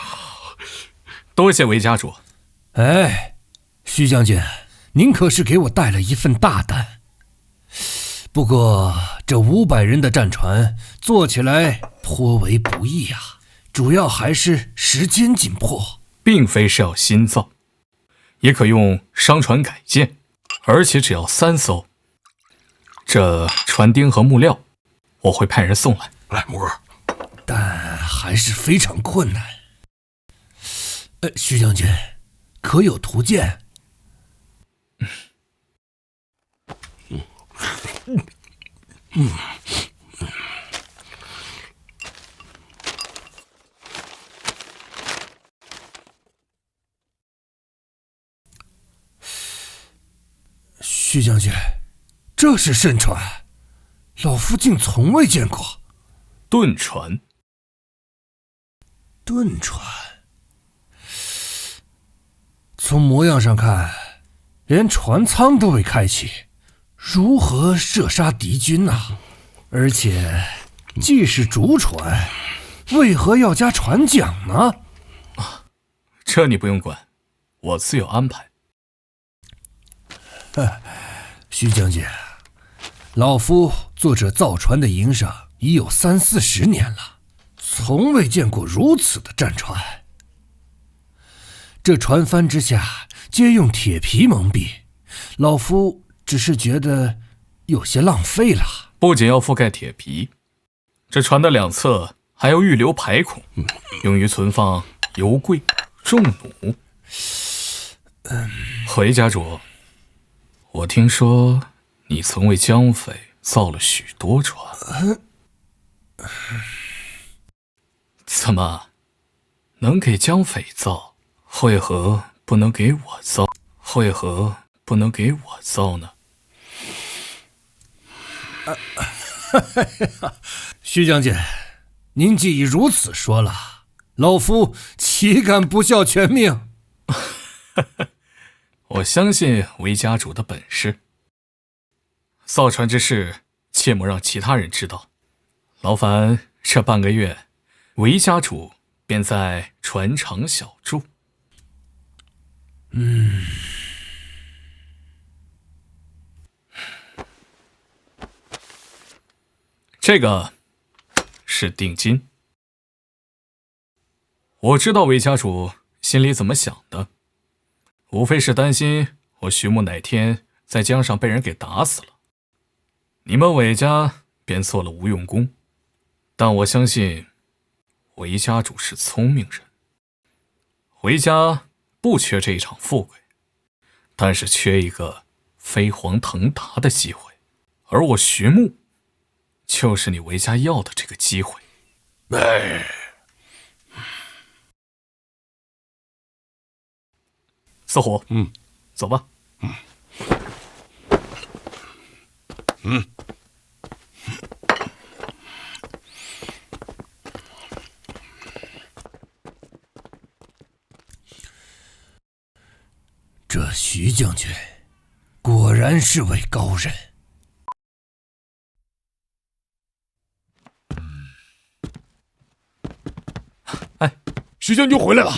多谢韦家主。
哎，徐将军，您可是给我带了一份大担。不过这500人的战船做起来颇为不易啊，主要还是时间紧迫。
并非是要新造，也可用商船改建，而且只要3艘。这船钉和木料，我会派人送来。
来，木哥，
但还是非常困难。徐将军，可有图鉴？徐将军，这是甚船？老夫竟从未见过。
盾船。
盾船，从模样上看，连船舱都未开启，如何射杀敌军啊？而且，既是主船，为何要加船桨呢？
这你不用管，我自有安排。
徐将军，老夫做这造船的营生已有30-40年了，从未见过如此的战船。这船帆之下皆用铁皮蒙蔽，老夫只是觉得有些浪费了。
不仅要覆盖铁皮，这船的2侧还要预留排孔，用于存放油柜、重弩。回家主，我听说你曾为江匪造了许多船，怎么能给江匪造，为何不能给我造？为何不能给我造呢？
徐将军，您既已如此说了，老夫岂敢不效全命？
我相信韦家主的本事。造船之事，切莫让其他人知道。劳烦这半个月，韦家主便在船厂小住。这个是定金。我知道韦家主心里怎么想的，无非是担心我徐木哪天在江上被人给打死了，你们韦家便做了无用功。但我相信韦家主是聪明人，韦家不缺这一场富贵，但是缺一个飞黄腾达的机会，而我徐木就是你韦家要的这个机会。四虎，走吧。
这徐将军果然是位高人。
徐将军回来了。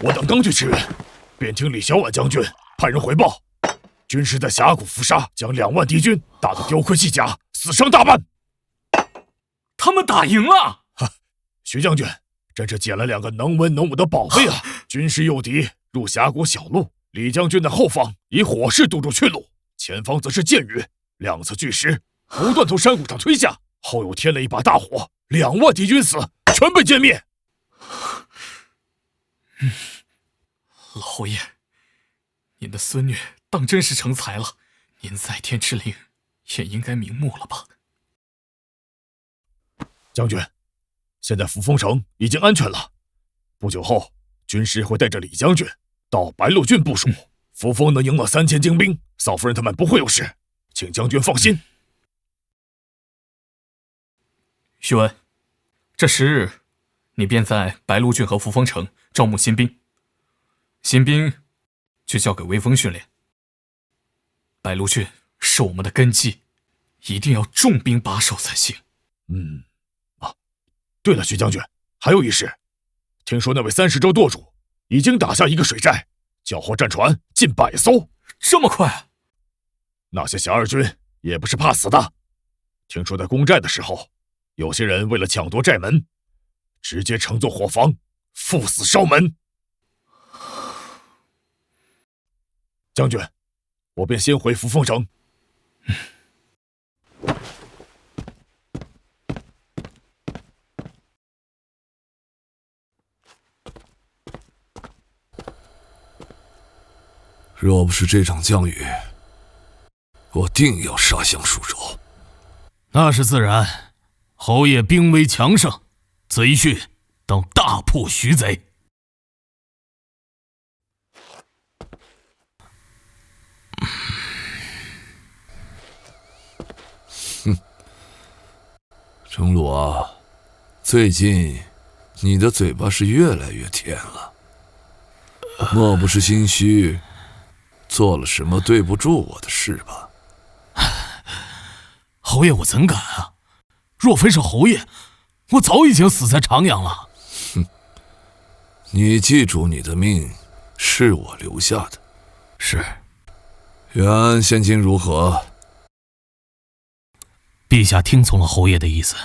我等刚去驰援，便听李小婉将军派人回报，军师在峡谷伏杀，将2万敌军打得雕盔弃甲，死伤大半。
他们打赢了！
徐将军真是捡了2个能文能武的宝贝啊！军师诱敌入峡谷小路，李将军的后方以火势堵住去路，前方则是箭雨，两侧巨石不断从山谷上推下，后又添了一把大火，2万敌军死，全被歼灭。
老侯爷，您的孙女当真是成才了，您在天之灵也应该瞑目了吧？
将军，现在扶风城已经安全了，不久后军师会带着李将军到白鹿郡部署，扶风能赢了3000精兵，嫂夫人他们不会有事，请将军放心。
徐文，这10日，你便在白鹿郡和扶风城招募新兵，新兵就交给微风训练。白鹿郡是我们的根基，一定要重兵把守才行。
对了，徐将军，还有一事，听说那位30州舵主已经打下一个水寨，缴获战船近100艘。
这么快？
那些侠二军也不是怕死的，听说在攻寨的时候，有些人为了抢夺寨门，直接乘坐火房，赴死烧门。将军，我便先回扶风城。
若不是这场降雨，我定要杀向蜀州。
那是自然，侯爷兵威强盛，贼讯等大破徐贼。
程鲁啊，最近你的嘴巴是越来越甜了，莫不是心虚，做了什么对不住我的事吧？
侯爷，我怎敢啊！若非是侯爷，我早已经死在长阳了。
你记住，你的命是我留下的。
是。
远安现今如何？
陛下听从了侯爷的意思，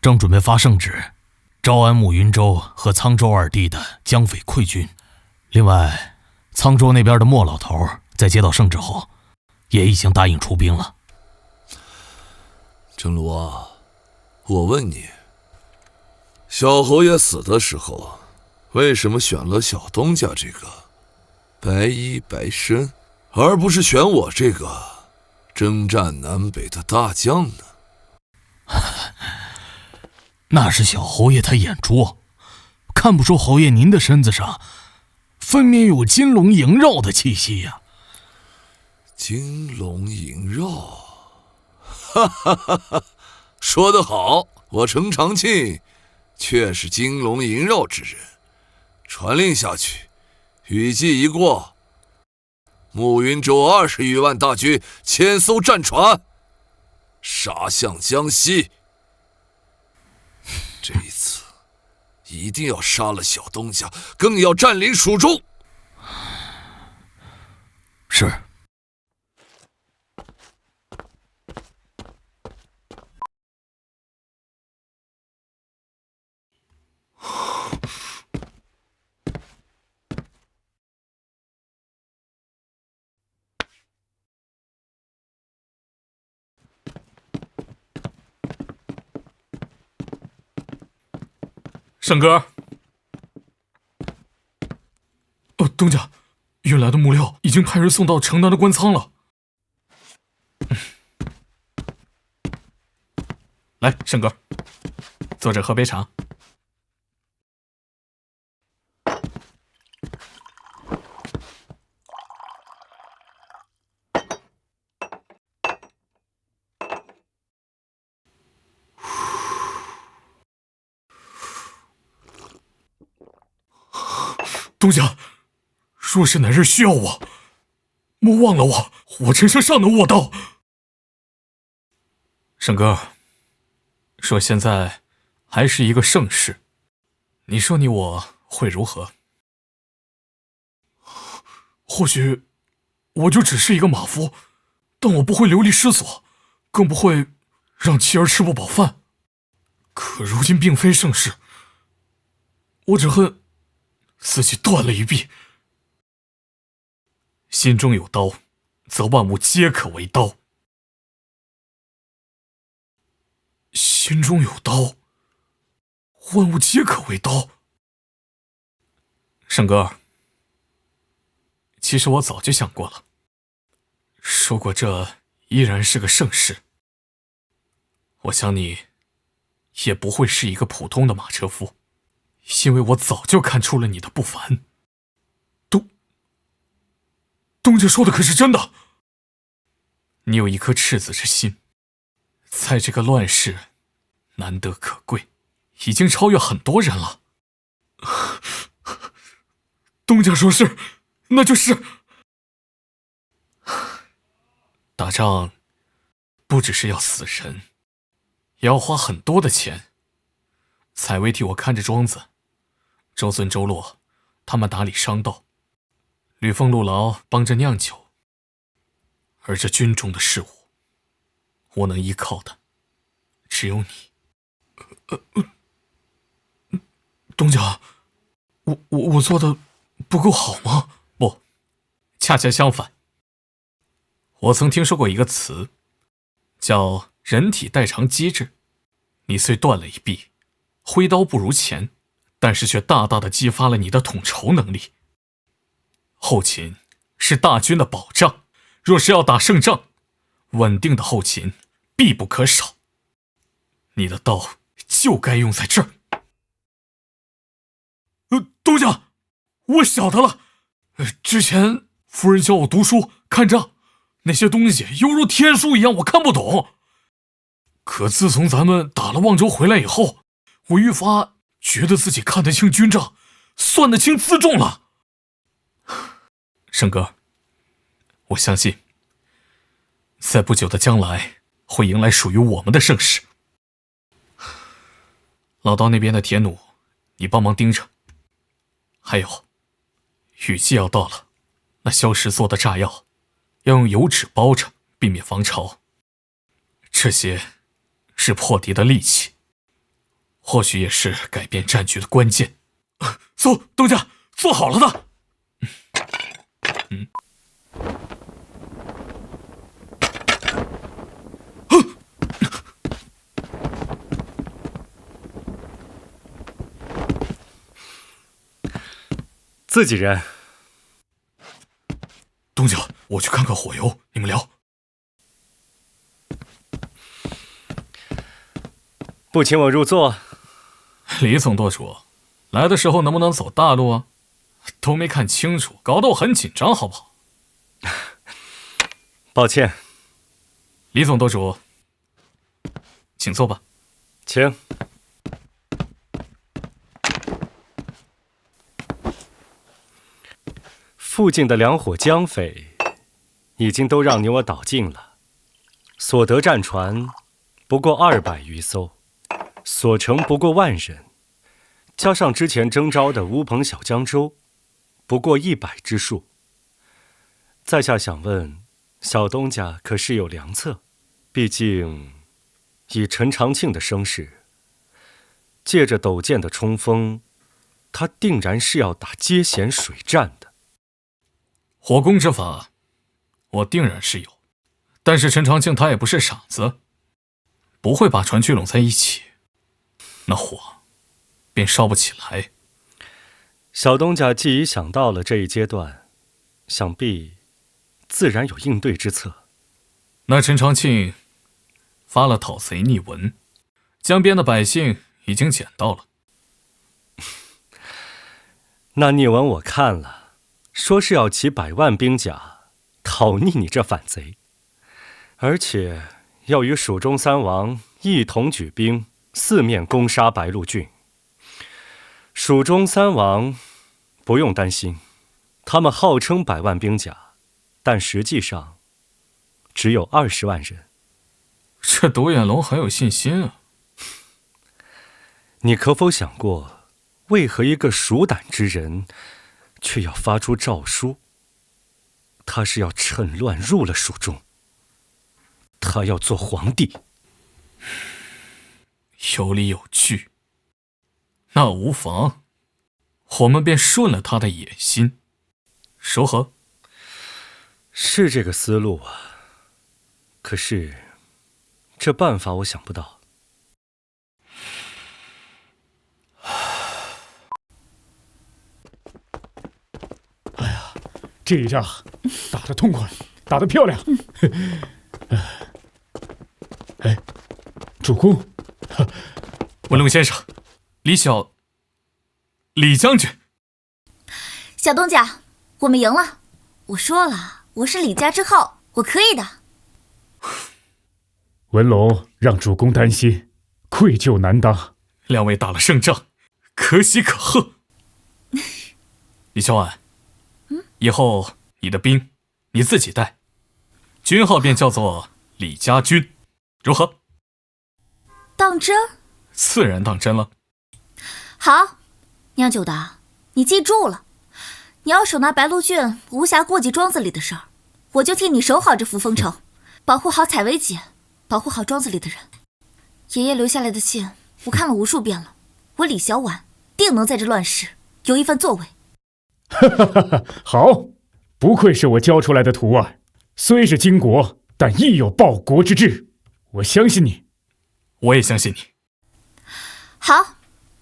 正准备发圣旨，招安慕云州和沧州2地的江匪溃军。另外，沧州那边的莫老头在接到圣旨后，也已经答应出兵了。
程鲁啊，我问你，小侯爷死的时候，为什么选了小东家这个白衣白身，而不是选我这个征战南北的大将呢？
那是小侯爷他眼拙，看不出侯爷您的身子上分明有金龙萦绕的气息呀。
金龙萦绕，哈哈哈哈！说得好，我程长庆却是金龙萦绕之人。传令下去，雨季一过，慕云州20余万大军，1000艘战船，杀向江西。这一次，一定要杀了小东家，更要占领蜀州。
是。
沈哥，东家，运来的木料已经派人送到城南的官仓了。来，沈哥，坐着喝杯茶。东家，若是哪日需要我，莫忘了我，我陈生尚能握刀。沈哥，说现在还是一个盛世，你说你我会如何？或许我就只是一个马夫，但我不会流离失所，更不会让妻儿吃不饱饭。可如今并非盛世，我只恨自己断了一臂。心中有刀，则万物皆可为刀。心中有刀，万物皆可为刀。圣哥，其实我早就想过了，说过这依然是个盛世。我想你也不会是一个普通的马车夫，因为我早就看出了你的不凡。东家说的可是真的？你有一颗赤子之心，在这个乱世难得可贵，已经超越很多人了。东家说是，那就是。打仗不只是要死人，也要花很多的钱。采薇替我看着庄子，周孙周洛他们打理商道，吕奉陆劳帮着酿酒。而这军中的事务，我能依靠的只有你。东家，我做的不够好吗？不，恰恰相反。我曾听说过一个词，叫人体代偿机制。你虽断了一臂，挥刀不如前，但是却大大的激发了你的统筹能力。后勤是大军的保障，若是要打胜仗，稳定的后勤必不可少。你的刀就该用在这儿。东家，我晓得了。之前夫人教我读书看账，那些东西犹如天书一样，我看不懂。可自从咱们打了望州回来以后，我愈发觉得自己看得清军账，算得清辎重了。圣哥，我相信在不久的将来会迎来属于我们的盛世。老道那边的铁弩你帮忙盯着，还有雨季要到了，那萧石做的炸药要用油纸包着，避免防潮。这些是破敌的利器，或许也是改变战局的关键。走，东家，做好了的。
自己人。
东家，我去看看火油，你们聊。
不请我入座？
李总舵主，来的时候能不能走大路啊？都没看清楚，搞得我很紧张，好不好？
抱歉。
李总舵主，请坐吧。
请。附近的两伙江匪已经都让你我捣尽了，所得战船不过200余艘，所乘不过10000人，加上之前征召的乌篷小江舟，不过100之数。在下想问，小东家可是有良策？毕竟以陈长庆的声势，借着陡剑的冲锋，他定然是要打接弦水战的。
火攻之法，我定然是有，但是陈长庆他也不是傻子，不会把船聚拢在一起，那火便烧不起来。
小东家既已想到了这一阶段，想必自然有应对之策。
那陈长庆发了讨贼逆文，江边的百姓已经捡到了。
那逆文我看了，说是要起100万兵甲讨逆你这反贼，而且要与蜀中3王一同举兵四面攻杀白鹿郡。蜀中3王不用担心，他们号称100万兵甲，但实际上只有20万人。
这独眼龙很有信心啊！
你可否想过，为何一个蜀胆之人却要发出诏书？他是要趁乱入了蜀中，他要做皇帝。
有理有据，那无妨，我们便顺了他的野心，如何？
是这个思路啊，可是这办法我想不到。
这一仗打得痛快，打得漂亮。哎，主公，
文龙先生，李将军，
小东家，我们赢了。我说了，我是李家之后，我可以的。
文龙让主公担心，愧疚难当。
两位打了胜仗，可喜可贺。李小婉，以后你的兵你自己带，军号便叫做李家军，如何？
当真？
自然当真了。
好，酿酒的，你记住了，你要手拿白鹿郡无暇顾及庄子里的事儿，我就替你守好这扶风城，保护好采薇姐，保护好庄子里的人。爷爷留下来的信，我看了无数遍了，我李小婉定能在这乱世有一番作为。
好，不愧是我教出来的徒儿，虽是巾帼，但亦有报国之志。我相信你，
我也相信你。
好，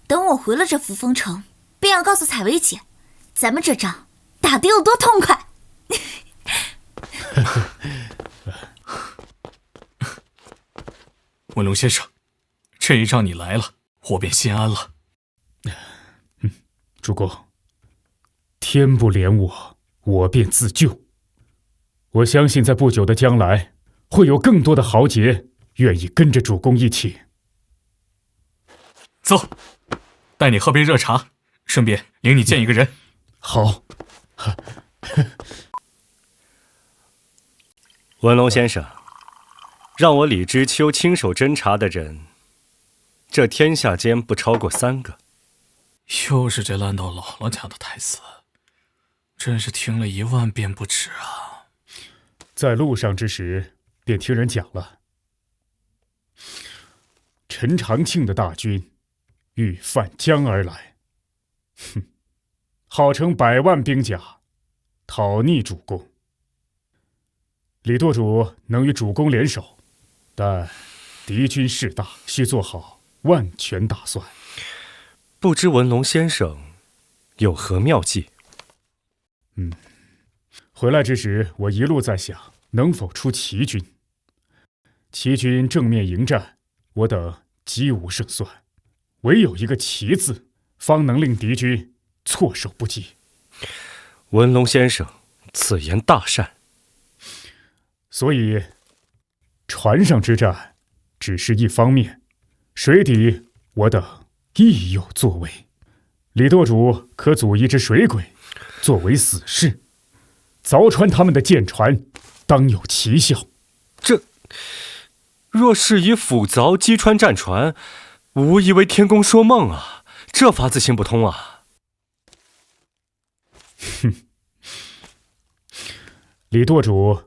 等我回了这扶风城，便要告诉采薇姐，咱们这仗打得有多痛快。
文龙先生，这一仗你来了，我便心安了。
主公，天不怜我，我便自救。我相信在不久的将来，会有更多的豪杰愿意跟着主公一起。
走，带你喝杯热茶，顺便领你见一个人。
好。
文龙先生，让我李知秋亲手侦查的人，这天下间不超过3个。
又是这烂到姥姥家的台词，真是听了1万遍不止啊！
在路上之时，便听人讲了，陈长庆的大军欲犯江而来，号称100万兵甲，讨逆主公。李舵主能与主公联手，但敌军势大，需做好万全打算。
不知文龙先生有何妙计？
回来之时，我一路在想，能否出奇军。齐军正面迎战，我等几无胜算，唯有一个奇字，方能令敌军措手不及。
文龙先生此言大善。
所以船上之战只是一方面，水底我等亦有作为。李舵主可组一支水鬼，作为死士，凿穿他们的舰船，当有奇效。
这若是以斧凿击穿战船，无疑为天公说梦啊！这法子行不通啊！
李舵主，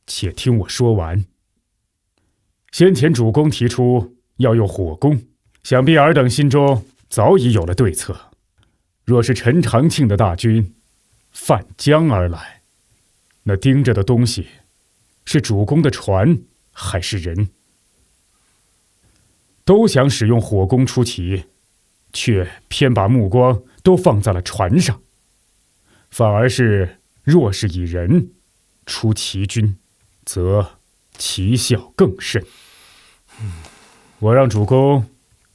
且听我说完。先前主公提出要用火攻，想必尔等心中早已有了对策。若是陈长庆的大军泛江而来，那盯着的东西是主公的船还是人？都想使用火攻出奇，却偏把目光都放在了船上，反而是若是以人出奇军，则奇效更甚。我让主公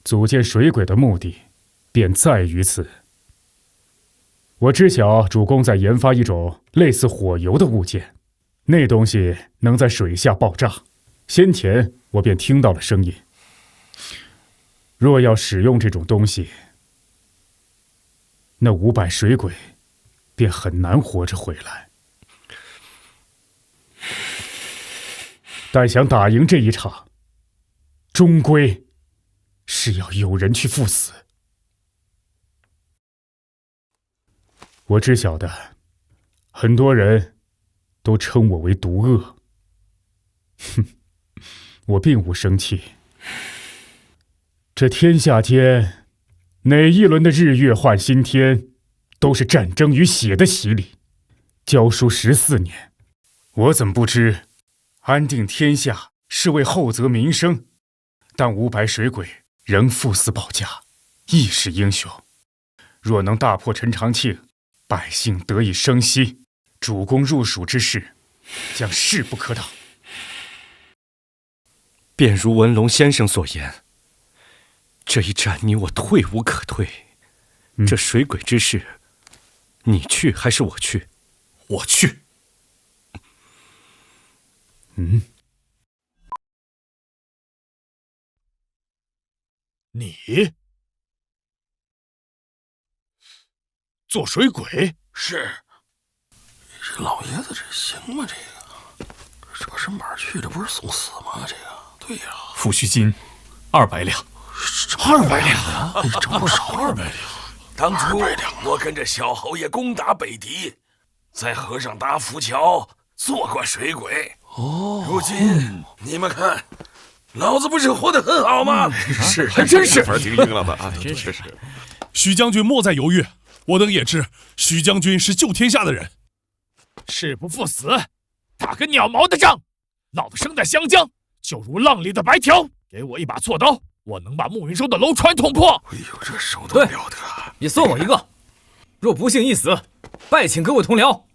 组建水鬼的目的，便在于此。我知晓主公在研发一种类似火油的物件，那东西能在水下爆炸。先前我便听到了声音。若要使用这种东西，那500水鬼便很难活着回来。但想打赢这一场，终归是要有人去赴死。我知晓的，很多人都称我为毒恶。我并无生气。这天下间，哪一轮的日月换新天，都是战争与血的洗礼。教书14年，我怎不知，安定天下是为厚泽民生，但五百水鬼仍赴死保家，亦是英雄。若能大破陈长庆，百姓得以生息，主公入蜀之事将势不可挡。
便如文龙先生所言，这一战你我退无可退。这水鬼之事，你去还是我去？
我去。你做水鬼？
是。这老爷子这行吗？这个这身板去，这不是送死吗？这个对呀。
抚恤金200两。200两
啊！这不少200两。
当初我跟着小侯爷攻打北狄，在河上搭浮桥，做过水鬼。如今你们看，老子不是活得很好吗？
是，
还真是。听听了吧？真是。
许将军莫再犹豫，我等也知许将军是救天下的人。
誓不赴死，打个鸟毛的仗！老子生在湘江，就如浪里的白条。给我一把锉刀，我能把慕云州的楼船捅破。
哎呦，这手都了得！
也算我一个。若不幸一死，拜请各位同僚，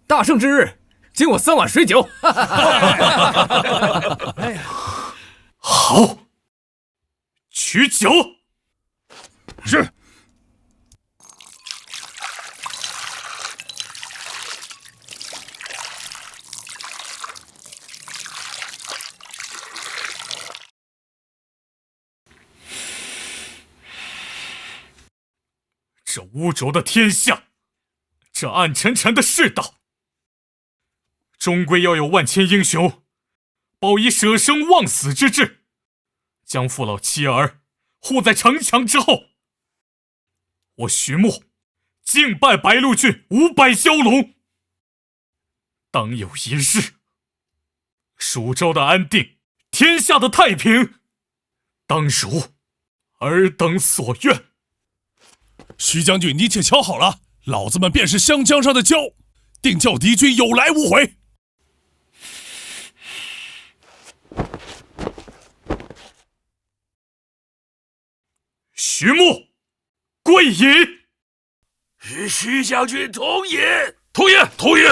大胜之日，敬我3碗水酒。
好，取酒。
是。
这污浊的天下，这暗沉沉的世道，终归要有万千英雄，报以舍生忘死之志，将父老妻儿护在城墙之后。我徐穆敬拜白鹿郡500蛟龙。当有一日，蜀州的安定，天下的太平，当如尔等所愿。
徐将军，你且瞧好了，老子们便是湘江上的蛟，定叫敌军有来无回。
徐穆，跪饮。
与徐将军同饮。
同饮，同饮。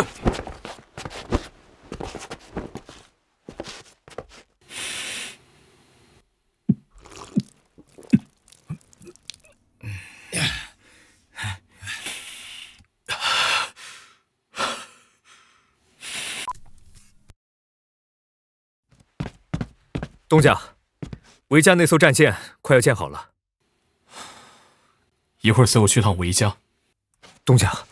东家，韦家那艘战舰快要建好了，
一会儿随我去趟韦家。
东家，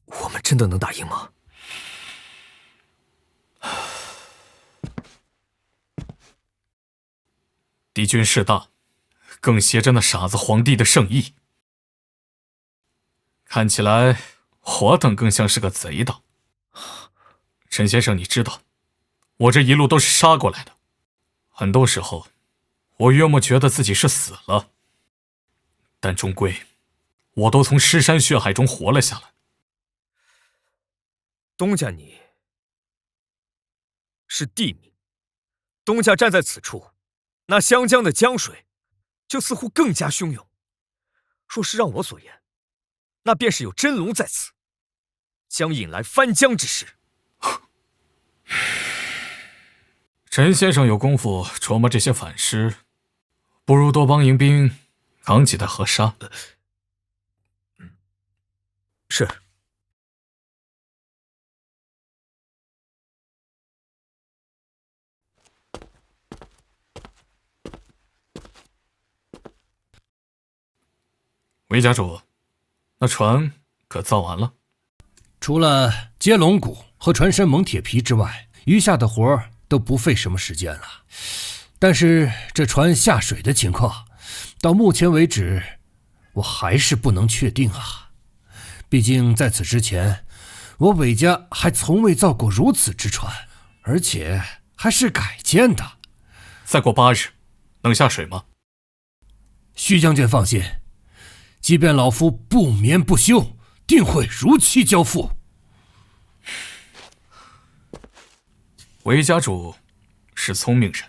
我们真的能打赢吗？
敌军势大，更挟着那傻子皇帝的圣意，看起来我等更像是个贼党。陈先生，你知道，我这一路都是杀过来的，很多时候，我约莫觉得自己是死了，但终归，我都从尸山血海中活了下来。
东家你是帝名，东家站在此处，那湘江的江水就似乎更加汹涌。若是让我所言，那便是有真龙在此，将引来翻江之势。
陈先生有功夫琢磨这些反诗，不如多帮迎兵扛几袋河沙。
是。
韦家主，那船可造完了？
除了接龙骨和船身蒙铁皮之外，余下的活儿都不费什么时间了。但是这船下水的情况，到目前为止，我还是不能确定啊。毕竟在此之前，我韦家还从未造过如此之船，而且还是改建的。
再过8日，能下水吗？
徐将军放心，即便老夫不眠不休，定会如期交付。
韦家主是聪明人，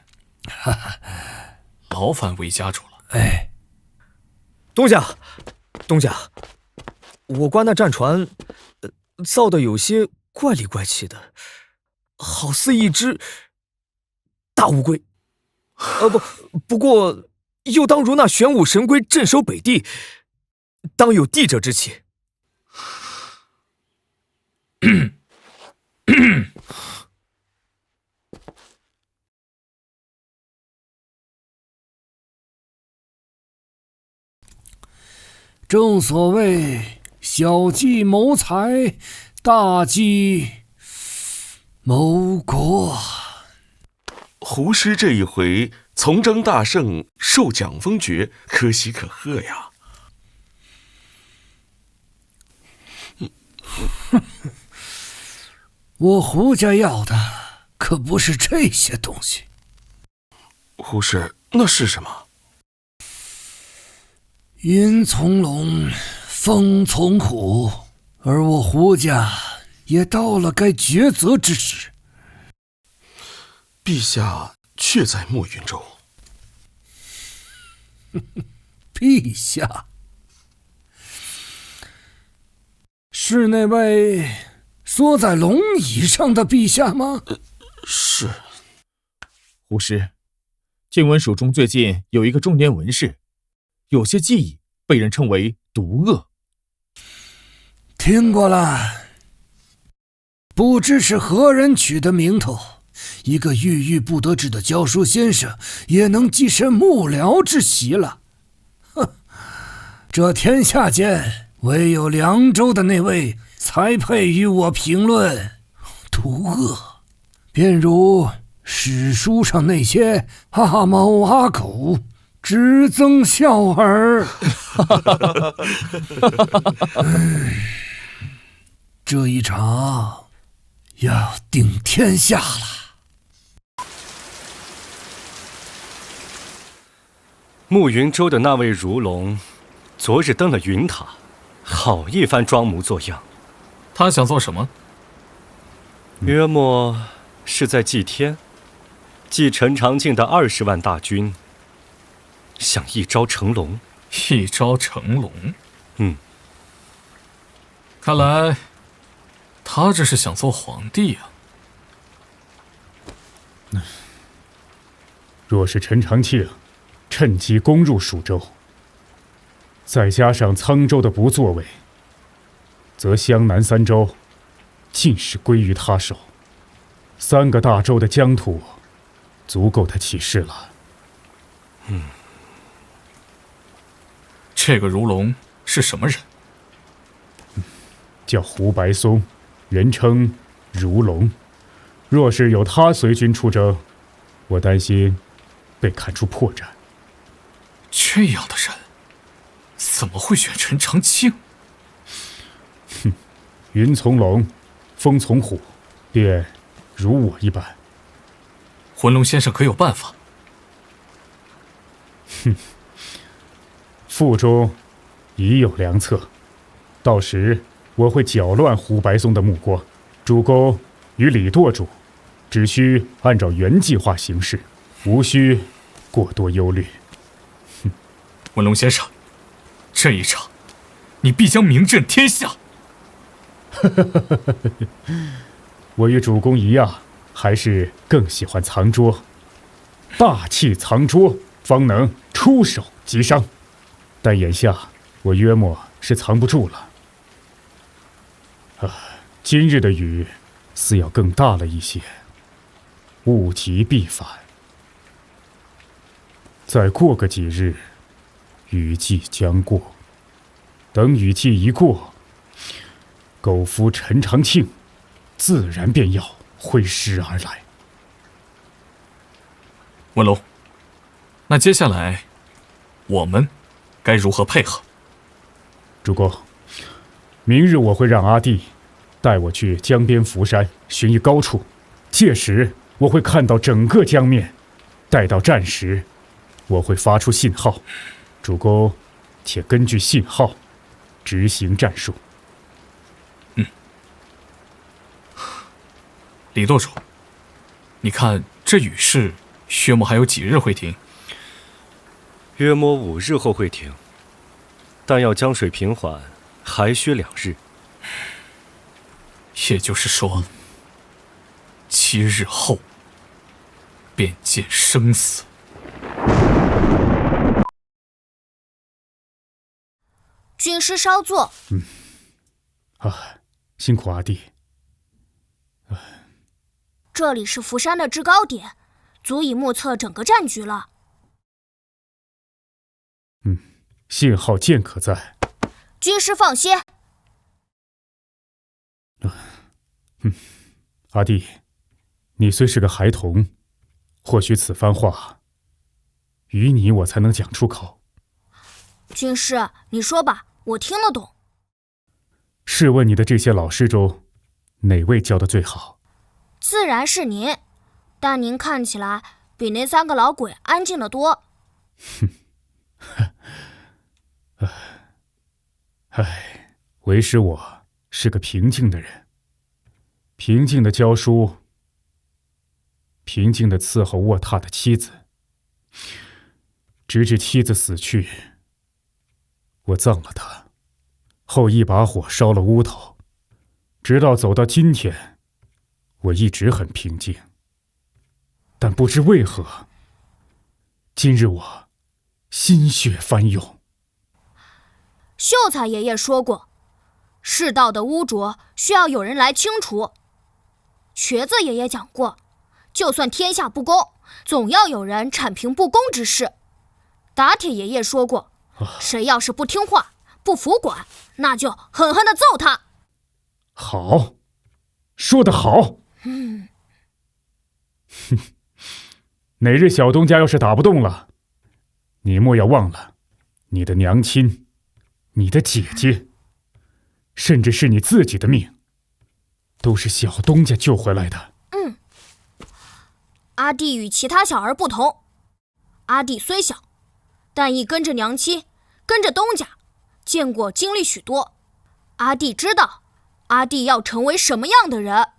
劳烦韦家主了。
哎，
东家，我观那战船，造的有些怪里怪气的，好似一只大乌龟。不过又当如那玄武神龟镇守北地，当有帝者之气。
正所谓小计谋财，大计谋国。
胡师这一回从征大胜，受奖封爵，可喜可贺呀！
我胡家要的可不是这些东西。
胡师，那是什么？
云从龙，风从虎，而我胡家也到了该抉择之时。
陛下却在暮云州。
陛下，是那位缩在龙椅上的陛下吗？
是。
胡师，晋文署中最近有一个中年文士，有些技艺被人称为毒恶。
听过了，不知是何人取的名头，一个郁郁不得志的教书先生也能跻身幕僚之席了。哼，这天下间唯有凉州的那位才配与我评论毒恶，便如史书上那些阿猫阿狗，只增笑耳。这一场要定天下了。
暮云州的那位如龙，昨日登了云塔，好一番装模作样。
他想做什么？
约莫是在祭天，祭陈长庆的20万大军，想一招成龙。
一招成龙？看来他这是想做皇帝啊。
若是陈长庆趁机攻入蜀州，再加上沧州的不作为，则湘南3州尽是归于他手，3个大州的疆土足够他起事了。
这个如龙是什么人？
叫胡白松，人称如龙。若是有他随军出征，我担心被看出破绽。
这样的人怎么会选陈长庆？
云从龙，风从虎，便如我一般。
浑龙先生可有办法？
腹中已有良策，到时我会搅乱胡白松的目光。主公与李舵主只需按照原计划行事，无需过多忧虑。
文龙先生，这一场你必将名震天下。
我与主公一样，还是更喜欢藏拙，霸气藏拙，方能出手击伤。但眼下我约莫是藏不住了。今日的雨似要更大了一些，物极必反。再过个几日，雨季将过。等雨季一过，狗夫陈长庆自然便要挥师而来。
文龙，那接下来我们该如何配合？
主公，明日我会让阿弟带我去江边福山寻一高处，届时我会看到整个江面。待到战时，我会发出信号，主公且根据信号执行战术。
李舵主，你看这雨势，薛母还有几日会停？
约摸5日后会停，但要江水平缓，还需2日。
也就是说，7日后便见生死。
军师稍坐。
辛苦阿弟。
这里是福山的制高点，足以目测整个战局了。
信号剑可在。
军师放歇。
阿弟，你虽是个孩童，或许此番话，于你我才能讲出口。
军师，你说吧，我听得懂。
试问你的这些老师中，哪位教得最好？
自然是您，但您看起来比那3个老鬼安静得多。
为师我是个平静的人，平静的教书，平静的伺候卧榻的妻子，直至妻子死去，我葬了她，后一把火烧了屋头，直到走到今天，我一直很平静。但不知为何，今日我心血翻涌。
秀才爷爷说过，世道的污浊需要有人来清除。瘸子爷爷讲过，就算天下不公，总要有人铲平不公之事。打铁爷爷说过，谁要是不听话、不服管，那就狠狠地揍他。
好，说得好。哪日小东家要是打不动了，你莫要忘了，你的娘亲、你的姐姐，甚至是你自己的命，都是小东家救回来的。
阿弟与其他小儿不同，阿弟虽小，但亦跟着娘亲，跟着东家，见过经历许多。阿弟知道，阿弟要成为什么样的人。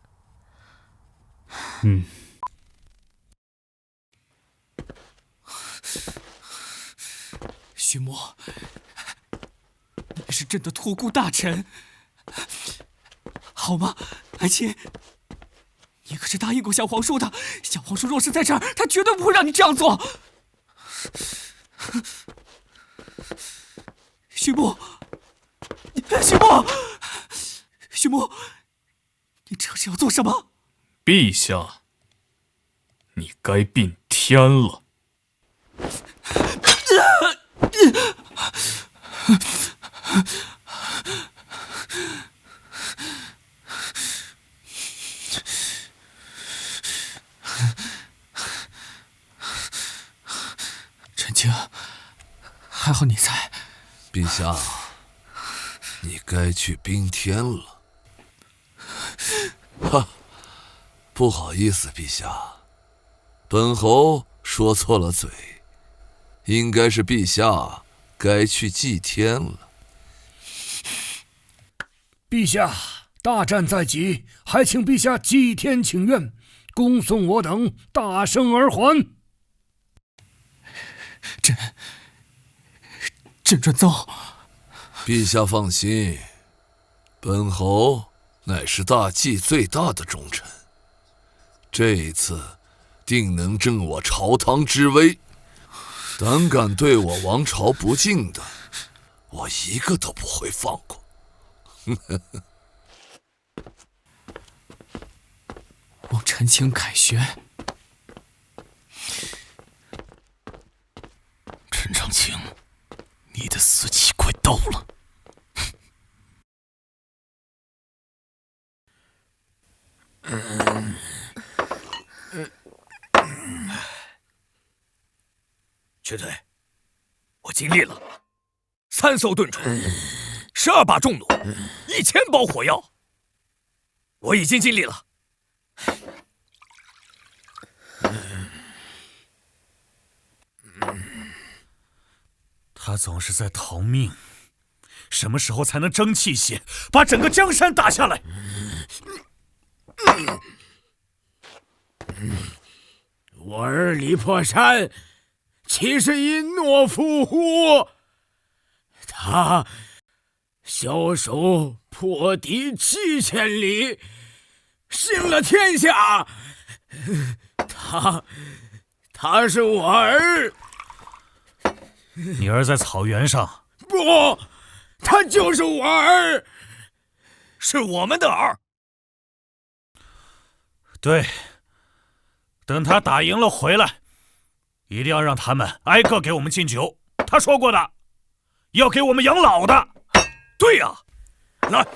徐墨，你是朕的托孤大臣，好吗？爱卿，你可是答应过小皇叔的，小皇叔若是在这儿，他绝对不会让你这样做。徐墨，徐墨，徐墨，你这是要做什么？
陛下，你该并天了。
陈清，还好你在。
陛下，你该去宾天了。不好意思，陛下，本侯说错了嘴，应该是陛下该去祭天了。
陛下，大战在即，还请陛下祭天请愿，恭送我等大圣而还。
朕准奏。
陛下放心，本侯乃是大计最大的忠臣，这一次定能正我朝堂之威。胆敢对我王朝不敬的，我一个都不会放过。
望陈清凯旋。
陈长青，你的死期快到了。
瘸腿，我尽力了，3艘盾船，12把重弩，1000包火药，我已经尽力了。
他总是在逃命，什么时候才能争气些，把整个江山打下来？
我儿李破山岂是一懦夫乎？他枭首破敌7000里，兴了天下。他是我儿。
你儿在草原上。
不，他就是我儿，
是我们的儿。对，等他打赢了回来，一定要让他们挨个给我们敬酒。他说过的，要给我们养老的。对呀，来，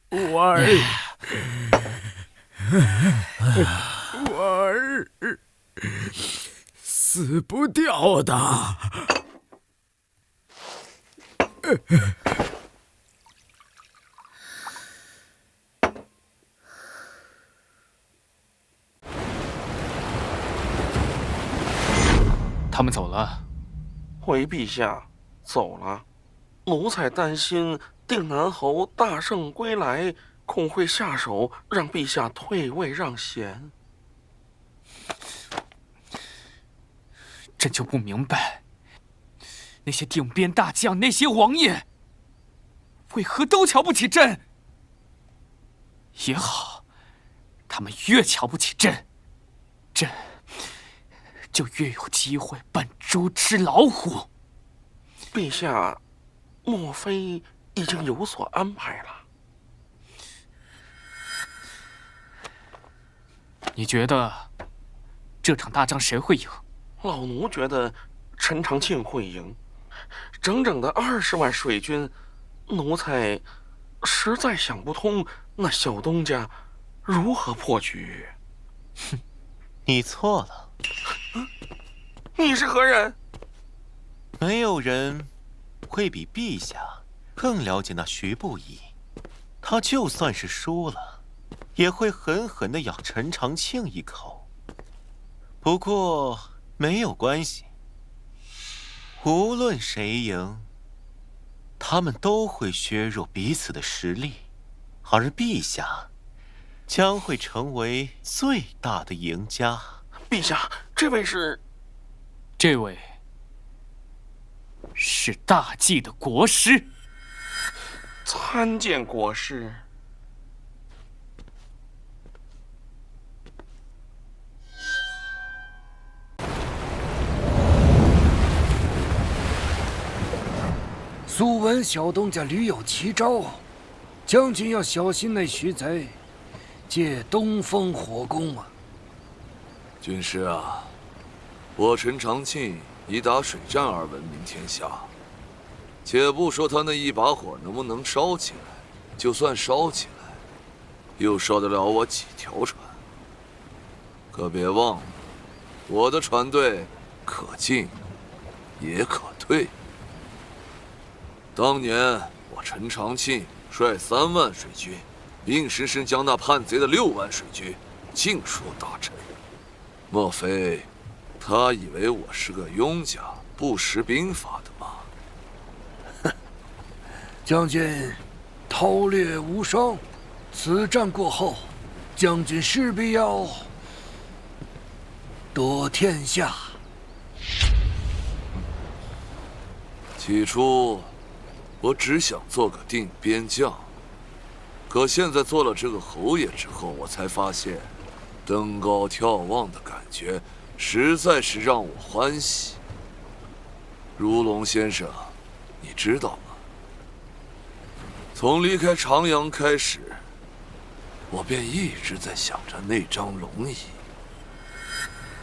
我儿，我儿，死不掉的。
他们走了。
回陛下，走了。奴才担心定南侯大胜归来，恐会下手让陛下退位让贤。
朕就不明白，那些定边大将，那些王爷，为何都瞧不起朕？也好，他们越瞧不起朕，朕就越有机会扮猪吃老虎。
陛下，莫非已经有所安排了？
你觉得这场大仗谁会赢？
老奴觉得陈长庆会赢，整整的20万水军，奴才实在想不通那小东家如何破局。
哼，你错了。
你是何人？
没有人会比陛下更了解那徐不疑。他就算是输了，也会狠狠地咬陈长庆一口。不过没有关系，无论谁赢，他们都会削弱彼此的实力，而陛下将会成为最大的赢家。
陛下，这位是？
这位是大计的国师。
参见国师。
素闻小东家屡有奇招，将军要小心那徐贼，借东风火攻啊！
军师啊，我陈长庆以打水战而闻名天下。且不说他那一把火能不能烧起来，就算烧起来，又烧得了我几条船？可别忘了，我的船队可进，也可退。当年我陈长庆率3万水军，硬生生将那叛贼的6万水军尽数打沉。莫非他以为我是个庸家，不识兵法的吗？
将军，韬略无双。此战过后，将军势必要夺天下。
起初，我只想做个定边将，可现在做了这个侯爷之后，我才发现，登高眺望的感觉实在是让我欢喜。如龙先生，你知道吗？从离开长阳开始，我便一直在想着那张龙椅。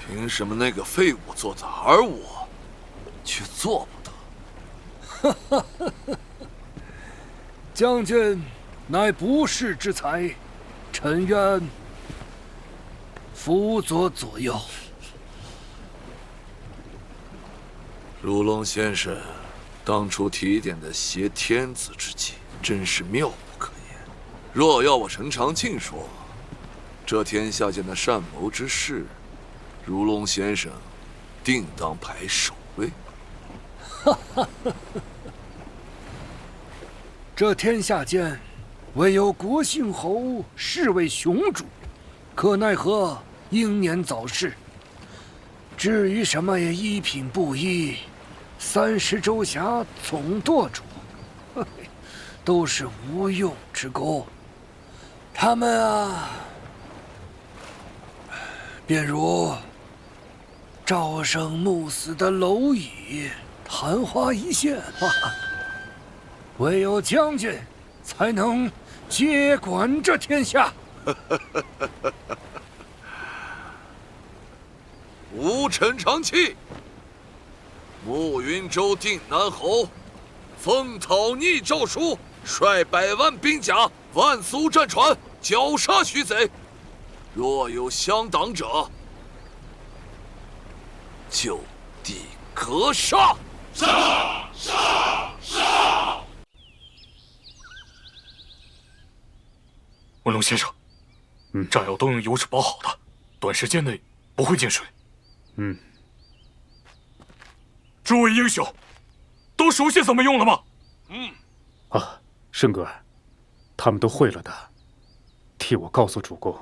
凭什么那个废物做的，而我却做不得？
将军乃不世之才，臣愿辅佐左右。
如龙先生当初提点的挟天子之计，真是妙不可言。若要我陈长庆说，这天下间的善谋之事，如龙先生定当排首位。
这天下间唯有郭姓侯是为雄主，可奈何英年早逝。至于什么一品布衣、30州辖总舵主，都是无用之功。他们啊，便如朝生暮死的蝼蚁，昙花一现。唯有将军才能接管这天下。
吴陈长气，暮云州定南侯奉讨逆诏书，率100万兵甲、万艘战船，绞杀徐贼。若有相党者，就地格杀！
杀！杀！杀！
文龙先生，炸药都用油纸包好的，短时间内不会进水。诸位英雄，都熟悉怎么用了吗？
申哥，他们都会了的。替我告诉主公，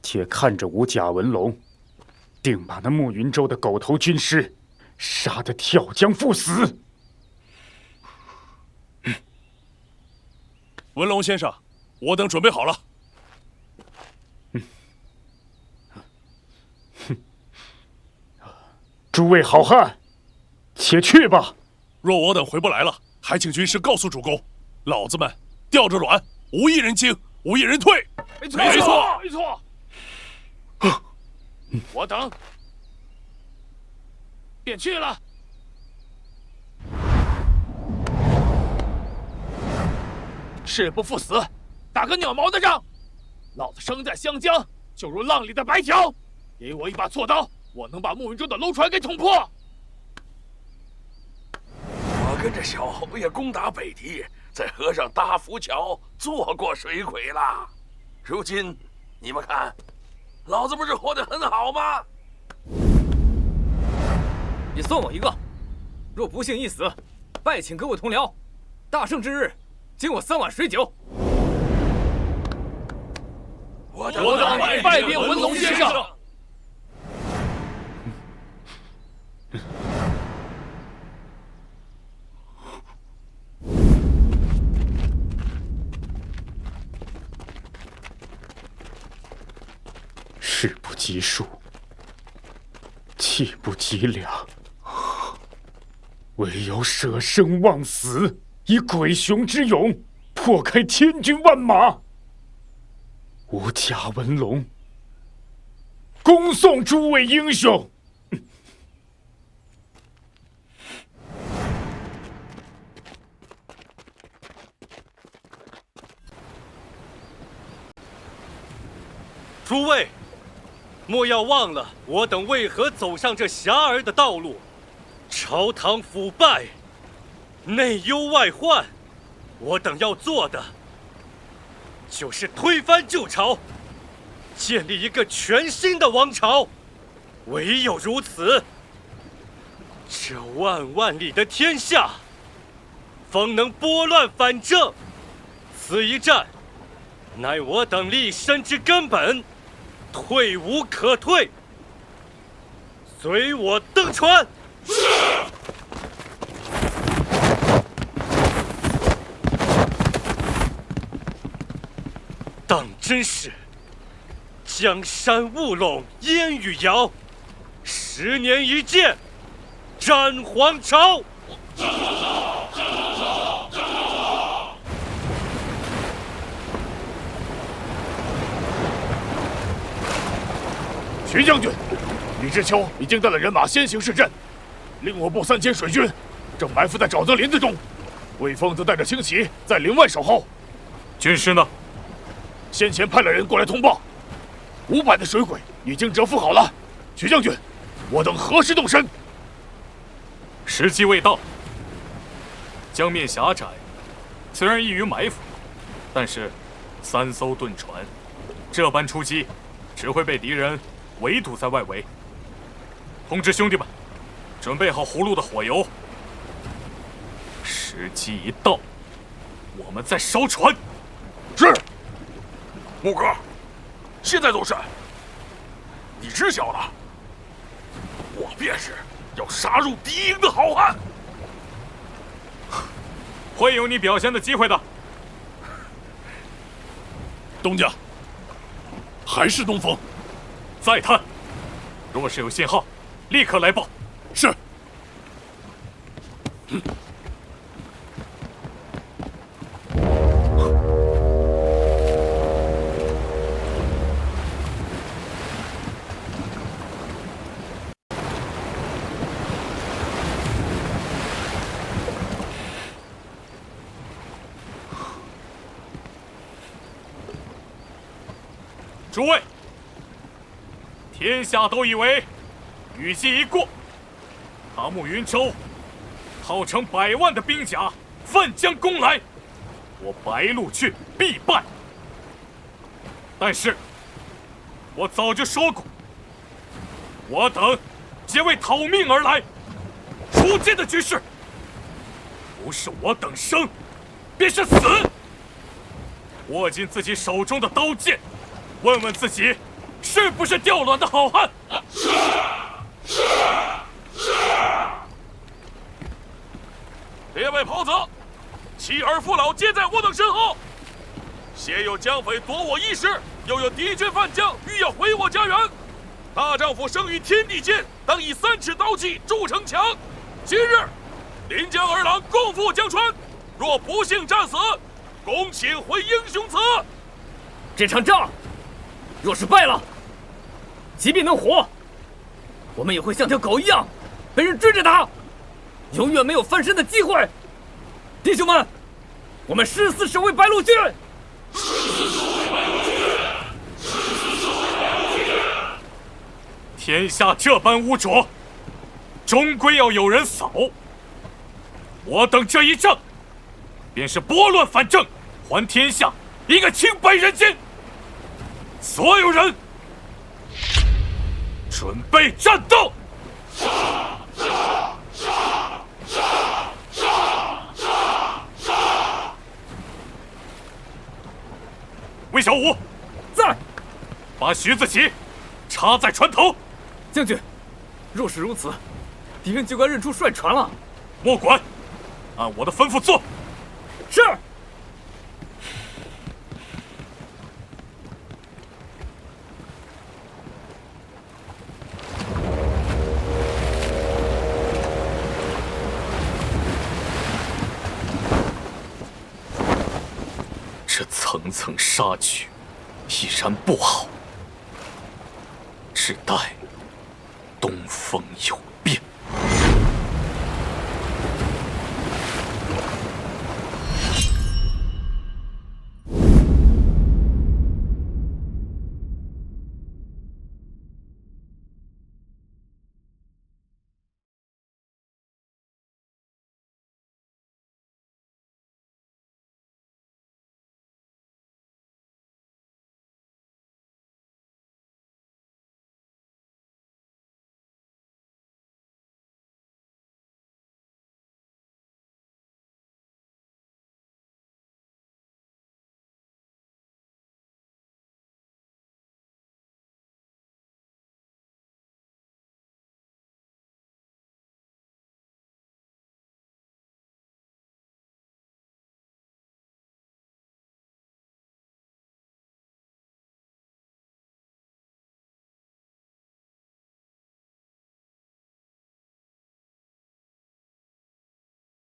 且看着我贾文龙，定把那暮云州的狗头军师杀得跳江赴死。
文龙先生，我等准备好了。
诸位好汉，且去吧。
若我等回不来了，还请军师告诉主公，老子们吊着卵，无一人进，无一人退。
没错，没错。我等便去了。誓不赴死，打个鸟毛的仗。老子生在湘江，就如浪里的白条。给我一把锉刀，我能把暮云州的楼船给捅破。我跟着小侯爷攻打北狄，在河上搭浮桥，做过水鬼了。如今你们看，老子不是活得很好吗？
你算我一个。若不幸一死，拜请各位同僚。大胜之日，敬我3碗水酒。
我等拜遍文龙先生。
事不及数，气不及良，唯有舍生忘死，以鬼雄之勇破开千军万马。吾贾文龙恭送诸位英雄。
诸位，莫要忘了我等为何走上这遐迩的道路。朝堂腐败，内忧外患，我等要做的就是推翻旧朝，建立一个全新的王朝。唯有如此，这万万里的天下方能拨乱反正。此一战，乃我等立身之根本，退无可退。随我登船。是。当真是江山雾笼烟雨遥，10年一见斩黄巢。
徐将军，李知秋已经带了人马先行示阵，令我部3000水军正埋伏在沼泽林子中，魏峰则带着轻骑在林外守候。
军师呢？
先前派了人过来通报，500的水鬼已经蛰伏好了。徐将军，我等何时动身？
时机未到。江面狭窄，虽然易于埋伏，但是3艘盾船，这般出击，只会被敌人围堵在外围。通知兄弟们，准备好葫芦的火油。时机一到，我们再烧船。
是。木哥，现在做甚？你知晓的，我便是要杀入敌营的好汉。
会有你表现的机会的。
东家，还是东风。
再探，若是有信号，立刻来报。
是。
诸位，天下都以为雨季一过，他慕云州号称100万的兵甲奋将攻来，我白鹿郡必败。但是，我早就说过，我等皆为讨命而来，出剑的局势，不是我等生，便是死。握紧自己手中的刀剑。问问自己，是不是调卵的好汉？是。
列位袍子，妻儿父老皆在我等身后。先有江匪夺我衣食，又有敌军犯将欲要毁我家园。大丈夫生于天地间，当以3尺刀器筑城墙。今日临江儿郎共赴江川，若不幸战死，恭请回英雄祠。
这场仗若是败了，即便能活，我们也会像条狗一样被人追着打，永远没有翻身的机会。弟兄们，我们誓死守卫白鹿郡！
天下这般污浊，终归要有人扫。我等这一仗，便是拨乱反正，还天下一个清白人间。所有人，准备战斗！魏小武，在，把徐子淇插在船头。
将军，若是如此，敌人就该认出帅船了。
莫管，按我的吩咐做。
是。
这层层杀局已然不好，只待东风有